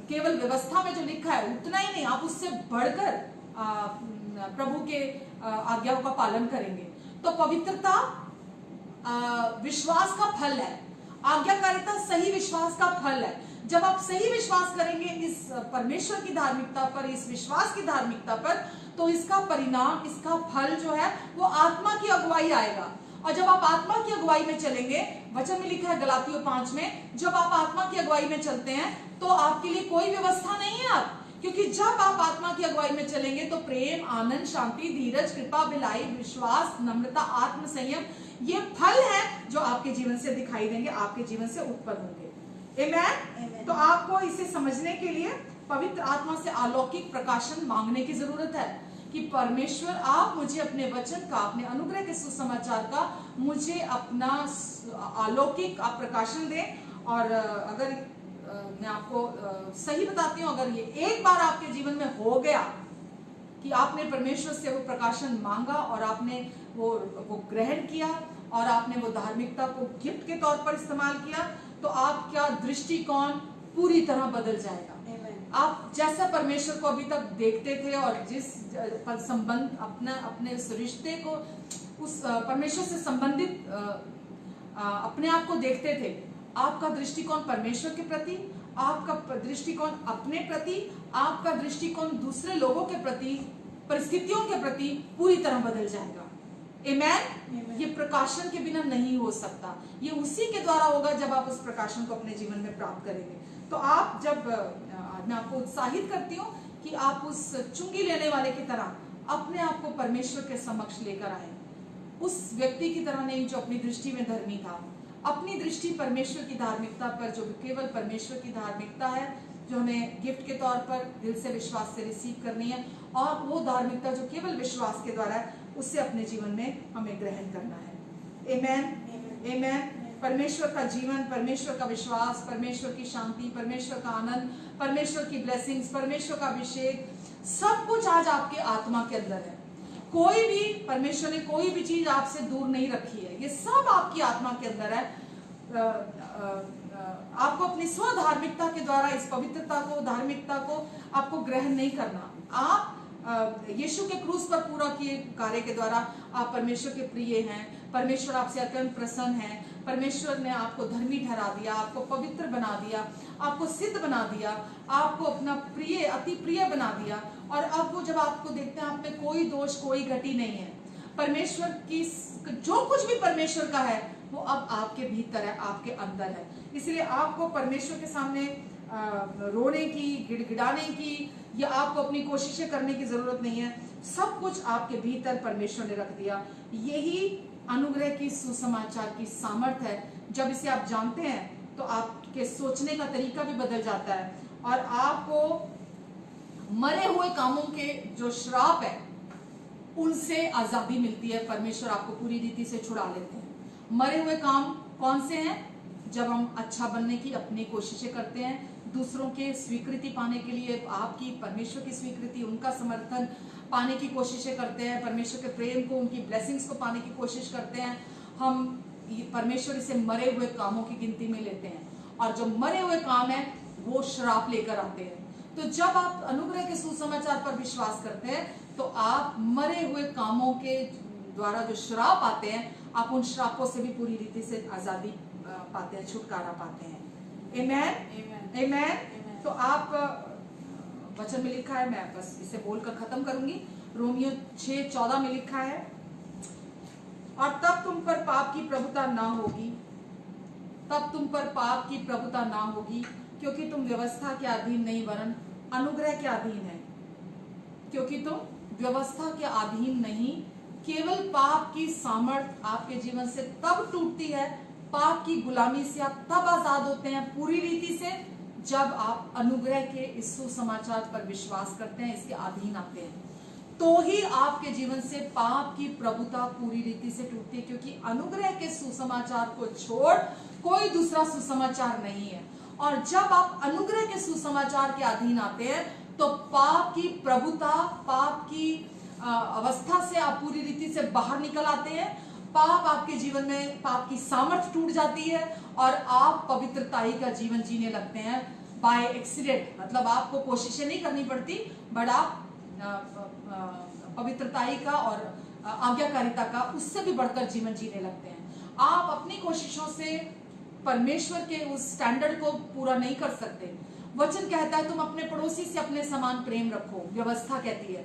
केवल व्यवस्था में जो लिखा है उतना ही नहीं, आप उससे बढ़कर प्रभु के आज्ञाओं का पालन करेंगे, तो पवित्रता विश्वास का फल है। आज्ञाकारिता सही विश्वास का फल है। जब आप सही विश्वास करेंगे इस परमेश्वर की धार्मिकता पर, इस विश्वास की धार्मिकता पर, तो इसका परिणाम, इसका फल जो है वो आत्मा की अगुवाई आएगा। और जब आप आत्मा की अगुवाई में चलेंगे, वचन में लिखा है गलातियों 5 में, जब आप आत्मा की अगुवाई में चलते हैं तो आपके लिए कोई व्यवस्था नहीं है आप, क्योंकि जब आप आत्मा की अगुवाई में चलेंगे तो प्रेम, आनंद, शांति, धीरज, कृपा, भिलाई, विश्वास, नम्रता, आत्म संयम, ये फल है जो आपके जीवन से दिखाई देंगे, आपके जीवन से उत्पन्न होंगे। आमेन। तो आपको इसे समझने के लिए पवित्र आत्मा से अलौकिक प्रकाशन मांगने की जरूरत है कि परमेश्वर आप मुझे अपने वचन का, अपने अनुग्रह के सुसमाचार का मुझे अपना अलौकिक आप प्रकाशन दें। और अगर मैं आपको सही बताती हूँ, अगर ये एक बार आपके जीवन में हो गया कि आपने परमेश्वर से वो प्रकाशन मांगा और आपने वो ग्रहण किया और आपने वो धार्मिकता को गिफ्ट के तौर पर इस्तेमाल किया, तो आपका दृष्टिकोण पूरी तरह बदल जाएगा। आप जैसा परमेश्वर को अभी तक देखते थे और जिस संबंध अपने उस रिश्ते को, उस परमेश्वर से संबंधित अपने आप को देखते थे, आपका दृष्टिकोण परमेश्वर के प्रति, आपका दृष्टिकोण अपने प्रति, आपका दृष्टिकोण दूसरे लोगों के प्रति, परिस्थितियों के प्रति पूरी तरह बदल जाएगा। आमेन। ये प्रकाशन के बिना नहीं हो सकता। ये उसी के द्वारा होगा जब आप उस प्रकाशन को अपने जीवन में प्राप्त करेंगे। तो आप जब मैं आपको उत्साहित करती हूँ कि आप उस चुंगी लेने वाले की तरह अपने आप को परमेश्वर के समक्ष लेकर आए, उस व्यक्ति की तरह नहीं जो अपनी दृष्टि में धर्मी था। अपनी दृष्टि परमेश्वर की धार्मिकता पर, जो केवल परमेश्वर की धार्मिकता है, जो हमें गिफ्ट के तौर पर दिल से विश्वास से रिसीव करनी है, और वो धार्मिकता जो केवल विश्वास के द्वारा है, उससे अपने जीवन में हमें ग्रहण करना है। आमेन। आमेन। परमेश्वर का जीवन, परमेश्वर का विश्वास, परमेश्वर की शांति, परमेश्वर का आनंद, परमेश्वर की ब्लेसिंग्स, परमेश्वर का अभिषेक, सब कुछ आज आपके आत्मा के अंदर है। कोई भी, परमेश्वर ने कोई भी चीज आपसे दूर नहीं रखी है, ये सब आपकी आत्मा के अंदर है। आपको अपनी स्व धार्मिकता के द्वारा इस पवित्रता को, धार्मिकता को आपको ग्रहण नहीं करना। आप यीशु के क्रूस पर पूरा किए कार्य के द्वारा आप परमेश्वर के प्रिय हैं, परमेश्वर आपसे अत्यंत प्रसन्न है, परमेश्वर ने आपको धर्मी ठहरा दिया, आपको पवित्र बना दिया, आपको सिद्ध बना दिया, आपको अपना प्रिय, अति प्रिय बना दिया। और अब वो जब आपको देखते हैं, आप में कोई दोष, कोई घटी नहीं है। परमेश्वर की जो कुछ भी परमेश्वर का है वो अब आपके भीतर है, आपके अंदर है। इसलिए आपको परमेश्वर के सामने रोने की, गिड़गिड़ाने की, या आपको अपनी कोशिशें करने की जरूरत नहीं है। सब कुछ आपके भीतर परमेश्वर ने रख दिया। यही अनुग्रह की सुसमाचार की सामर्थ्य है। जब इसे आप जानते हैं तो आपके सोचने का तरीका भी बदल जाता है, और आपको मरे हुए कामों के जो श्राप है उनसे आजादी मिलती है। परमेश्वर आपको पूरी रीति से छुड़ा लेते हैं। मरे हुए काम कौन से हैं? जब हम अच्छा बनने की अपनी कोशिशें करते हैं, दूसरों के स्वीकृति पाने के लिए, आपकी परमेश्वर की स्वीकृति, उनका समर्थन पाने की कोशिशें करते हैं, परमेश्वर के प्रेम को, उनकी ब्लेसिंग्स को पाने की कोशिश करते हैं। हम परमेश्वर इसे मरे हुए कामों की गिनती में लेते हैं, और जो मरे हुए काम है वो श्राप लेकर आते हैं। तो जब आप अनुग्रह के सुसमाचार पर विश्वास करते हैं तो आप मरे हुए कामों के द्वारा जो श्राप आते हैं, आप उन श्रापों से भी पूरी रीति से आजादी पाते हैं, छुटकारा पाते हैं। आमेन। आमेन। तो आप वचन में लिखा है, मैं बस इसे बोलकर खत्म करूंगी। रोमियो 6:14 में लिखा है, और तब तुम पर पाप की प्रभुता ना होगी, तब तुम पर पाप की प्रभुता ना होगी, क्योंकि तुम व्यवस्था के अधीन नहीं वरन अनुग्रह के अधीन है। क्योंकि तुम व्यवस्था के अधीन नहीं, केवल पाप की सामर्थ आपके जीवन से तब टूटती है, पाप की गुलामी से आप तब आजाद होते हैं पूरी रीति से, जब आप अनुग्रह के इस सुसमाचार पर विश्वास करते हैं, इसके अधीन आते हैं, तो ही आपके जीवन से पाप की प्रभुता पूरी रीति से टूटती है। क्योंकि अनुग्रह के सुसमाचार को छोड़ कोई दूसरा सुसमाचार नहीं है। और जब आप अनुग्रह के सुसमाचार के अधीन आते हैं तो पाप की प्रभुता, पाप की अवस्था से आप पूरी रीति से बाहर निकल आते हैं। पाप आपके जीवन में, पाप की सामर्थ्य टूट जाती है और आप पवित्रताई का जीवन जीने लगते हैं बाय एक्सीडेंट। मतलब आपको कोशिशें नहीं करनी पड़ती, बट आप पवित्रताई का और आज्ञाकारिता का उससे भी बढ़कर जीवन जीने लगते हैं। आप अपनी कोशिशों से परमेश्वर के उस स्टैंडर्ड को पूरा नहीं कर सकते। वचन कहता है तुम अपने पड़ोसी से अपने समान प्रेम रखो। व्यवस्था कहती है।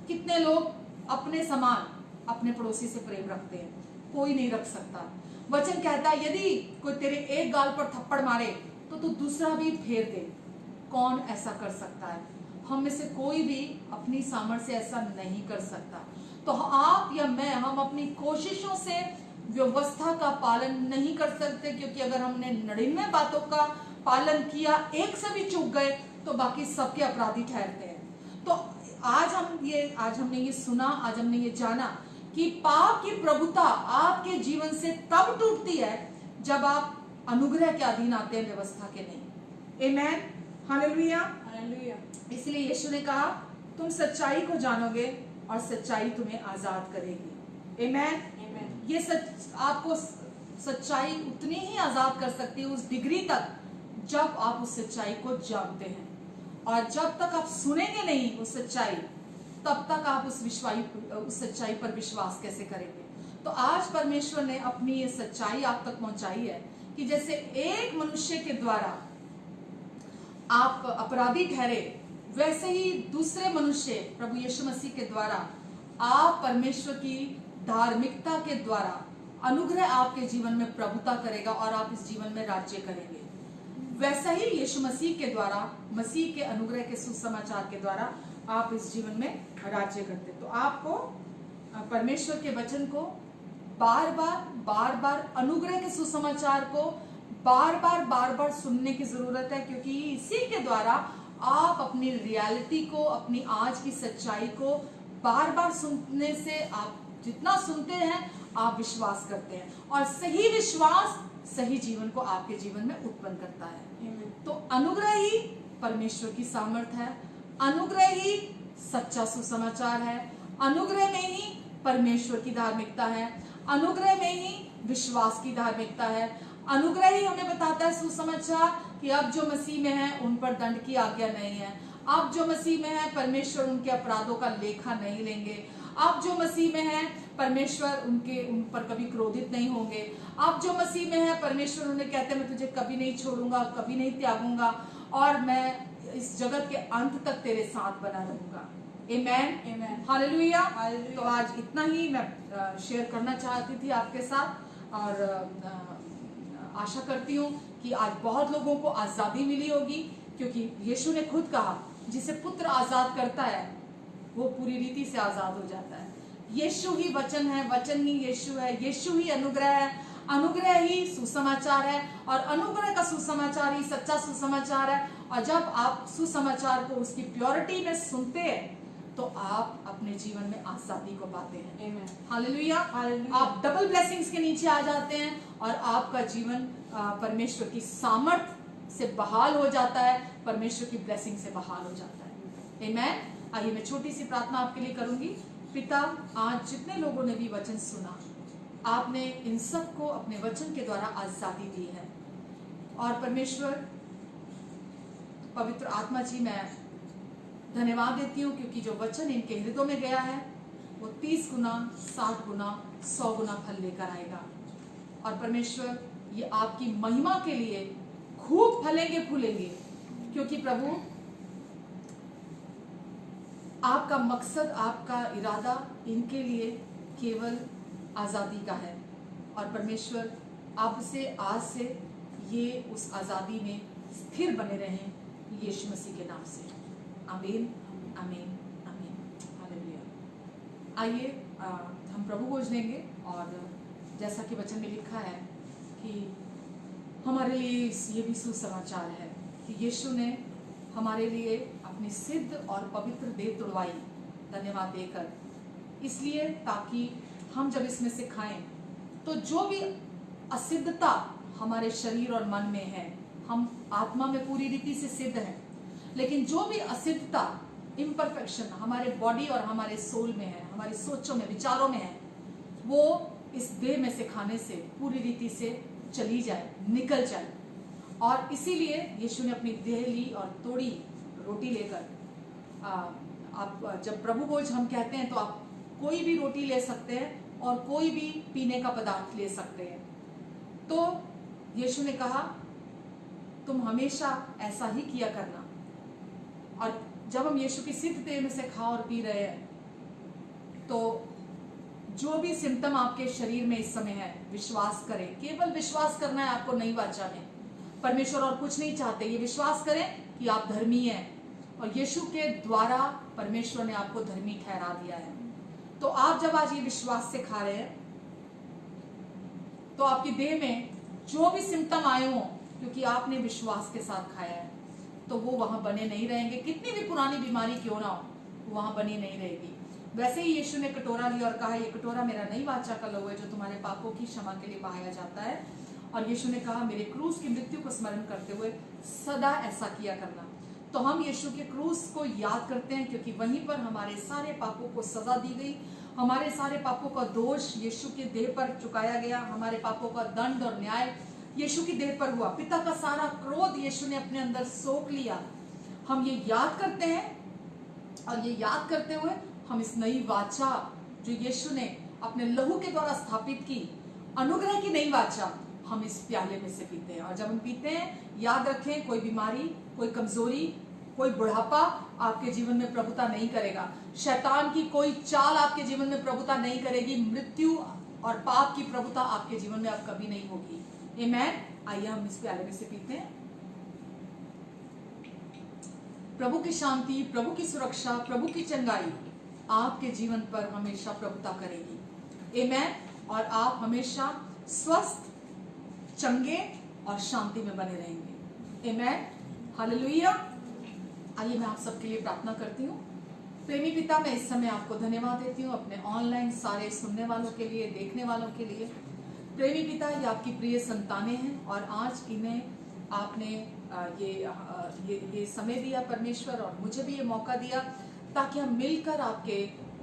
कितने लोग अपने समान अपने पड़ोसी से प्रेम रखते हैं? कोई नहीं रख सकता। वचन कहता है यदि कोई तेरे एक गाल पर थप्पड़ मारे तो तू दूसरा भी फेर दे। कौन ऐसा कर सकता है? हम में से कोई भी अपनी सामर्थ्य से ऐसा नहीं कर सकता। तो आप या मैं, हम अपनी कोशिशों से व्यवस्था का पालन नहीं कर सकते, क्योंकि अगर हमने 99 बातों का पालन किया, एक से भी चूक गए, तो बाकी सबके अपराधी ठहरते हैं। तो आज हमने ये सुना, आज हमने ये जाना कि पाप की प्रभुता आपके जीवन से तब टूटती है जब आप अनुग्रह के अधीन आते हैं, व्यवस्था के नहीं। आमेन, हालेलुया, हालेलुया। इसलिए यीशु ने कहा तुम सच्चाई को जानोगे और सच्चाई तुम्हें आजाद करेगी। आमेन। ये आपको सच्चाई उतनी ही आजाद कर सकती है, उस डिग्री तक, जब आप उस सच्चाई को जानते हैं। और जब तक आप सुनेंगे नहीं उस सच्चाई, तब तक आप उस सच्चाई पर विश्वास कैसे करेंगे? तो आज परमेश्वर ने अपनी ये सच्चाई आप तक पहुंचाई है कि जैसे एक मनुष्य के द्वारा आप अपराधी ठहरे, वैसे ही दूसरे मनुष्य प्रभु यीशु मसीह के द्वारा आप परमेश्वर की धार्मिकता के द्वारा अनुग्रह आपके जीवन में प्रभुता करेगा और आप इस जीवन में राज्य करेंगे। वैसा ही यीशु मसीह के द्वारा, मसीह के अनुग्रह के सुसमाचार के द्वारा आप इस जीवन में राज्य करते। तो आपको परमेश्वर के वचन को बार बार अनुग्रह के सुसमाचार को बार बार सुनने की जरूरत है, क्योंकि इसी के द्वारा आप अपनी रियलिटी को, अपनी आज की सच्चाई को बार सुनने से, आप जितना सुनते हैं आप विश्वास करते हैं, और सही विश्वास सही जीवन को आपके जीवन में उत्पन्न करता है। तो अनुग्रह ही परमेश्वर की सामर्थ है, अनुग्रह ही सच्चा सुसमाचार है, अनुग्रह में ही परमेश्वर की धार्मिकता है, अनुग्रह में ही विश्वास की धार्मिकता है। अनुग्रह ही हमें बताता है सुसमाचार कि अब जो मसीह में है उन पर दंड की आज्ञा नहीं है। अब जो मसीह में है परमेश्वर उनके अपराधों का लेखा नहीं लेंगे। अब जो मसीह में है परमेश्वर उन पर कभी क्रोधित नहीं होंगे। अब जो मसीह में है परमेश्वर उन्हें कहते हैं मैं तुझे कभी नहीं छोड़ूंगा, कभी नहीं त्यागूंगा, और मैं इस जगत के अंत तक तेरे साथ बना रहूंगा। आमेन, हालेलुया। तो आज इतना ही मैं शेयर करना चाहती थी आपके साथ, और आशा करती हूँ कि आज बहुत लोगों को आजादी मिली होगी, क्योंकि यीशु ने खुद कहा जिसे पुत्र आजाद करता है वो पूरी रीति से आजाद हो जाता है। यीशु ही वचन है, वचन ही यीशु है, यीशु ही अनुग्रह है, अनुग्रह ही सुसमाचार है, और अनुग्रह का सुसमाचार ही सच्चा सुसमाचार है। और जब आप सुसमाचार को उसकी प्योरिटी में सुनते हैं तो आप अपने जीवन में आजादी को पाते हैं। हालेलुया। आप डबल ब्लेसिंग्स के नीचे आ जाते हैं और आपका जीवन परमेश्वर की सामर्थ से बहाल हो जाता है, परमेश्वर की ब्लेसिंग से बहाल हो जाता है। आमेन। आइए मैं छोटी सी प्रार्थना आपके लिए करूंगी। पिता, आज जितने लोगों ने भी वचन सुना, आपने इन सब को अपने वचन के द्वारा आजादी दी है, और परमेश्वर पवित्र आत्मा जी, मैं धन्यवाद देती हूँ क्योंकि जो वचन इनके हृदयों में गया है वो 30 गुना, 60 गुना, 100 गुना फल लेकर आएगा। और परमेश्वर ये आपकी महिमा के लिए खूब फलेंगे फूलेंगे, क्योंकि प्रभु आपका मकसद, आपका इरादा इनके लिए केवल आजादी का है। और परमेश्वर आपसे आज से ये उस आजादी में स्थिर बने रहें, यीशु मसीह के नाम से। आमीन, आमीन, आमीन, हालेलुया। आइए हम प्रभु भोज लेंगे, और जैसा कि वचन में लिखा है कि हमारे लिए ये भी सुसमाचार है कि यीशु ने हमारे लिए अपनी सिद्ध और पवित्र देह तुड़वाई, धन्यवाद देकर, इसलिए ताकि हम जब इसमें से खाएं तो जो भी असिद्धता हमारे शरीर और मन में है, हम आत्मा में पूरी रीति से सिद्ध हैं, लेकिन जो भी असिद्धता, इम्परफेक्शन हमारे बॉडी और हमारे सोल में है, हमारी सोचों में, विचारों में है, वो इस देह में से खाने से पूरी रीति से चली जाए, निकल जाए। और इसीलिए यीशु ने अपनी देह ली और तोड़ी रोटी लेकर। आप जब प्रभु भोज हम कहते हैं तो आप कोई भी रोटी ले सकते हैं, और कोई भी पीने का पदार्थ ले सकते हैं। तो यीशु ने कहा तुम हमेशा ऐसा ही किया करना। और जब हम यीशु की सिद्ध देह में से खा और पी रहे हैं, तो जो भी सिम्टम आपके शरीर में इस समय है, विश्वास करें। केवल विश्वास करना है आपको नई वाचा में। परमेश्वर और कुछ नहीं चाहते, ये विश्वास करें कि आप धर्मी हैं और यीशु के द्वारा परमेश्वर ने आपको धर्मी ठहरा दिया है। तो आप जब आज ये विश्वास से खा रहे हैं, तो आपकी देह में जो भी सिम्टम आए हों, क्योंकि आपने विश्वास के साथ खाया है, तो वो वहां बने नहीं रहेंगे। कितनी भी पुरानी बीमारी क्यों ना हो, वो वहां बनी नहीं रहेगी। वैसे ही यीशु ने कटोरा लिया और कहा, ये कटोरा मेरा नई वाचा का लहू है जो तुम्हारे पापों की क्षमा के लिए बहाया जाता है। और यीशु ने कहा, मेरे क्रूस की मृत्यु को स्मरण करते हुए सदा ऐसा किया करना। तो हम यीशु के क्रूस को याद करते हैं, क्योंकि वहीं पर हमारे सारे पापों को सजा दी गई। हमारे सारे पापों का दोष यीशु के देह पर चुकाया गया। हमारे पापों का दंड और न्याय यीशु की देह पर हुआ। पिता का सारा क्रोध यीशु ने अपने अंदर सोख लिया। हम ये याद करते हैं, और ये याद करते हुए हम इस नई वाचा जो यीशु ने अपने लहू के द्वारा स्थापित की, अनुग्रह की नई वाचा, हम इस प्याले में से पीते हैं। और जब हम पीते हैं, याद रखें, कोई बीमारी, कोई कमजोरी, कोई बुढ़ापा आपके जीवन में प्रभुता नहीं करेगा। शैतान की कोई चाल आपके जीवन में प्रभुता नहीं करेगी। मृत्यु और पाप की प्रभुता आपके जीवन में अब कभी नहीं होगी। आमीन। आइए हम इस प्याले में से पीते हैं। प्रभु की शांति, प्रभु की सुरक्षा, प्रभु की चंगाई आपके जीवन पर हमेशा प्रभुता करेगी। आमीन। और आप हमेशा स्वस्थ, चंगे और शांति में बने रहेंगे। आमीन। हालेलुया। आइए मैं आप सबके लिए प्रार्थना करती हूँ। प्रेमी पिता, मैं इस समय आपको धन्यवाद देती हूँ अपने ऑनलाइन सारे सुनने वालों के लिए, देखने वालों के लिए। प्रेमी पिता, ये आपकी प्रिय संतानें हैं और आज इन्हें आपने ये समय दिया परमेश्वर, और मुझे भी ये मौका दिया ताकि हम मिलकर आपके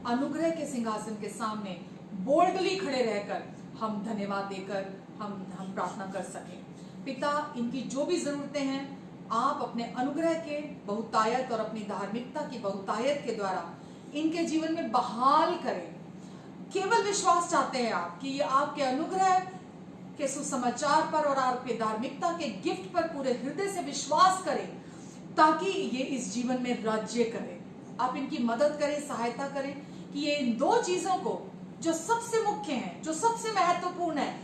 अनुग्रह के सिंहासन के सामने बोल्डली खड़े रहकर हम धन्यवाद देकर हम प्रार्थना कर सकें। पिता, इनकी जो भी जरूरतें हैं, आप अपने अनुग्रह के बहुतायत और अपनी धार्मिकता की बहुतायत के द्वारा इनके जीवन में बहाल करें। केवल विश्वास चाहते हैं आप कि ये आपके अनुग्रह के सुसमाचार पर और आपके धार्मिकता के गिफ्ट पर पूरे हृदय से विश्वास करें, ताकि ये इस जीवन में राज्य करें। आप इनकी मदद करें, सहायता करें कि ये इन दो चीजों को जो सबसे मुख्य है, जो सबसे महत्वपूर्ण है,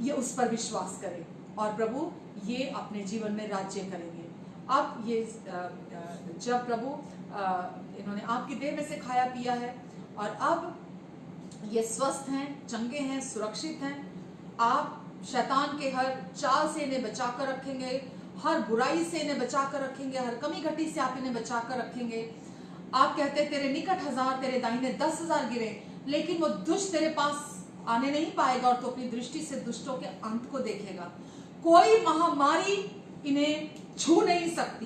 ये उस पर विश्वास करें और प्रभु ये अपने जीवन में राज्य करेंगे। अब ये जब प्रभु इन्होंने आपकी देह में से खाया पिया है और अब ये स्वस्थ हैं, चंगे हैं, सुरक्षित हैं, आप शैतान के हर चाल से इन्हें बचाकर रखेंगे, हर बुराई से इन्हें बचाकर रखेंगे, हर कमी घटी से आप इन्हें बचाकर रखेंगे। आप कहते हैं तेरे निकट 1000, तेरे दाहिने 10,000 गिरे, लेकिन वो दुष्ट तेरे पास आने नहीं पाएगा और तो अपनी दृष्टि से दुष्टों के अंत को देखेगा। कोई महामारी इन्हें छू नहीं सकती,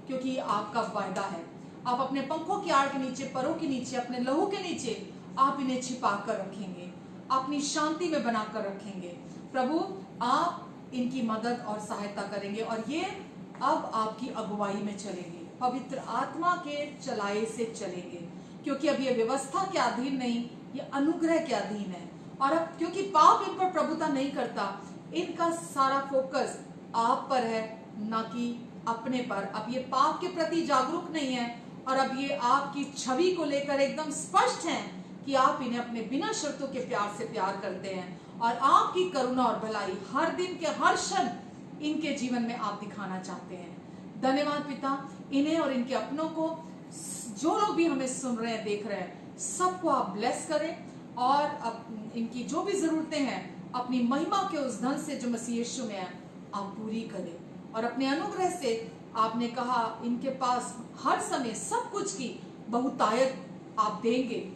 क्योंकि आपका वायदा है। आप अपने पंखों की आड़ के नीचे, परों के नीचे, अपने लहू के नीचे आप इन्हें छिपा कर रखेंगे, अपनी शांति में बनाकर रखेंगे। प्रभु, आप इनकी मदद और सहायता करेंगे और ये अब आपकी अगुवाई में चलेंगे, पवित्र आत्मा के चलाए से चलेंगे, क्योंकि अब ये व्यवस्था के अधीन नहीं, ये अनुग्रह के अधीन है। और अब क्योंकि पाप इन पर प्रभुता नहीं करता, इनका सारा फोकस आप पर है, ना कि अपने पर। अब ये पाप के प्रति जागरूक नहीं है और अब ये आपकी छवि को लेकर एकदम स्पष्ट हैं कि आप इन्हें अपने बिना शर्तों के प्यार से प्यार करते हैं और आपकी करुणा और भलाई हर दिन के हर क्षण इनके जीवन में आप दिखाना चाहते हैं। धन्यवाद पिता, इन्हें और इनके अपनों को, जो लोग भी हमें सुन रहे हैं, देख रहे हैं, सबको आप ब्लेस करें और इनकी जो भी जरूरतें हैं अपनी महिमा के उस धन से जो मसीह यीशु में है आप पूरी करें। और अपने अनुग्रह से आपने कहा इनके पास हर समय सब कुछ की बहुतायत आप देंगे,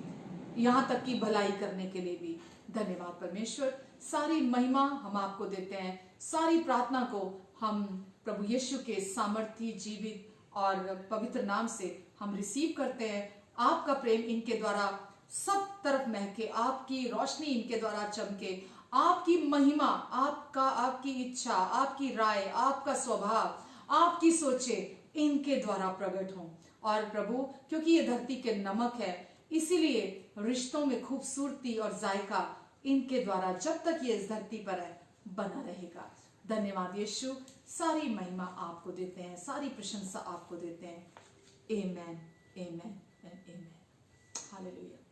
यहाँ तक कि भलाई करने के लिए भी। धन्यवाद परमेश्वर, सारी महिमा हम आपको देते हैं, सारी प्रार्थना को हम प्रभु यीशु के सामर्थी, जीवित और पवित्र नाम से हम रिसीव करते हैं। आपका प्रेम इनके द्वारा सब तरफ महके, आपकी रोशनी इनके द्वारा चमके, आपकी महिमा, आपकी इच्छा, आपकी राय, आपका स्वभाव, आपकी सोचे इनके द्वारा प्रकट हों। और प्रभु, क्योंकि ये धरती के नमक है, इसीलिए रिश्तों में खूबसूरती और जायका इनके द्वारा जब तक ये इस धरती पर है बना रहेगा। धन्यवाद यीशु, सारी महिमा आपको देते हैं, सारी प्रशंसा आपको देते हैं। आमेन, आमेन एंड आमेन। हालेलुया।